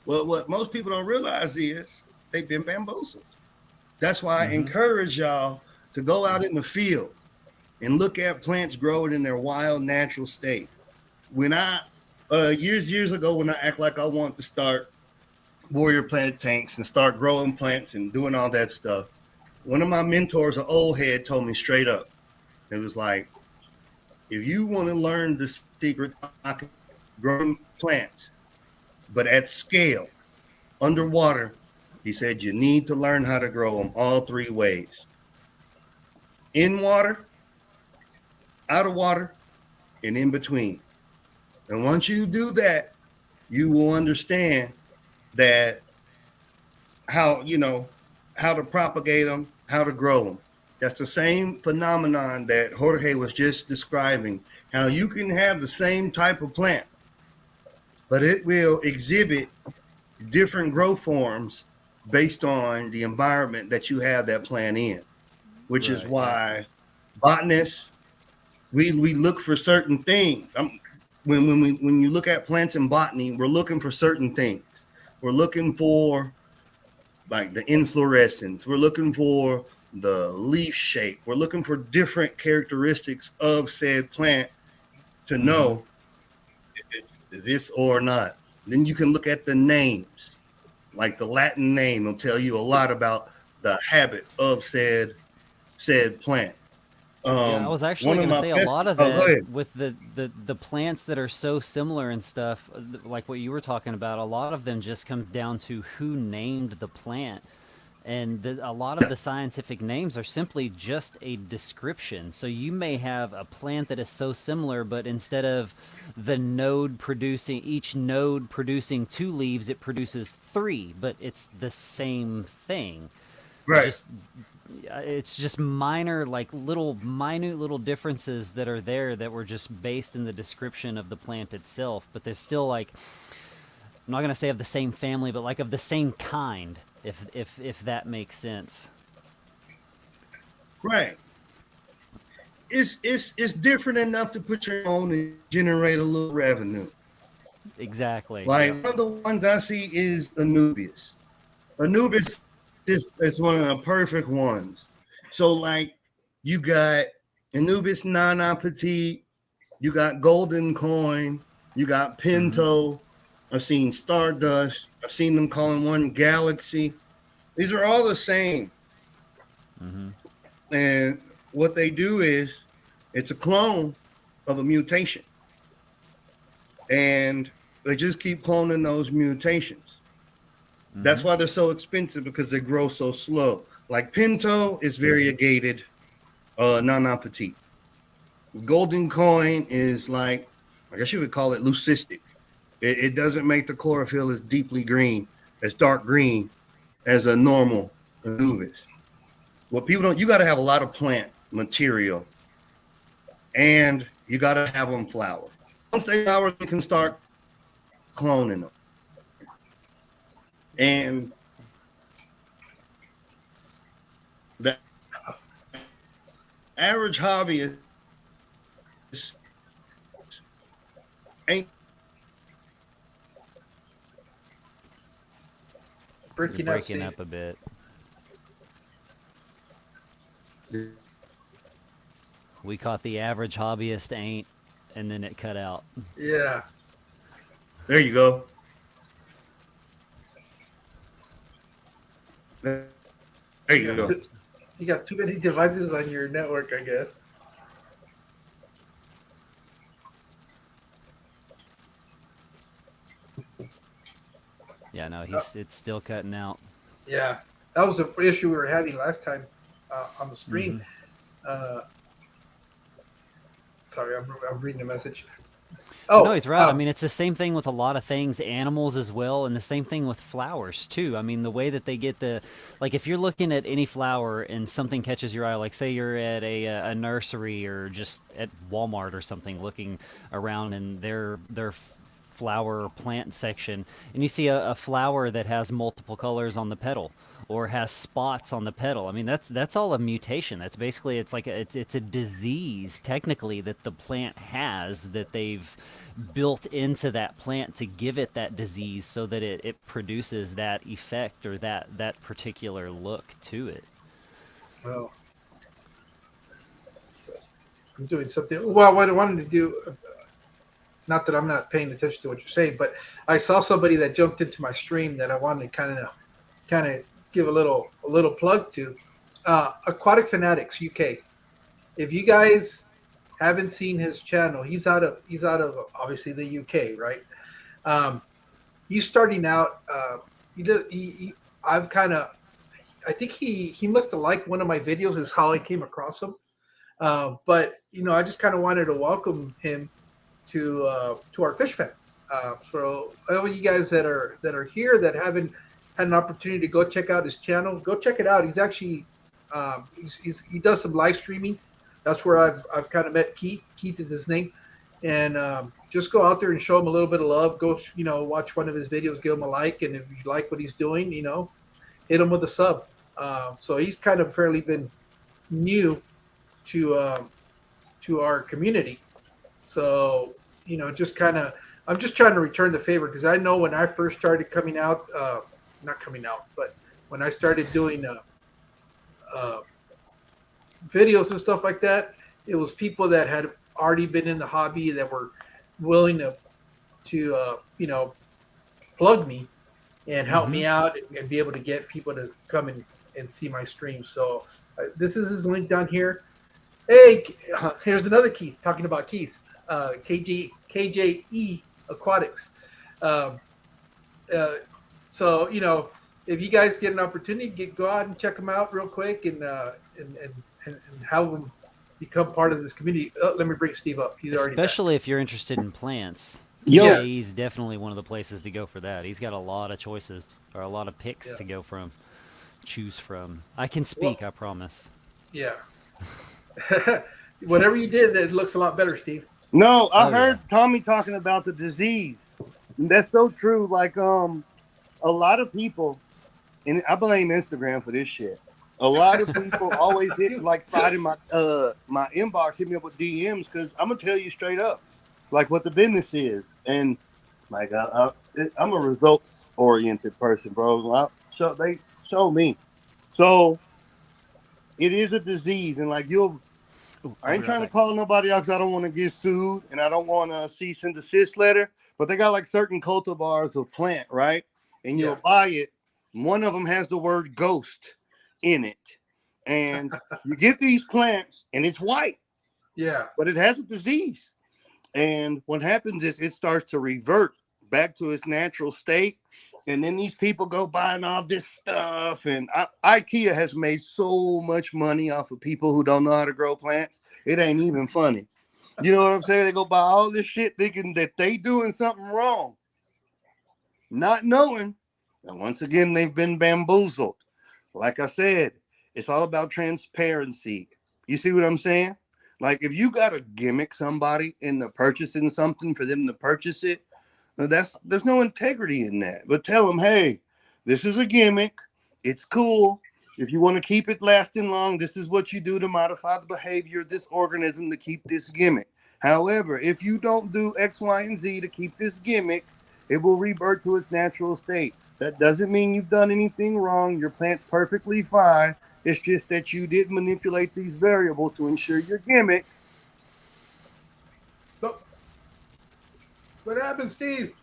Well, what most people don't realize is they've been bamboozled. That's why I encourage y'all to go out in the field and look at plants growing in their wild, natural state. When I years ago, when I act like I want to start Warrior Plant tanks and start growing plants and doing all that stuff, one of my mentors, an old head, told me straight up, it was like, if you want to learn the secret of growing plants, but at scale, underwater, he said, you need to learn how to grow them all three ways: in water, out of water, and in between. And once you do that, you will understand that how to propagate them, how to grow them. That's the same phenomenon that Jorge was just describing, how you can have the same type of plant but it will exhibit different growth forms based on the environment that you have that plant in, which is Right. why botanists, we look for certain things. When you look at plants in botany, we're looking for certain things. We're looking for like the inflorescence. We're looking for the leaf shape. We're looking for different characteristics of said plant to know if it's this or not. Then you can look at the names, like the Latin name will tell you a lot about the habit of said plant. Yeah, I was actually One of going to my say a best. lot of Oh, go that ahead. with the plants that are so similar and stuff, like what you were talking about. A lot of them just comes down to who named the plant, and a lot of the scientific names are simply just a description. So you may have a plant that is so similar, but instead of each node producing 2 leaves, it produces 3, but it's the same thing. Right. Just it's just minor, like minute little differences that are there that were just based in the description of the plant itself, but they're still like, I'm not going to say of the same family, but like of the same kind, if that makes sense. Right. It's different enough to put your own and generate a little revenue. Exactly. Like one of the ones I see is Anubias. Anubis is one of the perfect ones. So like you got Anubis Nana Petite, you got Golden Coin, you got Pinto. I've seen Stardust. I've seen them calling one Galaxy. These are all the same. And what they do is it's a clone of a mutation. And they just keep cloning those mutations. That's why they're so expensive, because they grow so slow. Like Pinto is variegated Nana Petite. Golden Coin is like, I guess you would call it leucistic. It doesn't make the chlorophyll as deeply green, as dark green as a normal Anubis. What people don't, you got to have a lot of plant material, and you got to have them flower. Once they flower, you can start cloning them. And the average hobbyist ain't You're Breaking breaking up, up a bit. We caught the average hobbyist ain't, and then it cut out. Yeah. there you go. There you go. You got too many devices on your network, I guess. Yeah, no, it's still cutting out. Yeah, that was the issue we were having last time on the stream. Sorry, I'm reading a message. Oh, No, he's right. I mean, it's the same thing with a lot of things, animals as well, and the same thing with flowers too. I mean, the way that they get like if you're looking at any flower and something catches your eye, like say you're at a nursery or just at Walmart or something, looking around in their flower or plant section, and you see a flower that has multiple colors on the petal or has spots on the petal. I mean, that's all a mutation. That's basically, it's like it's a disease technically that the plant has, that they've built into that plant to give it that disease so that it produces that effect or that particular look to it. well, so I'm doing something. Well, what I wanted to do, not that I'm not paying attention to what you're saying, but I saw somebody that jumped into my stream that I wanted to kind of give a little plug to. Aquatic Fanatics UK. If you guys haven't seen his channel, he's out of obviously the UK, right? He's starting out. I think he must have liked one of my videos. Is how I came across him. But I just kind of wanted to welcome him to our Fish Fan. For all of you guys that are here that haven't had an opportunity to go check out his channel, go check it out. He's actually he does some live streaming. That's where I've kind of met Keith. Keith is his name, and just go out there and show him a little bit of love. Go, watch one of his videos, give him a like, and if you like what he's doing, hit him with a sub. So he's kind of fairly been new to our community. So, just kind of, I'm just trying to return the favor because I know when I first started coming out, not coming out, but when I started doing videos and stuff like that, it was people that had already been in the hobby that were willing to plug me and help me out and be able to get people to come and see my streams. So this is his link down here. Hey, here's another Keith talking about Keith, KJE Aquatics. So if you guys get an opportunity, go out and check them out real quick and have them become part of this community. Let me bring Steve up. He's already Especially if you're interested in plants. Yo. He's definitely one of the places to go for that. He's got a lot of choices or a lot of picks to choose from. I can speak, I promise. Yeah. Whatever you did, it looks a lot better, Steve. No, I heard Tommy talking about the disease. And that's so true. Like, a lot of people, and I blame Instagram for this shit. A lot of people always slide in my my inbox, hit me up with DMs because I'm gonna tell you straight up, like what the business is, and like I'm a results oriented person, bro. They show me, so it is a disease, and like I ain't trying to call nobody out because I don't want to get sued and I don't want a cease and desist letter, but they got like certain cultivars of plant, right? And you'll buy it. One of them has the word ghost in it. And you get these plants and it's white. Yeah. But it has a disease. And what happens is it starts to revert back to its natural state. And then these people go buying all this stuff. And IKEA has made so much money off of people who don't know how to grow plants. It ain't even funny. You know what I'm saying? They go buy all this shit thinking that they doing something wrong. Not knowing. And once again, they've been bamboozled. Like I said, it's all about transparency. You see what I'm saying? Like if you got to gimmick somebody into purchasing something for them to purchase it, there's no integrity in that. But tell them, hey, this is a gimmick. It's cool. If you want to keep it lasting long, this is what you do to modify the behavior of this organism to keep this gimmick. However, if you don't do X, Y, and Z to keep this gimmick, it will revert to its natural state. That doesn't mean you've done anything wrong. Your plant's perfectly fine. It's just that you did manipulate these variables to ensure your gimmick. What happened, Steve?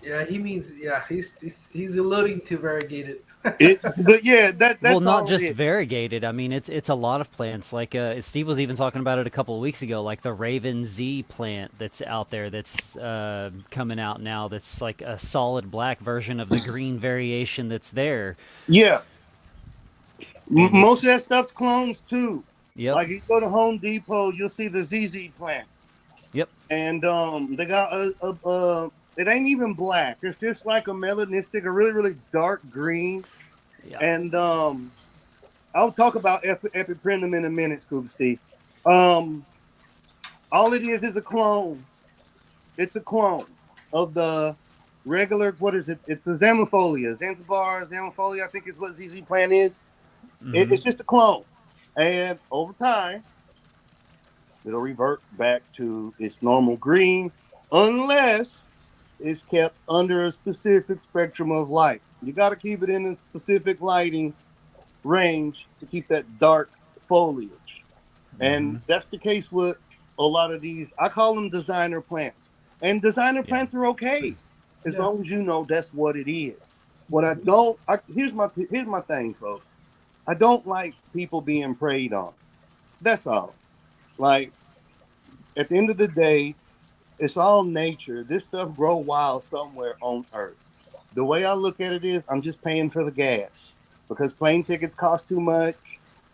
Yeah, he means he's alluding to variegated. But yeah, that's well, not all just it. variegated. I mean, it's a lot of plants. Like Steve was even talking about it a couple of weeks ago, like the Raven Z plant that's out there that's coming out now. That's like a solid black version of the green variation that's there. Yeah. Most of that stuff's clones too. Yep. Like you go to Home Depot, you'll see the ZZ plant. Yep. And they got it ain't even black. It's just like a melanistic, a really, really dark green. Yeah. And I'll talk about Epiprenum in a minute, Scuba Steve. All it is a clone. It's a clone of the regular, what is it? It's a Zamifolia. Zamifolia, I think is what ZZ plant is. Mm-hmm. It's just a clone. And over time, it'll revert back to its normal green unless it's kept under a specific spectrum of light. You got to keep it in a specific lighting range to keep that dark foliage. Mm-hmm. And that's the case with a lot of these. I call them designer plants. And designer plants are okay as long as you know that's what it is. What I don't, here's my thing, folks. I don't like people being preyed on. That's all. Like, at the end of the day, it's all nature. This stuff grow wild somewhere on Earth. The way I look at it is I'm just paying for the gas because plane tickets cost too much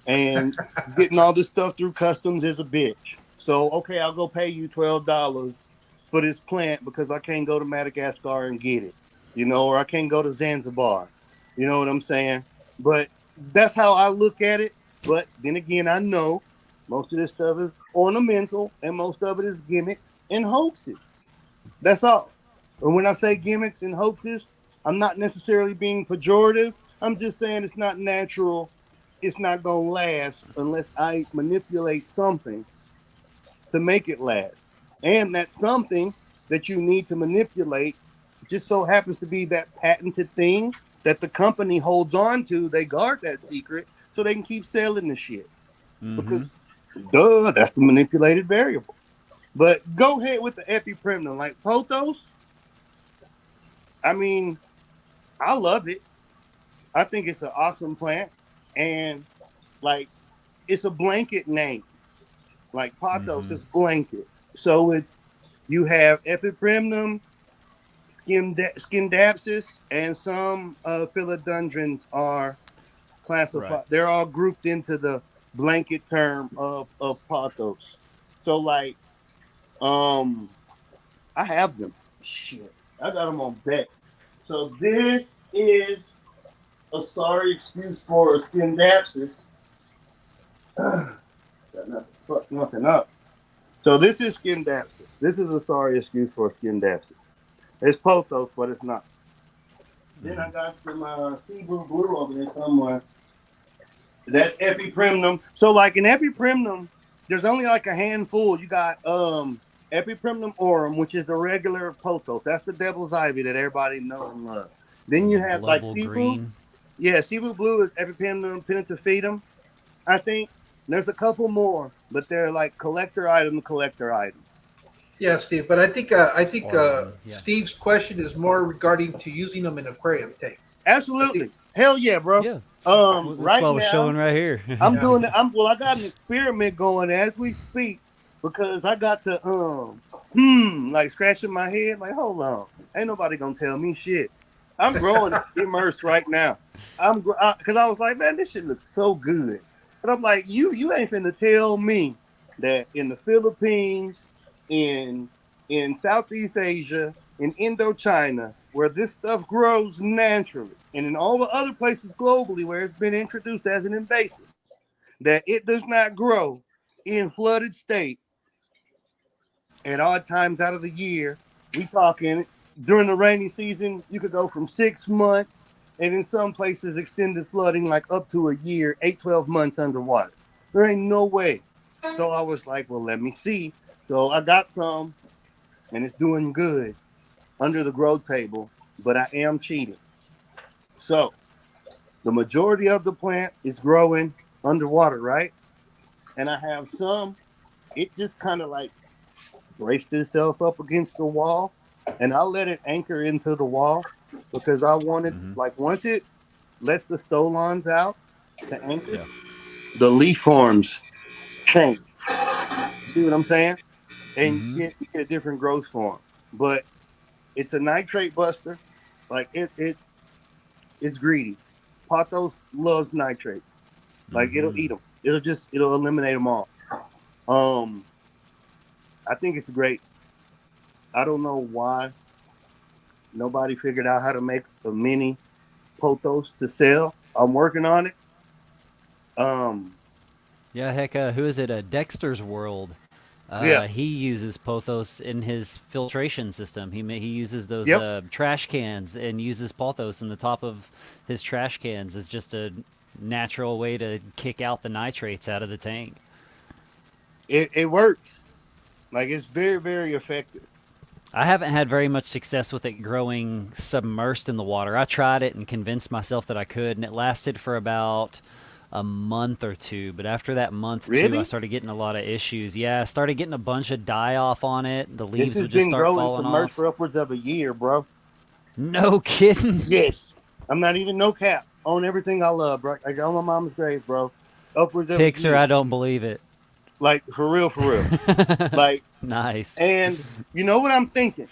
and getting all this stuff through customs is a bitch. So, okay, I'll go pay you $12 for this plant because I can't go to Madagascar and get it, or I can't go to Zanzibar. You know what I'm saying? But that's how I look at it. But then again, I know Most of this stuff is ornamental, and most of it is gimmicks and hoaxes. That's all. And when I say gimmicks and hoaxes, I'm not necessarily being pejorative. I'm just saying it's not natural. It's not going to last unless I manipulate something to make it last. And that something that you need to manipulate just so happens to be that patented thing that the company holds on to. They guard that secret so they can keep selling the shit. Because, duh, that's the manipulated variable. But go ahead with the epiprimnum. Like Pothos, I mean, I love it. I think it's an awesome plant. And, like, it's a blanket name. Like Pothos is blanket. So you have epiprimnum, Scindapsus, and some philodendrons are classified. Right. They're all grouped into the blanket term of Pothos. So like, I have them. Shit, I got them on deck. So this is a sorry excuse for a Scindapsus. Got nothing, fuck nothing up. So this is Scindapsus. This is a sorry excuse for a Scindapsus. It's Pothos, but it's not. Then I got some Cebu Blue over there somewhere. That's epiprimnum. So like in epiprimnum, there's only like a handful. You got epiprimnum aurum, which is a regular Pothos. That's the devil's ivy that everybody knows and loves. Then you have like Global Cebu. green. Yeah, Cebu Blue is epiprimnum penitentiatum, I think. There's a couple more, but they're like collector item. Yeah, Steve. But I think Yeah. Steve's question is more regarding to using them in aquarium tanks. Absolutely. Hell yeah, bro. Yeah. Right That's what I was now, showing right here. I'm Yeah. doing. I got an experiment going as we speak because I got to like scratching my head. Like, hold on, ain't nobody gonna tell me shit. I'm growing immersed right now. Because I was like, man, this shit looks so good. But I'm like, you ain't finna tell me that in the Philippines, in Southeast Asia, in Indochina, where this stuff grows naturally, and in all the other places globally where it's been introduced as an invasive, that it does not grow in flooded state at odd times out of the year. We talking during the rainy season, you could go from 6 months, and in some places extended flooding like up to a year, 8-12 months underwater. There ain't no way. So I was like, well, let me see. So I got some, and it's doing good under the grow table, but I am cheating. So the majority of the plant is growing underwater, right? And I have some, it just kind of like braced itself up against the wall, and I let it anchor into the wall because I wanted, like, once it lets the stolons out to anchor, the leaf forms change. See what I'm saying? And you get a different growth form. But it's a nitrate buster. Like, it's greedy. Pothos loves nitrate. Like, it'll eat them. It'll eliminate them all. I think it's great. I don't know why nobody figured out how to make a mini Pothos to sell. I'm working on it. Yeah, heck, who is it? Dexter's World. Yeah. He uses Pothos in his filtration system. He uses those Yep. trash cans and uses Pothos in the top of his trash cans as just a natural way to kick out the nitrates out of the tank. It works. Like, it's very, very effective. I haven't had very much success with it growing submersed in the water. I tried it and convinced myself that I could, and it lasted for about a month or two. But after that month, Really? I started getting a lot of issues. Yeah, I started getting a bunch of die-off on it. The leaves This would has just been start growing falling submerged off. for upwards of a year, bro. No kidding. Yes. I'm not even no cap on everything I love, bro. Like, on my mama's grave, bro. Upwards of a Pixar, year. I don't believe it. Like, for real, for real. Like, Nice. and you know what I'm thinking?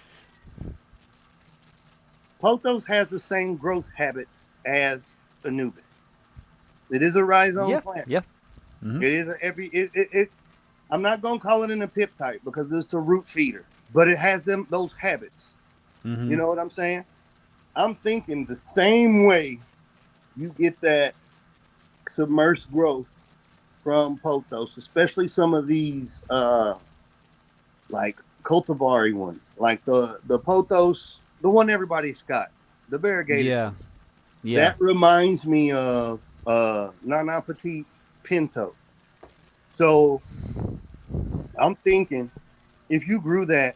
Pothos has the same growth habit as Anubis. It is a rhizome plant. Yeah. It is I'm not gonna call it an epiphyte because it's a root feeder, but it has those habits. Mhm. You know what I'm saying? I'm thinking the same way you get that submerged growth from pothos, especially some of these like cultivari ones, like the pothos, the one everybody's got, the variegated. Yeah. Yeah. That reminds me of Nana Petit Pinto. So I'm thinking if you grew that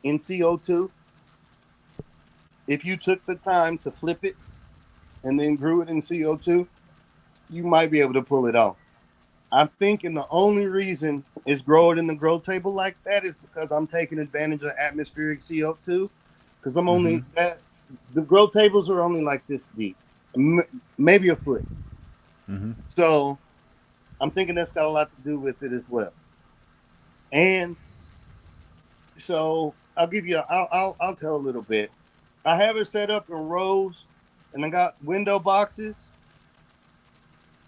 in CO2, if you took the time to flip it and then grew it in CO2, you might be able to pull it off. I'm thinking the only reason is grow it in the grow table like that is because I'm taking advantage of atmospheric CO2. Because I'm only that the grow tables are only like this deep, maybe a foot. Mm-hmm. So I'm thinking that's got a lot to do with it as well. And so I'll tell a little bit. I have it set up in rows, and I got window boxes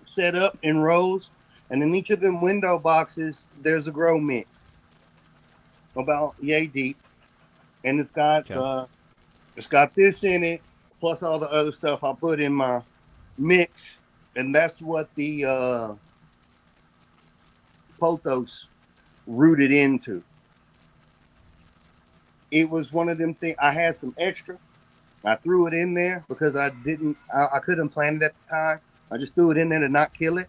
set up in rows, and in each of them window boxes, there's a grow mix about yay deep, and it's got this in it, plus all the other stuff I put in my mix, and that's what the pothos rooted into. It was one of them things. I had some extra. I threw it in there because I couldn't plant it at the time. I just threw it in there to not kill it.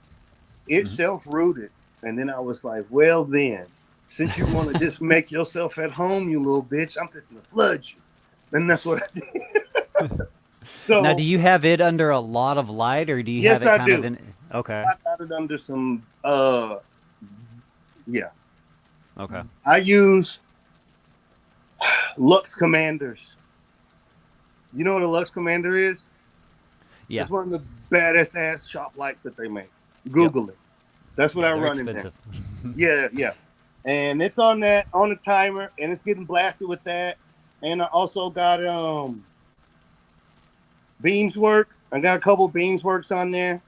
It self-rooted. And then I was like, well then, since you want to just make yourself at home, you little bitch, I'm just going to flood you. And that's what I did. So Now, do you have it under a lot of light, or do you Yes, have it I kind do. of in? Okay. I got it under some, yeah. Okay. I use Lux Commanders. You know what a Lux Commander is? Yeah. It's one of the baddest ass shop lights that they make. Google it. That's what I They're run in there. expensive. Yeah. And it's on the timer, and it's getting blasted with that. And I also got Beamswork. I got a couple Beamsworks on there.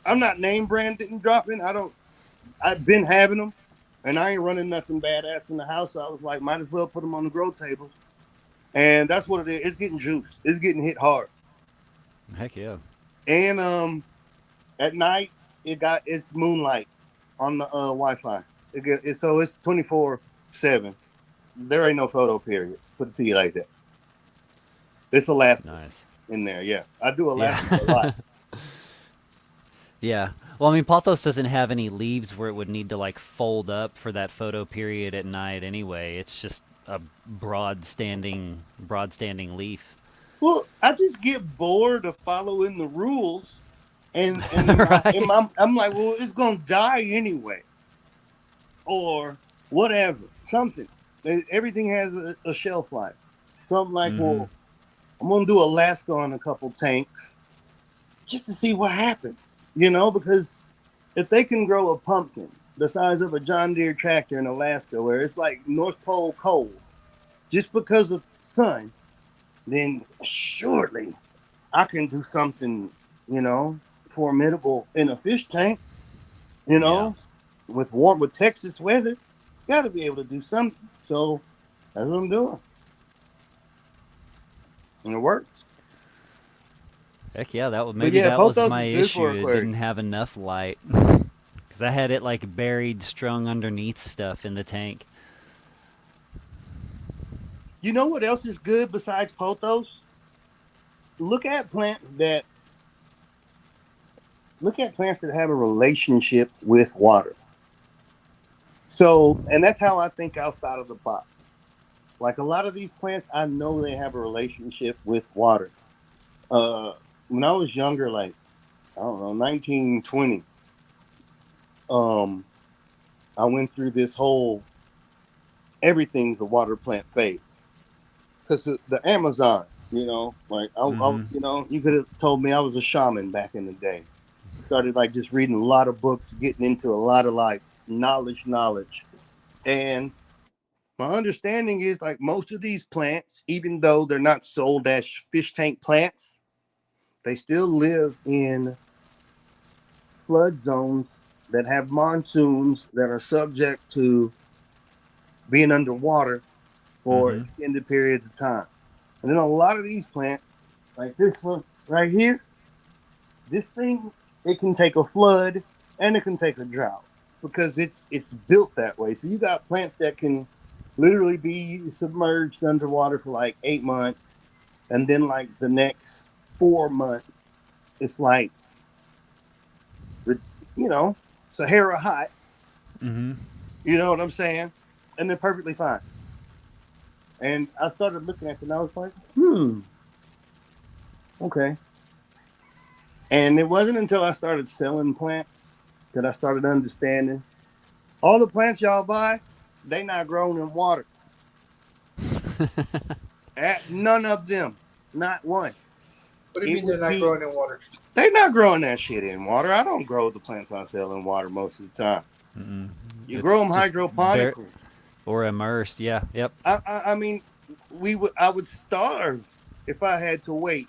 I'm not name branding and dropping. I've been having them, and I ain't running nothing badass in the house. So I was like, might as well put them on the grow tables. And that's what it is. It's getting juiced. It's getting hit hard. Heck yeah. And at night it's moonlight on the Wi-Fi. So it's 24/7. There ain't no photo period. Put it to you like that. It's Alaska Nice. in there. Yeah, I do Alaska a lot. Yeah. Well, I mean, pothos doesn't have any leaves where it would need to like fold up for that photo period at night anyway. It's just a broad standing leaf. Well, I just get bored of following the rules, and Right. I'm like, well, it's gonna die anyway, or whatever, something. Everything has a shelf life. So I'm like, well, I'm gonna do Alaska on a couple tanks just to see what happens, because if they can grow a pumpkin the size of a John Deere tractor in Alaska, where it's like North Pole cold, just because of sun, then surely I can do something, formidable in a fish tank, with Texas weather. Got to be able to do something. So that's what I'm doing. And it works. Heck yeah, that yeah, was pothos my is good issue. for It aquarium. didn't have enough light because I had it like buried, strung underneath stuff in the tank. You know what else is good besides pothos? Look at plants that have a relationship with water. So, and that's how I think outside of the box. Like a lot of these plants, I know they have a relationship with water. When I was younger, like, I don't know, 19, 20, I went through this whole everything's a water plant phase. Because the Amazon, like, you could have told me I was a shaman back in the day. Started like just reading a lot of books, getting into a lot of like knowledge. And my understanding is like most of these plants, even though they're not sold as fish tank plants, they still live in flood zones that have monsoons that are subject to being underwater for extended periods of time. And then a lot of these plants, like this one right here, this thing, it can take a flood and it can take a drought because it's built that way. So you got plants that can literally be submerged underwater for like 8 months, and then like the next 4 months, it's like, Sahara hot. Mm-hmm. You know what I'm saying? And they're perfectly fine. And I started looking at it and I was like, okay. And it wasn't until I started selling plants that I started understanding all the plants y'all buy, they not grown in water. None of them. Not one. What do you It mean they're would not be- growing in water? They're not growing that shit in water. I don't grow the plants I sell in water most of the time. Mm-mm. You It's grow them just hydroponically. or immersed. Yeah. Yep. I mean, I would starve if I had to wait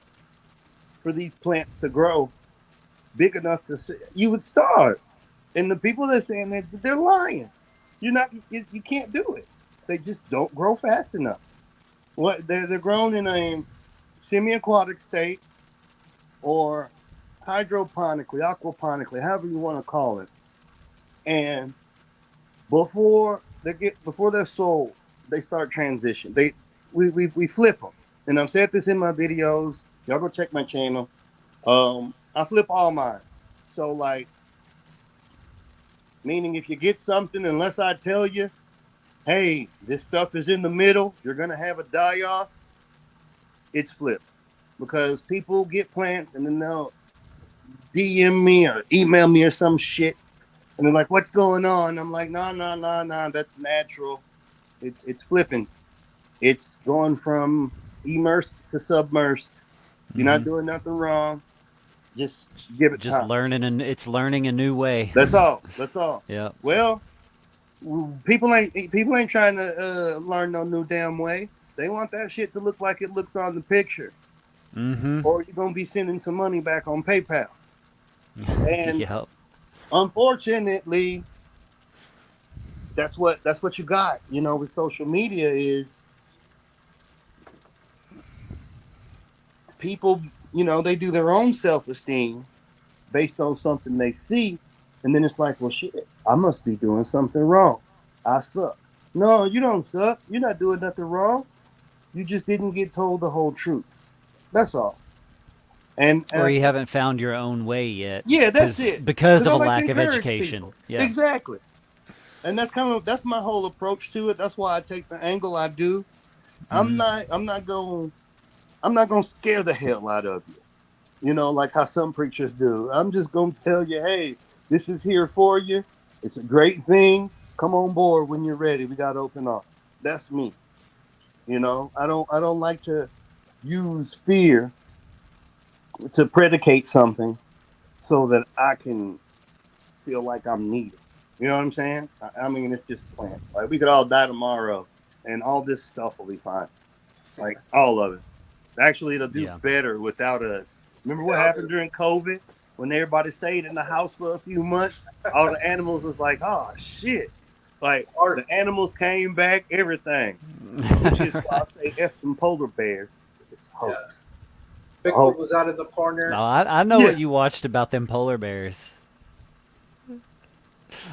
for these plants to grow big enough to see. You would starve. And the people that are saying that, they're lying. You can't do it. They just don't grow fast enough. They're grown in a semi-aquatic state or hydroponically, aquaponically, however you want to call it. And before they're sold, they start transition. We flip them. And I've said this in my videos. Y'all go check my channel. I flip all mine. So like, meaning if you get something, unless I tell you, hey, this stuff is in the middle, you're gonna have a die-off, it's flipped. Because people get plants and then they'll DM me or email me or some shit. And they're like, what's going on? I'm like, no, that's natural. It's flipping. It's going from immersed to submersed. You're not doing nothing wrong. Just give it Just time. learning, and it's learning a new way. That's all. Yeah. Well, people ain't trying to learn no new damn way. They want that shit to look like it looks on the picture. Mm-hmm. Or you're gonna be sending some money back on PayPal. And Yep. unfortunately, that's what you got. With social media is people, they do their own self-esteem based on something they see, and then it's like, well, shit, I must be doing something wrong. I suck. No, you don't suck. You're not doing nothing wrong. You just didn't get told the whole truth. That's all. And Or you haven't found your own way yet. Yeah, that's it. Because of I a like to lack of encourage education. people. Yeah. Exactly. And that's my whole approach to it. That's why I take the angle I do. I'm not gonna scare the hell out of you. Like how some preachers do. I'm just gonna tell you, hey, this is here for you. It's a great thing. Come on board when you're ready. We gotta open up. That's me. I don't like to use fear to predicate something so that I can feel like I'm needed. You know what I'm saying? I mean, it's just plants. Like, we could all die tomorrow and all this stuff will be fine. Like, all of it. Actually, it'll do better without us. Remember what happened during COVID when everybody stayed in the house for a few months? All the animals was like, oh, shit. Like, the animals came back, everything. Which is why I say F them polar bears. It's a hoax. Bigfoot was out in the corner. No, I know what you watched about them polar bears.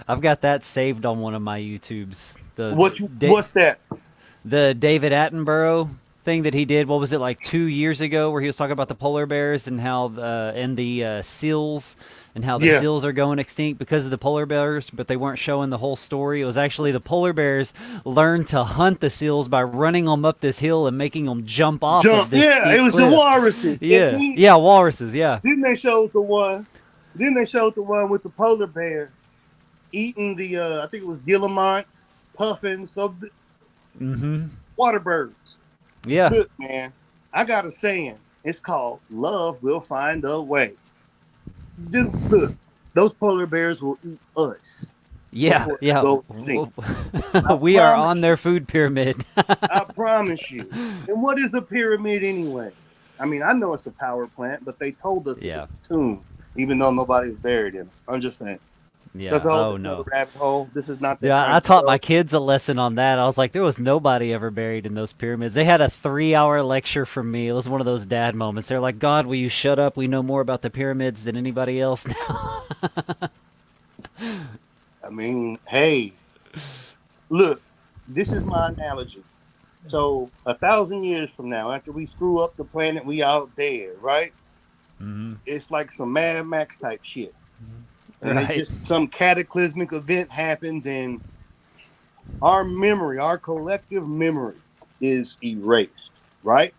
I've got that saved on one of my YouTubes. What's that? The David Attenborough thing that he did. What was it, like 2 years ago, where he was talking about the polar bears and how the seals and how the seals are going extinct because of the polar bears, but they weren't showing the whole story. It was actually the polar bears learned to hunt the seals by running them up this hill and making them jump off of this steep it was cliff. the walruses. Yeah, walruses. Yeah. Then they showed the one with the polar bear eating the I think it was guillemots, puffins, water birds. Yeah. Look, man, I got a saying. It's called "Love will find a way." Dude, look, those polar bears will eat us. Yeah, yeah. Go extinct. We are on their food pyramid. I promise you. And what is a pyramid anyway? I mean, I know it's a power plant, but they told us it's a tomb, even though nobody's buried in it. I'm just saying. Yeah. That's Oh another no. rabbit hole. This is not. Yeah, I taught my kids a lesson on that. I was like, there was nobody ever buried in those pyramids. They had a 3-hour lecture from me. It was one of those dad moments. They're like, God, will you shut up? We know more about the pyramids than anybody else now. mean, hey, look, this is my analogy. So 1,000 years from now, after we screw up the planet, we out dead, right? Mm-hmm. It's like some Mad Max type shit. And it Right. just some cataclysmic event happens and our memory, our collective memory is erased, right?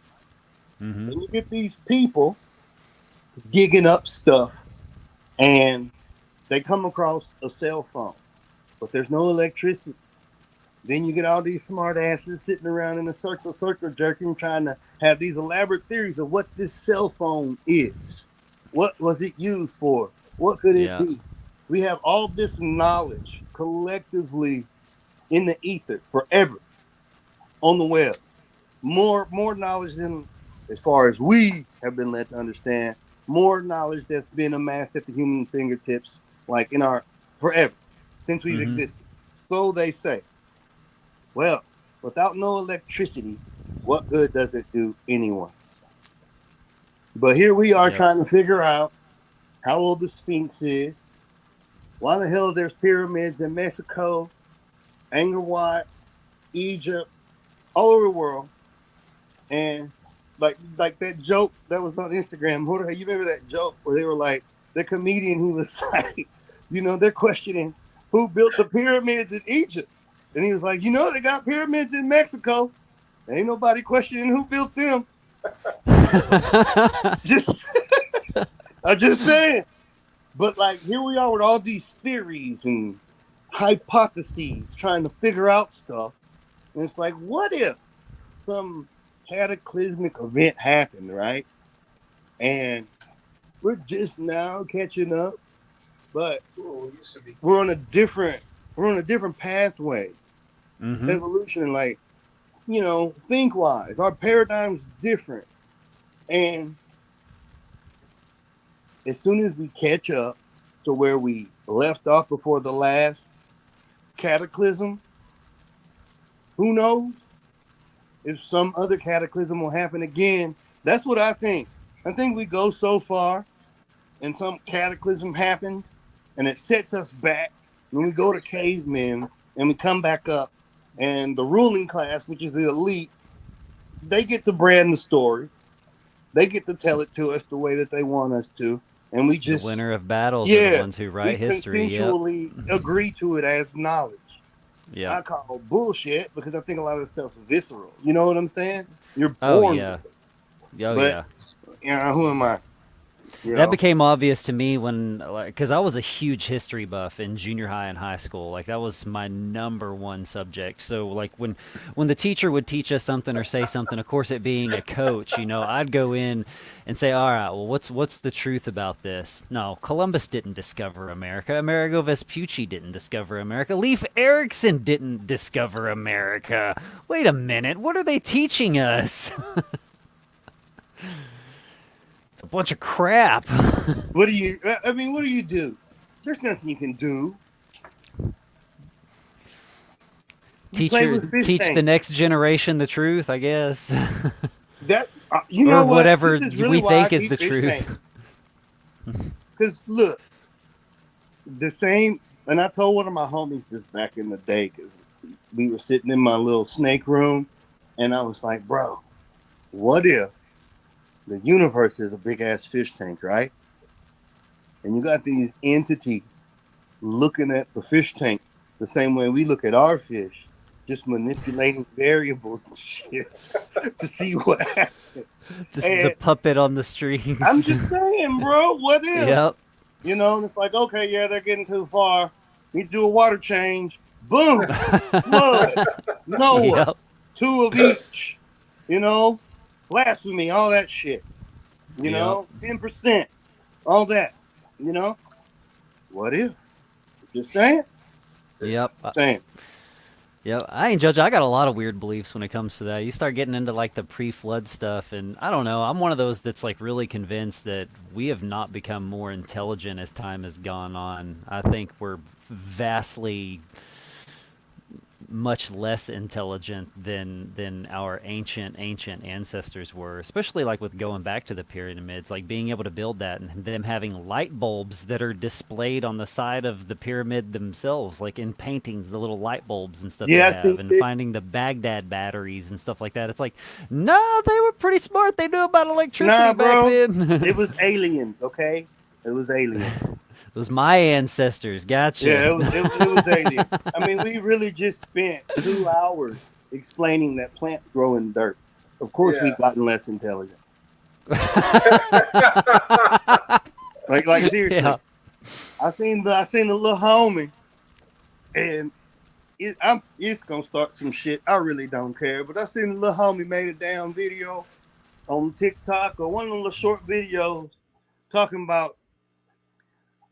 Mm-hmm. And you get these people digging up stuff and they come across a cell phone, but there's no electricity. Then you get all these smart asses sitting around in a circle jerking, trying to have these elaborate theories of what this cell phone is. What was it used for? What could it Yeah. be? We have all this knowledge collectively in the ether forever on the web. More knowledge than, as far as we have been led to understand, more knowledge that's been amassed at the human fingertips, like in our forever, since we've Mhm. existed. So they say. Well, without no electricity, what good does it do anyone? But here we are Yep. trying to figure out how old the Sphinx is. Why the hell there's pyramids in Mexico, Angkor Wat, Egypt, all over the world. And like that joke that was on Instagram, Jorge, you remember that joke where they were like, the comedian, he was like, they're questioning who built the pyramids in Egypt. And he was like, they got pyramids in Mexico. Ain't nobody questioning who built them. Just, I'm just saying. But like, here we are with all these theories and hypotheses trying to figure out stuff. And it's like, what if some cataclysmic event happened, right? And we're just now catching up, but Ooh, it used to be. we're on a different pathway, Mm-hmm. evolution, like, think wise, our paradigm's different. And as soon as we catch up to where we left off before the last cataclysm, who knows if some other cataclysm will happen again. That's what I think. I think we go so far and some cataclysm happens and it sets us back. When we go to cavemen and we come back up, and the ruling class, which is the elite, they get to brand the story. They get to tell it to us the way that they want us to. And we just, The winner of battles are the ones who write we history. Yep. consensually agree to it as knowledge. Yeah. I call it bullshit because I think a lot of this stuff's visceral. You know what I'm saying? You're Oh born yeah. with it. Oh But, yeah. Who am I? That became obvious to me when, because I was a huge history buff in junior high and high school. Like that was my number one subject. So like when the teacher would teach us something or say something, of course it being a coach, I'd go in and say, all right, well, what's the truth about this? No, Columbus didn't discover America. Amerigo Vespucci didn't discover America. Leif Erikson didn't discover America. Wait a minute, what are they teaching us? It's a bunch of crap. What do you do? There's nothing you can do. You play with fish Teach tanks. the next generation the truth, I guess. That Or what? whatever This is really we why I think is keep the fish truth. Because look, the same. And I told one of my homies this back in the day because we were sitting in my little snake room, and I was like, bro, what if the universe is a big ass fish tank, right? And you got these entities looking at the fish tank the same way we look at our fish, just manipulating variables and shit to see what happens. Just the puppet on the strings. I'm just saying, bro, what if? Yep. And it's like, okay, yeah, they're getting too far. Need to do a water change. Boom. Flood. Noah. Yep. 2 of each. Blasphemy, all that shit. 10%. All that. What if? Just saying. Yep. Saying. Yep. I ain't judge. I got a lot of weird beliefs when it comes to that. You start getting into like the pre-flood stuff, and I don't know. I'm one of those that's like really convinced that we have not become more intelligent as time has gone on. I think we're vastly much less intelligent than our ancient ancestors were, especially like with going back to the pyramids, like being able to build that and them having light bulbs that are displayed on the side of the pyramid themselves, like in paintings, the little light bulbs and stuff Yeah, I they have, think and that- finding the Baghdad batteries and stuff like that. It's like, no, they were pretty smart. They knew about electricity Nah, back bro. then. It was aliens, okay? It was aliens. It was my ancestors. Gotcha. Yeah, it was alien. I mean, we really just spent 2 hours explaining that plants grow in dirt. Of course, Yeah. we've gotten less intelligent. Like seriously, Yeah. I seen the little homie, and it's gonna start some shit. I really don't care, but I seen the little homie made a damn video on TikTok or one of the little short videos talking about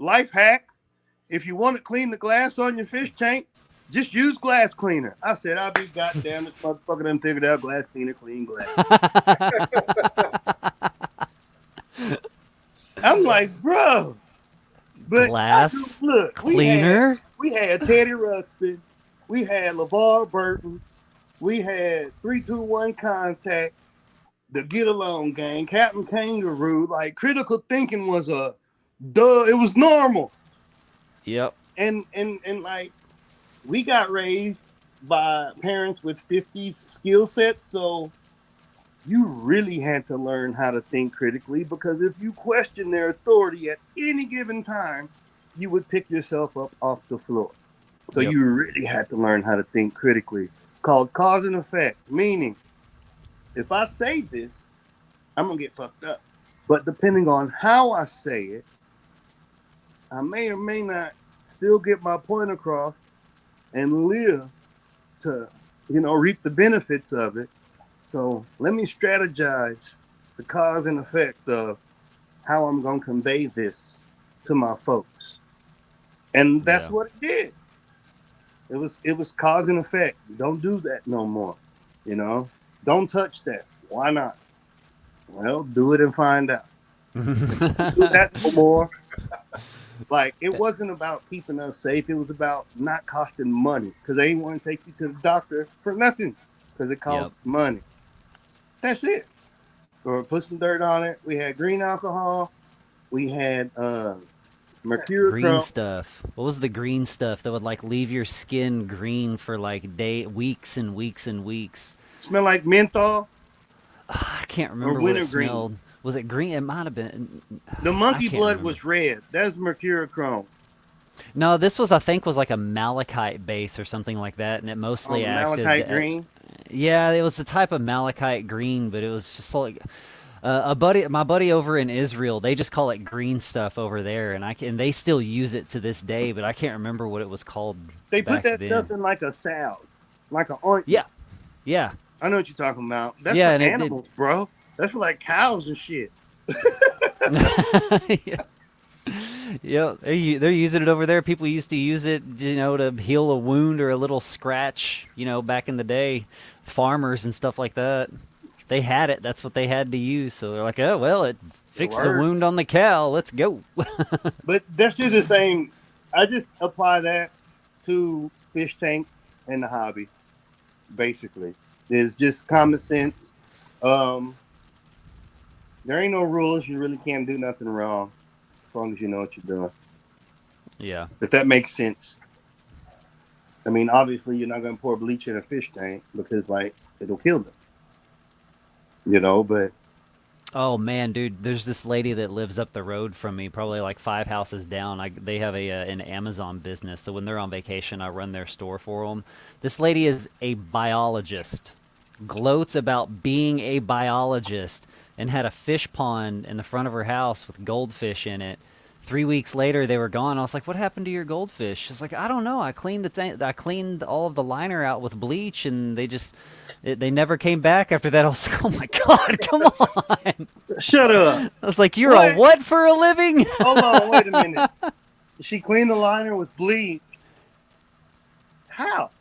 life hack. If you want to clean the glass on your fish tank, just use glass cleaner. I said, I'll be goddamn, this motherfucker done figured out glass cleaner, clean glass. I'm like, bro. But Glass look, Cleaner. we had Teddy Ruxpin, we had LeVar Burton, we had 321 Contact, the Get Along Gang, Captain Kangaroo. Like, critical thinking was a duh. It was normal. Yep. And like, we got raised by parents with 50s skill sets, so you really had to learn how to think critically, because if you question their authority at any given time, you would pick yourself up off the floor. So Yep. you really had to learn how to think critically, called cause and effect, meaning if I say this, I'm gonna get fucked up. But depending on how I say it, I may or may not still get my point across and live to, reap the benefits of it. So let me strategize the cause and effect of how I'm going to convey this to my folks. And that's Yeah. what it did. It was cause and effect. Don't do that no more. Don't touch that. Why not? Well, do it and find out. Do that no more. Like, it wasn't about keeping us safe. It was about not costing money, because they didn't want to take you to the doctor for nothing, because it costs money. That's it. Or put some dirt on it. We had green alcohol. We had mercurochrome. Green stuff. What was the green stuff that would like leave your skin green for like weeks and weeks and weeks? Smell like menthol. I can't remember what it wintergreen. smelled. Was it green? It might have been. The monkey I can't blood remember. was red. That's mercurochrome. No, this was I think was like a malachite base or something like that, and it mostly acted. Malachite green. Yeah, it was a type of malachite green, but it was just like my buddy over in Israel. They just call it green stuff over there, and they still use it to this day. But I can't remember what it was called. They back put that then. stuff in like a salve, like an ointment. Yeah, yeah. I know what you're talking about. That's Yeah, for and it- animals, bro. That's for like cows and shit. Yeah. Yeah, they're using it over there. People used to use it, to heal a wound or a little scratch, back in the day. Farmers and stuff like that. They had it. That's what they had to use. So they're like, oh, well, it fixed the works. wound on the cow. Let's go. But that's just the same. I just apply that to fish tank and the hobby, basically. It's just common sense. There ain't no rules. You really can't do nothing wrong as long as you know what you're doing. Yeah. If that makes sense. I mean, obviously, you're not going to pour bleach in a fish tank because, it'll kill them. But Oh man, dude, there's this lady that lives up the road from me, probably like 5 houses down. They have an Amazon business, so when they're on vacation, I run their store for them. This lady is a biologist, gloats about being a biologist, and had a fish pond in the front of her house with goldfish in it. 3 weeks later, they were gone. I was like, "What happened to your goldfish?" She's like, "I don't know. I cleaned I cleaned all of the liner out with bleach, and they never came back after that." I was like, "Oh my god, come on!" shut up. I was like, "You're a what for a living?" Hold on, wait a minute. She cleaned the liner with bleach. How?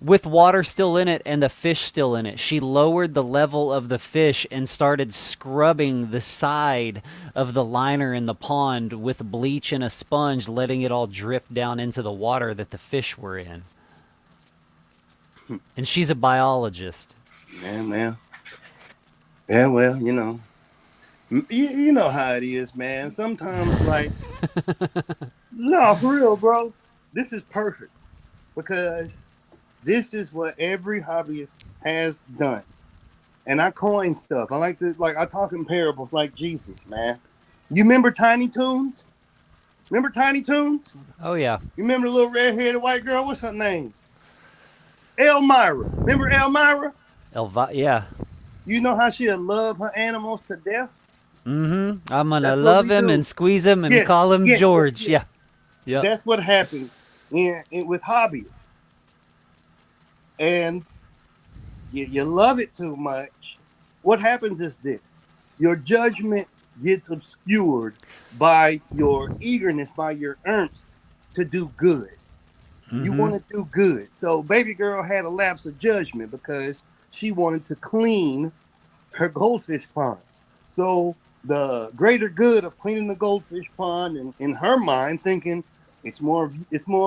With water still in it and the fish still in it. She lowered the level of the fish and started scrubbing the side of the liner in the pond with bleach and a sponge, letting it all drip down into the water that the fish were in. And she's a biologist. Man. Yeah, well, you know how it is, man. Sometimes, like, no, for real, bro. This is perfect because this is what every hobbyist has done. And I coin stuff. I like to, like, I talk in parables like Jesus, man. You remember Tiny Toons? Remember Tiny Toons? Oh yeah. You remember the little red-headed white girl? What's her name? Elmira. Remember Elmira? Yeah. You know how she'll love her animals to death? I'm gonna That's what love we him do. and squeeze him and Yes, call him yes, George. yes. Yeah. Yep. That's what happens with hobbyists. And you love it too much. What happens is this. Your judgment gets obscured by your eagerness, by your ernst to do good. You Mhm. want to do good. So baby girl had a lapse of judgment because she wanted to clean her goldfish pond. So the greater good of cleaning the goldfish pond, and in her mind thinking it's more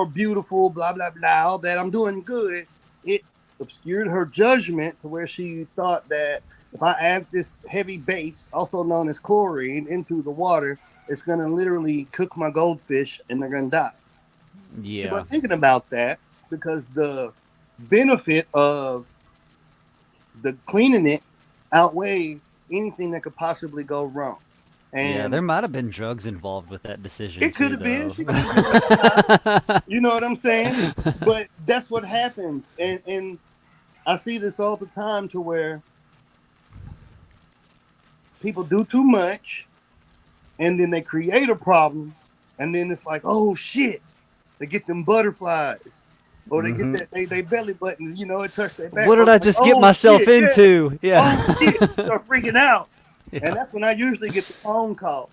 beautiful, blah blah blah, that I'm doing good, it obscured her judgment to where she thought that if I add this heavy base, also known as chlorine, into the water, it's gonna literally cook my goldfish and they're gonna die. She Yeah. wasn't thinking about that because the benefit of the cleaning it outweighed anything that could possibly go wrong. Yeah, And there might have been drugs involved with that decision it too, could have been. though. She could have been recognized. You know what I'm saying? But that's what happens. And I see this all the time to where people do too much and then they create a problem and then it's like, oh shit, they get them butterflies. Or they get that they belly button, it touched their back. What did I just get myself shit, yeah. into? Yeah. Oh shit, start freaking out. Yeah. And that's when I usually get the phone calls.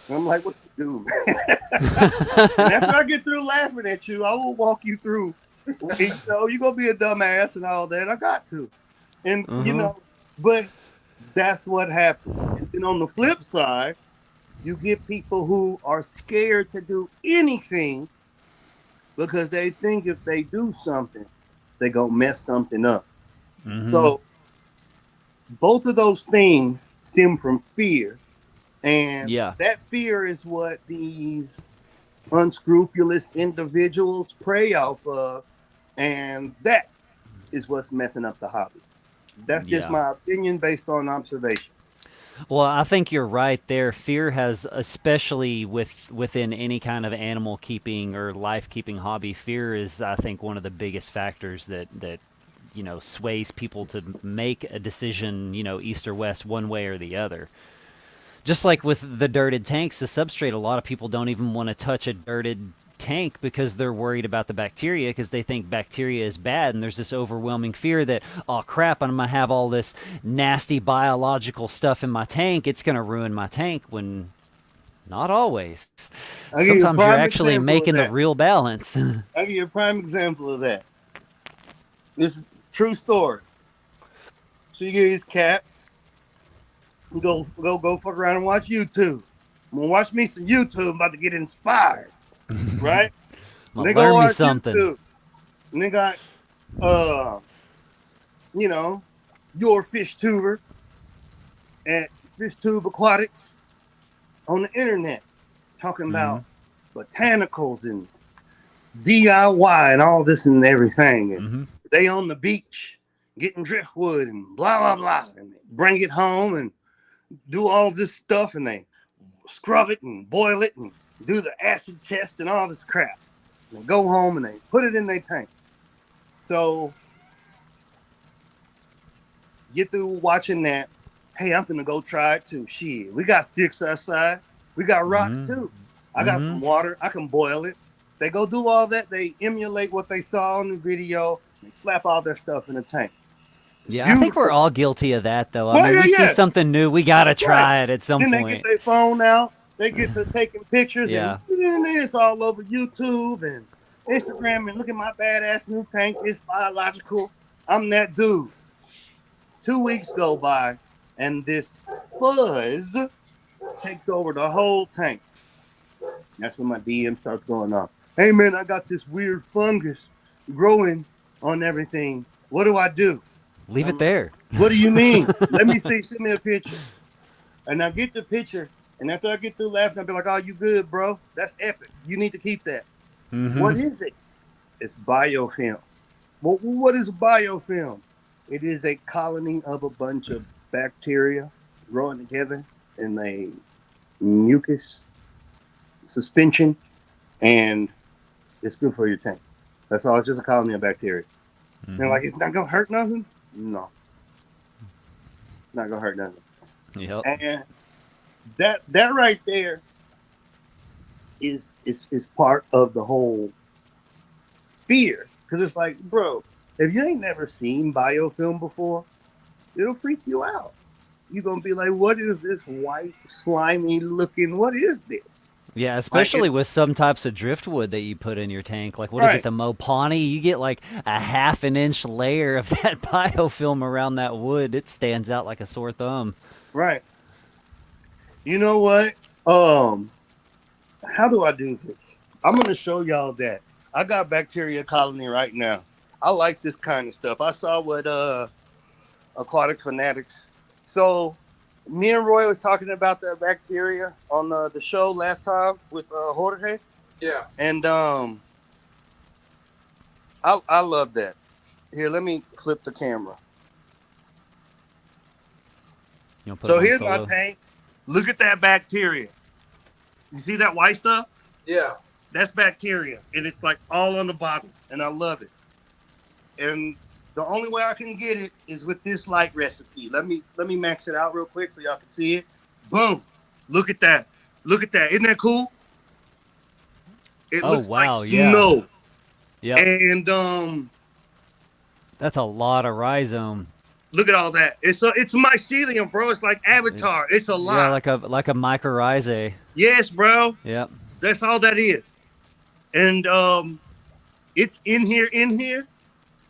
And I'm like, what you do? And after I get through laughing at you, I will walk you through. You're going to be a dumbass and all that. I got to. And, but that's what happens. And then on the flip side, you get people who are scared to do anything because they think if they do something, they're going to mess something up. So both of those things stem from fear. And that fear is what these unscrupulous individuals prey off of. And that is what's messing up the hobby. That's just my opinion based on observation. Well, I think you're right there. Fear has, especially within any kind of animal keeping or life keeping hobby, fear is, I think, one of the biggest factors that sways people to make a decision, east or west, one way or the other. Just like with the dirted tanks, the substrate, a lot of people don't even want to touch a dirted tank because they're worried about the bacteria because they think bacteria is bad, and there's this overwhelming fear that, oh crap, I'm gonna have all this nasty biological stuff in my tank, it's gonna ruin my tank, when not always. Sometimes you're actually making a real balance. I'll give you a prime example of that. This is a true story. So you get his cat, go fuck around and watch YouTube. I'm gonna watch me some YouTube. I'm about to get inspired. Right? They go learn me something. YouTube. And they got your fish tuber at Fish Tube Aquatics on the internet talking about botanicals and DIY and all this and everything. And they on the beach getting driftwood and blah blah blah, and they bring it home and do all this stuff, and they scrub it and boil it and do the acid test and all this crap. And they go home and they put it in their tank. So get through watching that. Hey, I'm gonna go try it too. Shit, we got sticks outside. We got rocks too. I got some water. I can boil it. They go do all that. They emulate what they saw on the video. They slap all their stuff in the tank. Yeah, I think we're all guilty of that, though. I mean, we see something new, we gotta try it at some point. Then they get their phone out. They get to taking pictures and it's all over YouTube and Instagram, and look at my badass new tank. It's biological. I'm that dude. 2 weeks go by and this fuzz takes over the whole tank. That's when my DM starts going off. Hey man, I got this weird fungus growing on everything. What do I do? Leave it there. What do you mean? Let me see. Send me a picture. And I get the picture. And after I get through laughing, I'll be like, oh, you good, bro? That's epic. You need to keep that. Mhm. What is it? It's biofilm. Well, what is biofilm? It is a colony of a bunch of bacteria growing together in a mucus suspension. And it's good for your tank. That's all. It's just a colony of bacteria. Mhm. They're like, it's not going to hurt nothing? No. Not going to hurt nothing. Yep. And that right there is part of the whole fear. Because it's like, bro, if you ain't never seen biofilm before, it'll freak you out. You're going to be like, what is this white, slimy looking, what is this? Yeah, especially with some types of driftwood that you put in your tank. Like, what is Right. it, the Mopani? You get like a half an inch layer of that biofilm around that wood. It stands out like a sore thumb. Right. You know what? How do I do this? I'm going to show y'all that. I got bacteria colony right now. I like this kind of stuff. I saw what Aquatic Fanatics. So me and Roy was talking about that bacteria on the show last time with Jorge. Yeah. And I love that. Here, let me flip the camera. You know, put So it on here's my solo. tank. Look at that bacteria. You see that white stuff? Yeah. That's bacteria, and it's like all on the bottom, and I love it. And the only way I can get it is with this light recipe. Let me max it out real quick so y'all can see it. Boom! Look at that! Look at that! Isn't that cool? It Oh, looks wow, like yeah. snow. Yep. And That's a lot of rhizome. look at all that. It's mycelium, bro. It's like Avatar. It's a lot. Yeah, like a mycorrhizae. Yes, bro. Yep. That's all that is. And it's in here.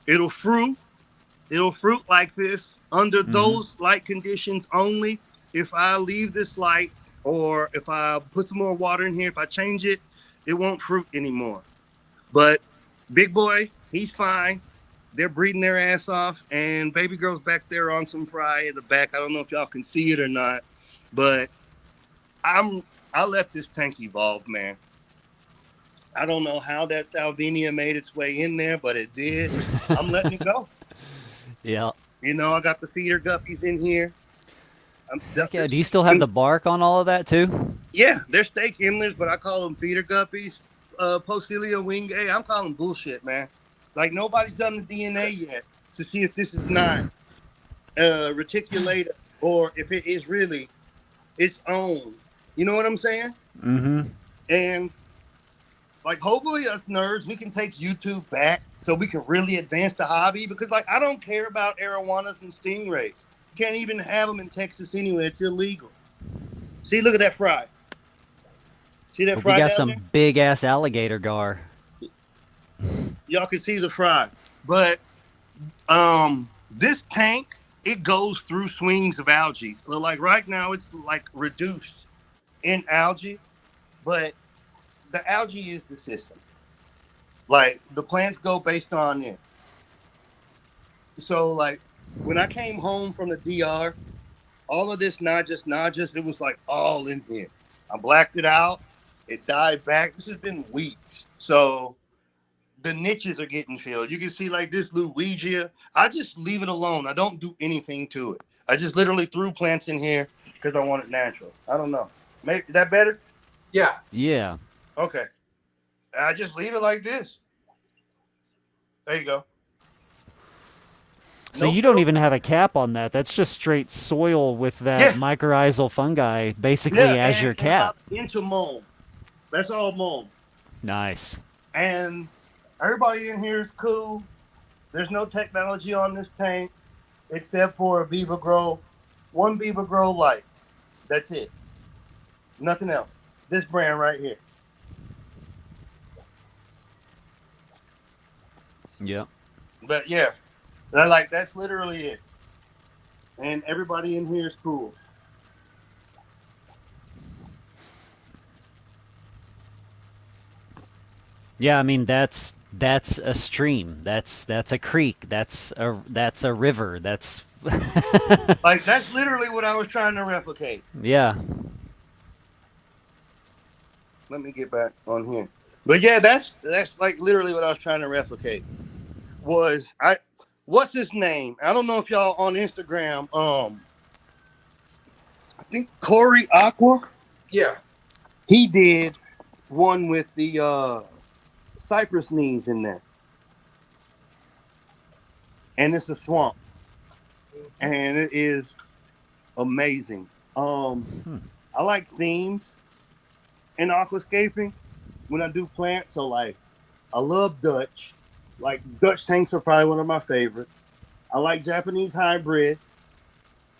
It'll fruit like this under those light conditions only. If I leave this light or if I put some more water in here, if I change it, it won't fruit anymore. But big boy, he's fine. They're breeding their ass off, and baby girl's back there on some fry in the back. I don't know if y'all can see it or not, but I let this tank evolve, man. I don't know how that Salvinia made its way in there, but it did. I'm letting it go. Yeah. You know, I got the feeder guppies in here. Yeah. Do you still have the bark on all of that too? Yeah, they're steak endlers, but I call them feeder guppies. Poecilia wingae, I'm calling bullshit, man. Like, nobody's done the DNA yet to see if this is not reticulated or if it is really its own. You know what I'm saying? Mm-hmm. And like, hopefully us nerds, we can take YouTube back so we can really advance the hobby, because like, I don't care about arowanas and stingrays. You can't even have them in Texas anyway. It's illegal. See, look at that fry. See that We fry got down some there? big ass alligator gar. Y'all can see the fry. But this tank, it goes through swings of algae. So like right now it's like reduced in algae, but the algae is the system. Like, the plants go based on it. So like when I came home from the DR, all of this Najas, it was like all in here. I blacked it out. It died back. This has been weeks. So the niches are getting filled. You can see like this Luigia. I just leave it alone. I don't do anything to it. I just literally threw plants in here because I want it natural. I don't know. Maybe is that better? Yeah. Yeah. Okay. I just leave it like this. There you go. So No you don't filter. even have a cap on that. That's just straight soil with that Yeah. mycorrhizal fungi basically as and your cap. about an inch of mold. That's all mold. Nice. And everybody in here is cool. There's no technology on this tank except for a Viva Grow, one Viva Grow light. That's it. Nothing else. This brand right here. Yep. But yeah, that's literally it. And everybody in here is cool. Yeah, I mean that's That's a stream. That's a creek. That's a river. That's Like that's literally what I was trying to replicate. yeah. Let me get back on here. But yeah, that's like literally what I was trying to replicate. What's his name? I don't know if y'all on Instagram. I think Corey Aqua. Yeah. He did one with the cypress knees in there, and it's a swamp, and it is amazing. I like themes in aquascaping when I do plants. So like, I love Dutch. Like Dutch tanks are probably one of my favorites. I like Japanese hybrids.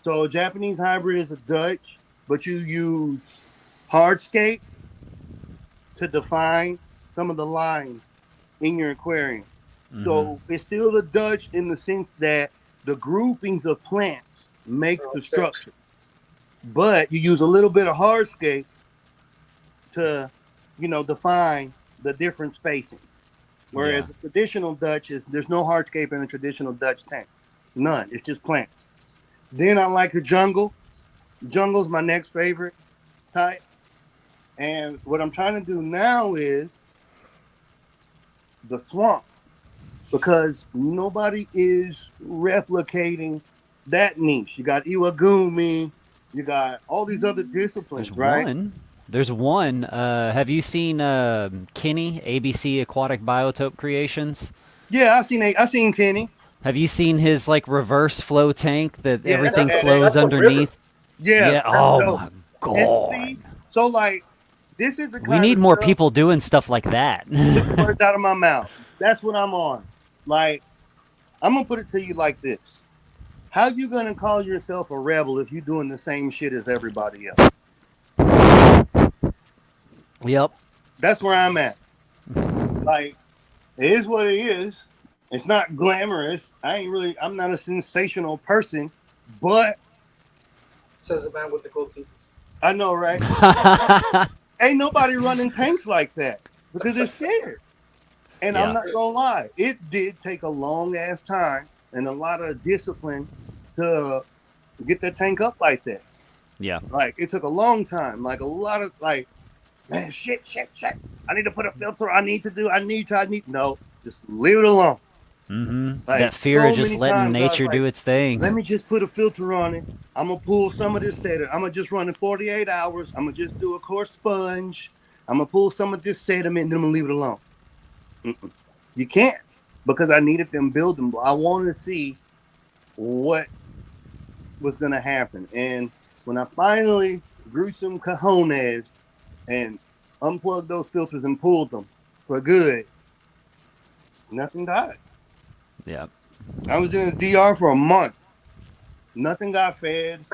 So a Japanese hybrid is a Dutch, but you use hardscape to define some of the lines in your aquarium. So it's still the Dutch in the sense that the groupings of plants make the structure. But you use a little bit of hardscape to, define the different spacing. Whereas the traditional Dutch there's no hardscape in a traditional Dutch tank. None. It's just plants. Then I like the jungle. Jungle's my next favorite type. And what I'm trying to do now is the swamp, because nobody is replicating that niche. You got Iwagumi, you got all these other disciplines, There's right? one. There's one. Have you seen Kenny, ABC Aquatic Biotope Creations? Yeah, I seen Kenny. Have you seen his like reverse flow tank that Yeah, everything that's- flows that's a river. underneath? Yeah. Yeah. Oh dope. my And god. see, so like, this is the kind We need of more stuff- people doing stuff like that. Words out of my mouth. That's what I'm on. Like, I'm gonna put it to you like this: how you gonna call yourself a rebel if you doing the same shit as everybody else? Yep. That's where I'm at. Like, it is what it is. It's not glamorous. I'm not a sensational person, but Says the man with the gold teeth. I know, right? Ain't nobody running tanks like that because they're scared. And Yeah. I'm not gonna lie, it did take a long ass time and a lot of discipline to get that tank up like that. Yeah. Like, it took a long time. Like, a lot of like, man, shit. I need to put a filter. I need. No, just leave it alone. Like, That fear so of just many letting times I was nature like, do its thing. Let me just put a filter on it. I'm gonna pull some of this sediment. I'm gonna just run in 48 hours. I'm gonna just do a coarse sponge. I'm gonna pull some of this sediment, and then I'm gonna leave it alone. You can't, because I needed them build them. I wanted to see what was gonna happen, and when I finally grew some cojones and unplugged those filters and pulled them for good, nothing died. Yeah. I was in the DR for a month. Nothing got fed.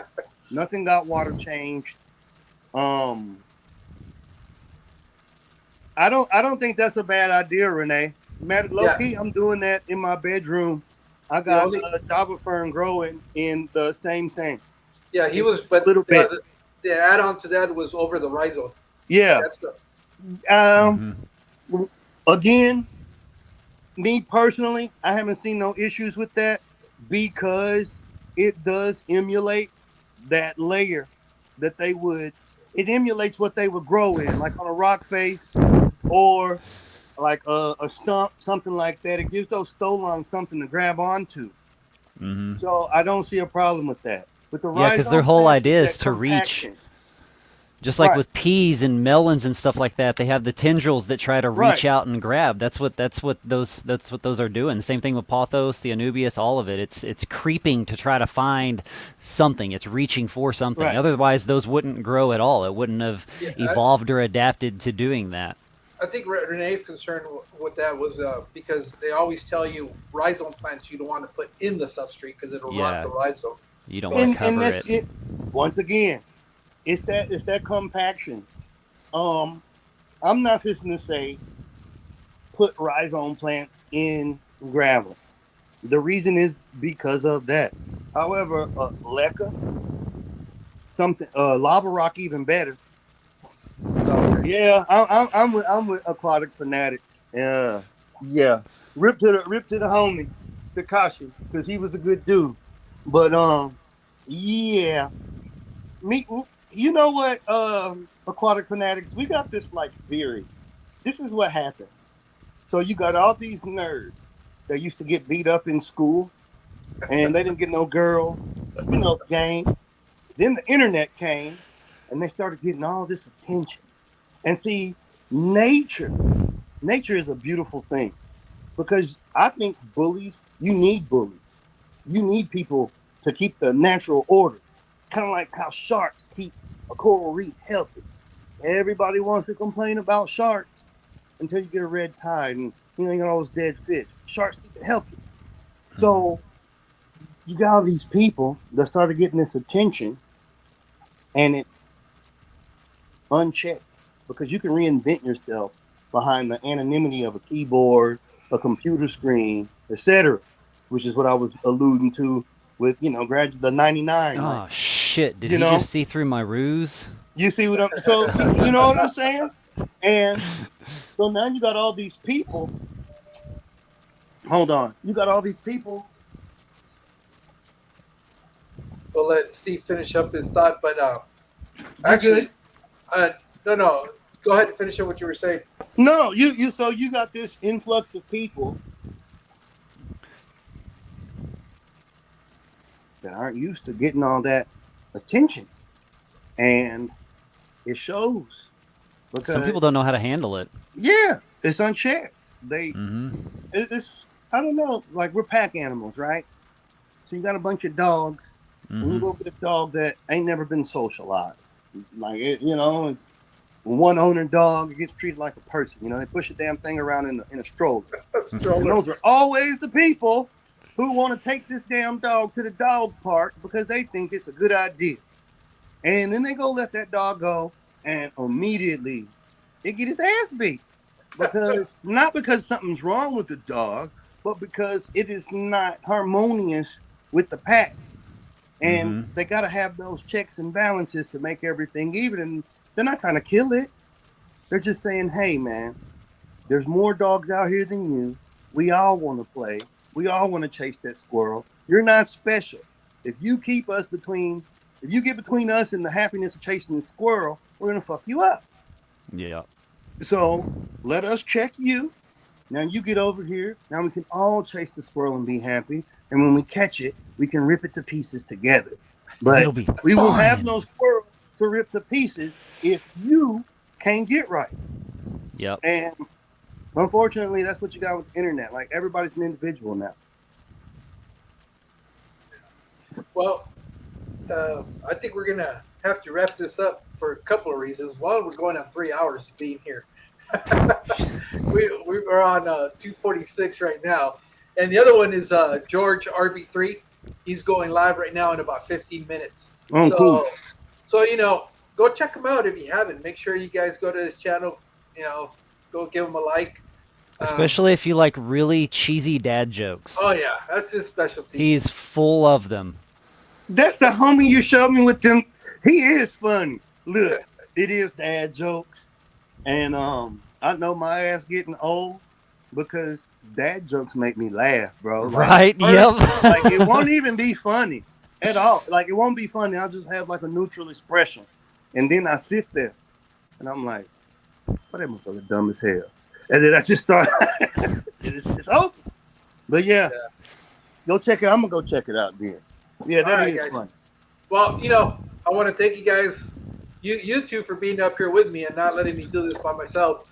Nothing got water changed. I don't think that's a bad idea, Renee. Low key, I'm doing that in my bedroom. I got a Java fern growing in the same thing. Yeah, he was, but Little bit. The add-on to that was over the rhizome. Yeah. That's the Again, me personally, I haven't seen no issues with that because it does emulate that layer that they would. It emulates what they would grow in, like on a rock face or like a stump, something like that. It gives those stolons something to grab onto. So I don't see a problem with that. With the Yeah, 'cause their rhizome whole plant, idea is that to reach. compaction. Just like Right. with peas and melons and stuff like that, they have the tendrils that try to reach Right. out and grab. That's what those are doing. The same thing with pothos, the anubias, all of it. It's creeping to try to find something. It's reaching for something. Right. Otherwise, those wouldn't grow at all. It wouldn't have evolved or adapted to doing that. I think Renee's concern with that was because they always tell you rhizome plants you don't want to put in the substrate because it'll Yeah. rot the rhizome. You don't want to cover that's it. Once again, it's that compaction. I'm not just to say put rhizome plants in gravel. The reason is because of that. However, leca, lava rock, even better. Yeah, I'm with aquatic fanatics. Yeah, rip to the homie, Takashi, because he was a good dude. But yeah, me. You know what? Aquatic fanatics, we got this like theory. This is what happened. So you got all these nerds that used to get beat up in school, and they didn't get no girl, game. Then the internet came, and they started getting all this attention. And see, nature is a beautiful thing because I think you need bullies. You need people to keep the natural order, kind of like how sharks keep a coral reef healthy. Everybody wants to complain about sharks until you get a red tide and you got all those dead fish. Sharks keep it healthy. So you got all these people that started getting this attention, and it's unchecked because you can reinvent yourself behind the anonymity of a keyboard, a computer screen, etc., which is what I was alluding to with the 99. Oh shit! Did You he know? just see through my ruse? You see what I'm so you know what I'm saying? And so now you got all these people. Hold on. You got all these people. We'll let Steve finish up his thought, but You actually, good? no. Go ahead and finish up what you were saying. No, you so you got this influx of people that aren't used to getting all that attention. And it shows. Because Some people don't know how to handle it. yeah, it's unchecked. They Hmm it's I don't know, like we're pack animals, right? So you got a bunch of dogs, and you go get a dog that ain't never been socialized. Like it's one owner dog, it gets treated like a person. They push a damn thing around in a stroller. And those are always the people who want to take this damn dog to the dog park because they think it's a good idea. And then they go let that dog go, and immediately it get his ass beat. Because not because something's wrong with the dog, but because it is not harmonious with the pack. And they got to have those checks and balances to make everything even. And they're not trying to kill it. They're just saying, hey, man, there's more dogs out here than you. We all want to play. We all want to chase that squirrel. You're not special. If you get between us and the happiness of chasing the squirrel, we're going to fuck you up. Yeah. So let us check you. Now you get over here. Now we can all chase the squirrel and be happy. And when we catch it, we can rip it to pieces together. But It'll be we will fun. have no squirrel to rip to pieces if you can't get right. Yep. And unfortunately, that's what you got with the internet. Like everybody's an individual now. Well, I think we're gonna have to wrap this up for a couple of reasons. One, we're going on 3 hours of being here. we are on 246 right now, and the other one is George RB3. He's going live right now in about 15 minutes. Oh, cool. So go check him out if you haven't. Make sure you guys go to his channel. Go give him a like. Especially if you like really cheesy dad jokes. Oh yeah, that's his specialty. He's full of them. That's the homie you showed me with them. He is funny. Look, it is dad jokes. And I know my ass getting old because dad jokes make me laugh, bro. Right? Yep. Like it won't even be funny at all. Like it won't be funny. I'll just have like a neutral expression. And then I sit there and I'm like, oh, that motherfucker dumb as hell. And then I just start it's over. But yeah, go check it. I'm gonna go check it out then. Yeah, that Alright, is guys. fun. Well, I want to thank you guys, you two, for being up here with me and not letting me do this by myself.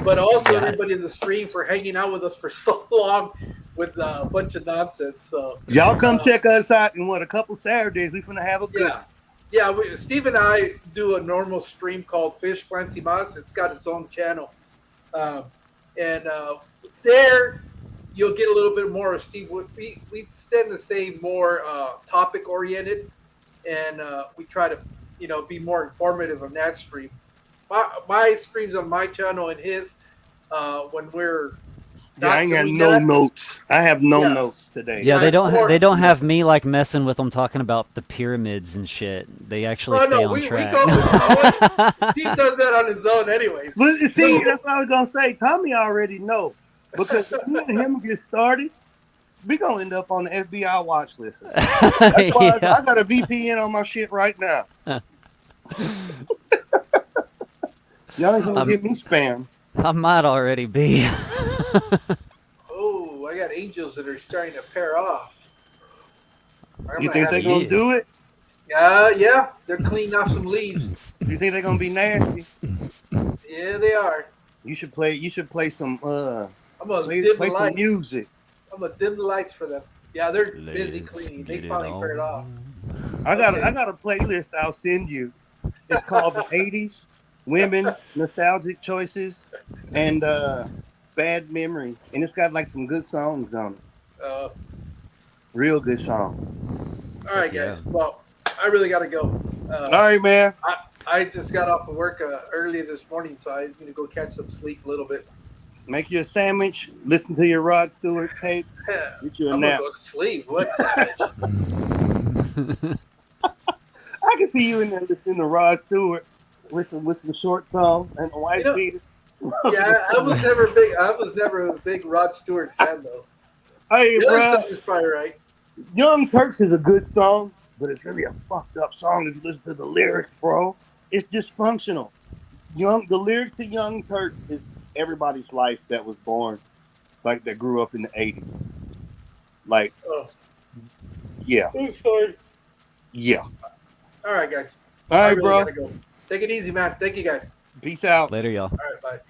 But also everybody in the stream for hanging out with us for so long with a bunch of nonsense. So Y'all come check us out in a couple Saturdays. We finna have a good one. Yeah. Steve and I do a normal stream called Fish Plancy Mas. It's got its own channel, and there you'll get a little bit more of Steve. We tend to stay more topic oriented, and we try to be more informative on that stream. My streams on my channel and his when we're I ain't got doing no that. notes. I have no notes today. Yeah, they That's don't. more- They don't have me like messing with them talking about the pyramids and shit. They actually Oh stay no, on we track. go. Steve does that on his own, anyways. But see, that's what I was gonna say. Tommy already know. Because if me and him get started, we gonna end up on the FBI watch list. That's why Yeah. I got a VPN on my shit right now. Y'all ain't gonna get me spam. I might already be. Oh, I got angels that are starting to pair off. I'm You gonna think have they to- gonna do it? Yeah, they're cleaning off some leaves. You think they're gonna be nasty? Yeah, they are. You should play some I'm gonna play dim the some lights. music. I'm gonna dim the lights for them. Yeah, they're busy cleaning. They finally paired off. I got Okay. a playlist I'll send you. It's called the 80s Women Nostalgic Choices and Bad Memory. And it's got like some good songs on it. Real good songs. All right, Yeah. guys. Well, I really gotta go. All right, man. I just got off of work early this morning, so I need to go catch some sleep a little bit. Make you a sandwich, listen to your Rod Stewart tape, get you a I'm nap. gonna go to sleep. What's that? I can see you in there listening to Rod Stewart with the short song and the white You know- beater. Yeah, I was never a big Rod Stewart fan though. Hey, The other bro, stuff is probably right. Young Turks is a good song, but it's really a fucked up song if you listen to the lyrics, bro. It's dysfunctional. The lyrics to Young Turks is everybody's life that was born, like that grew up in the 80s. Like, Oh, yeah, I'm sorry. yeah. All right, guys. All I right, really bro. gotta go. Take it easy, man. Thank you, guys. Peace out. Later, y'all. All right, bye.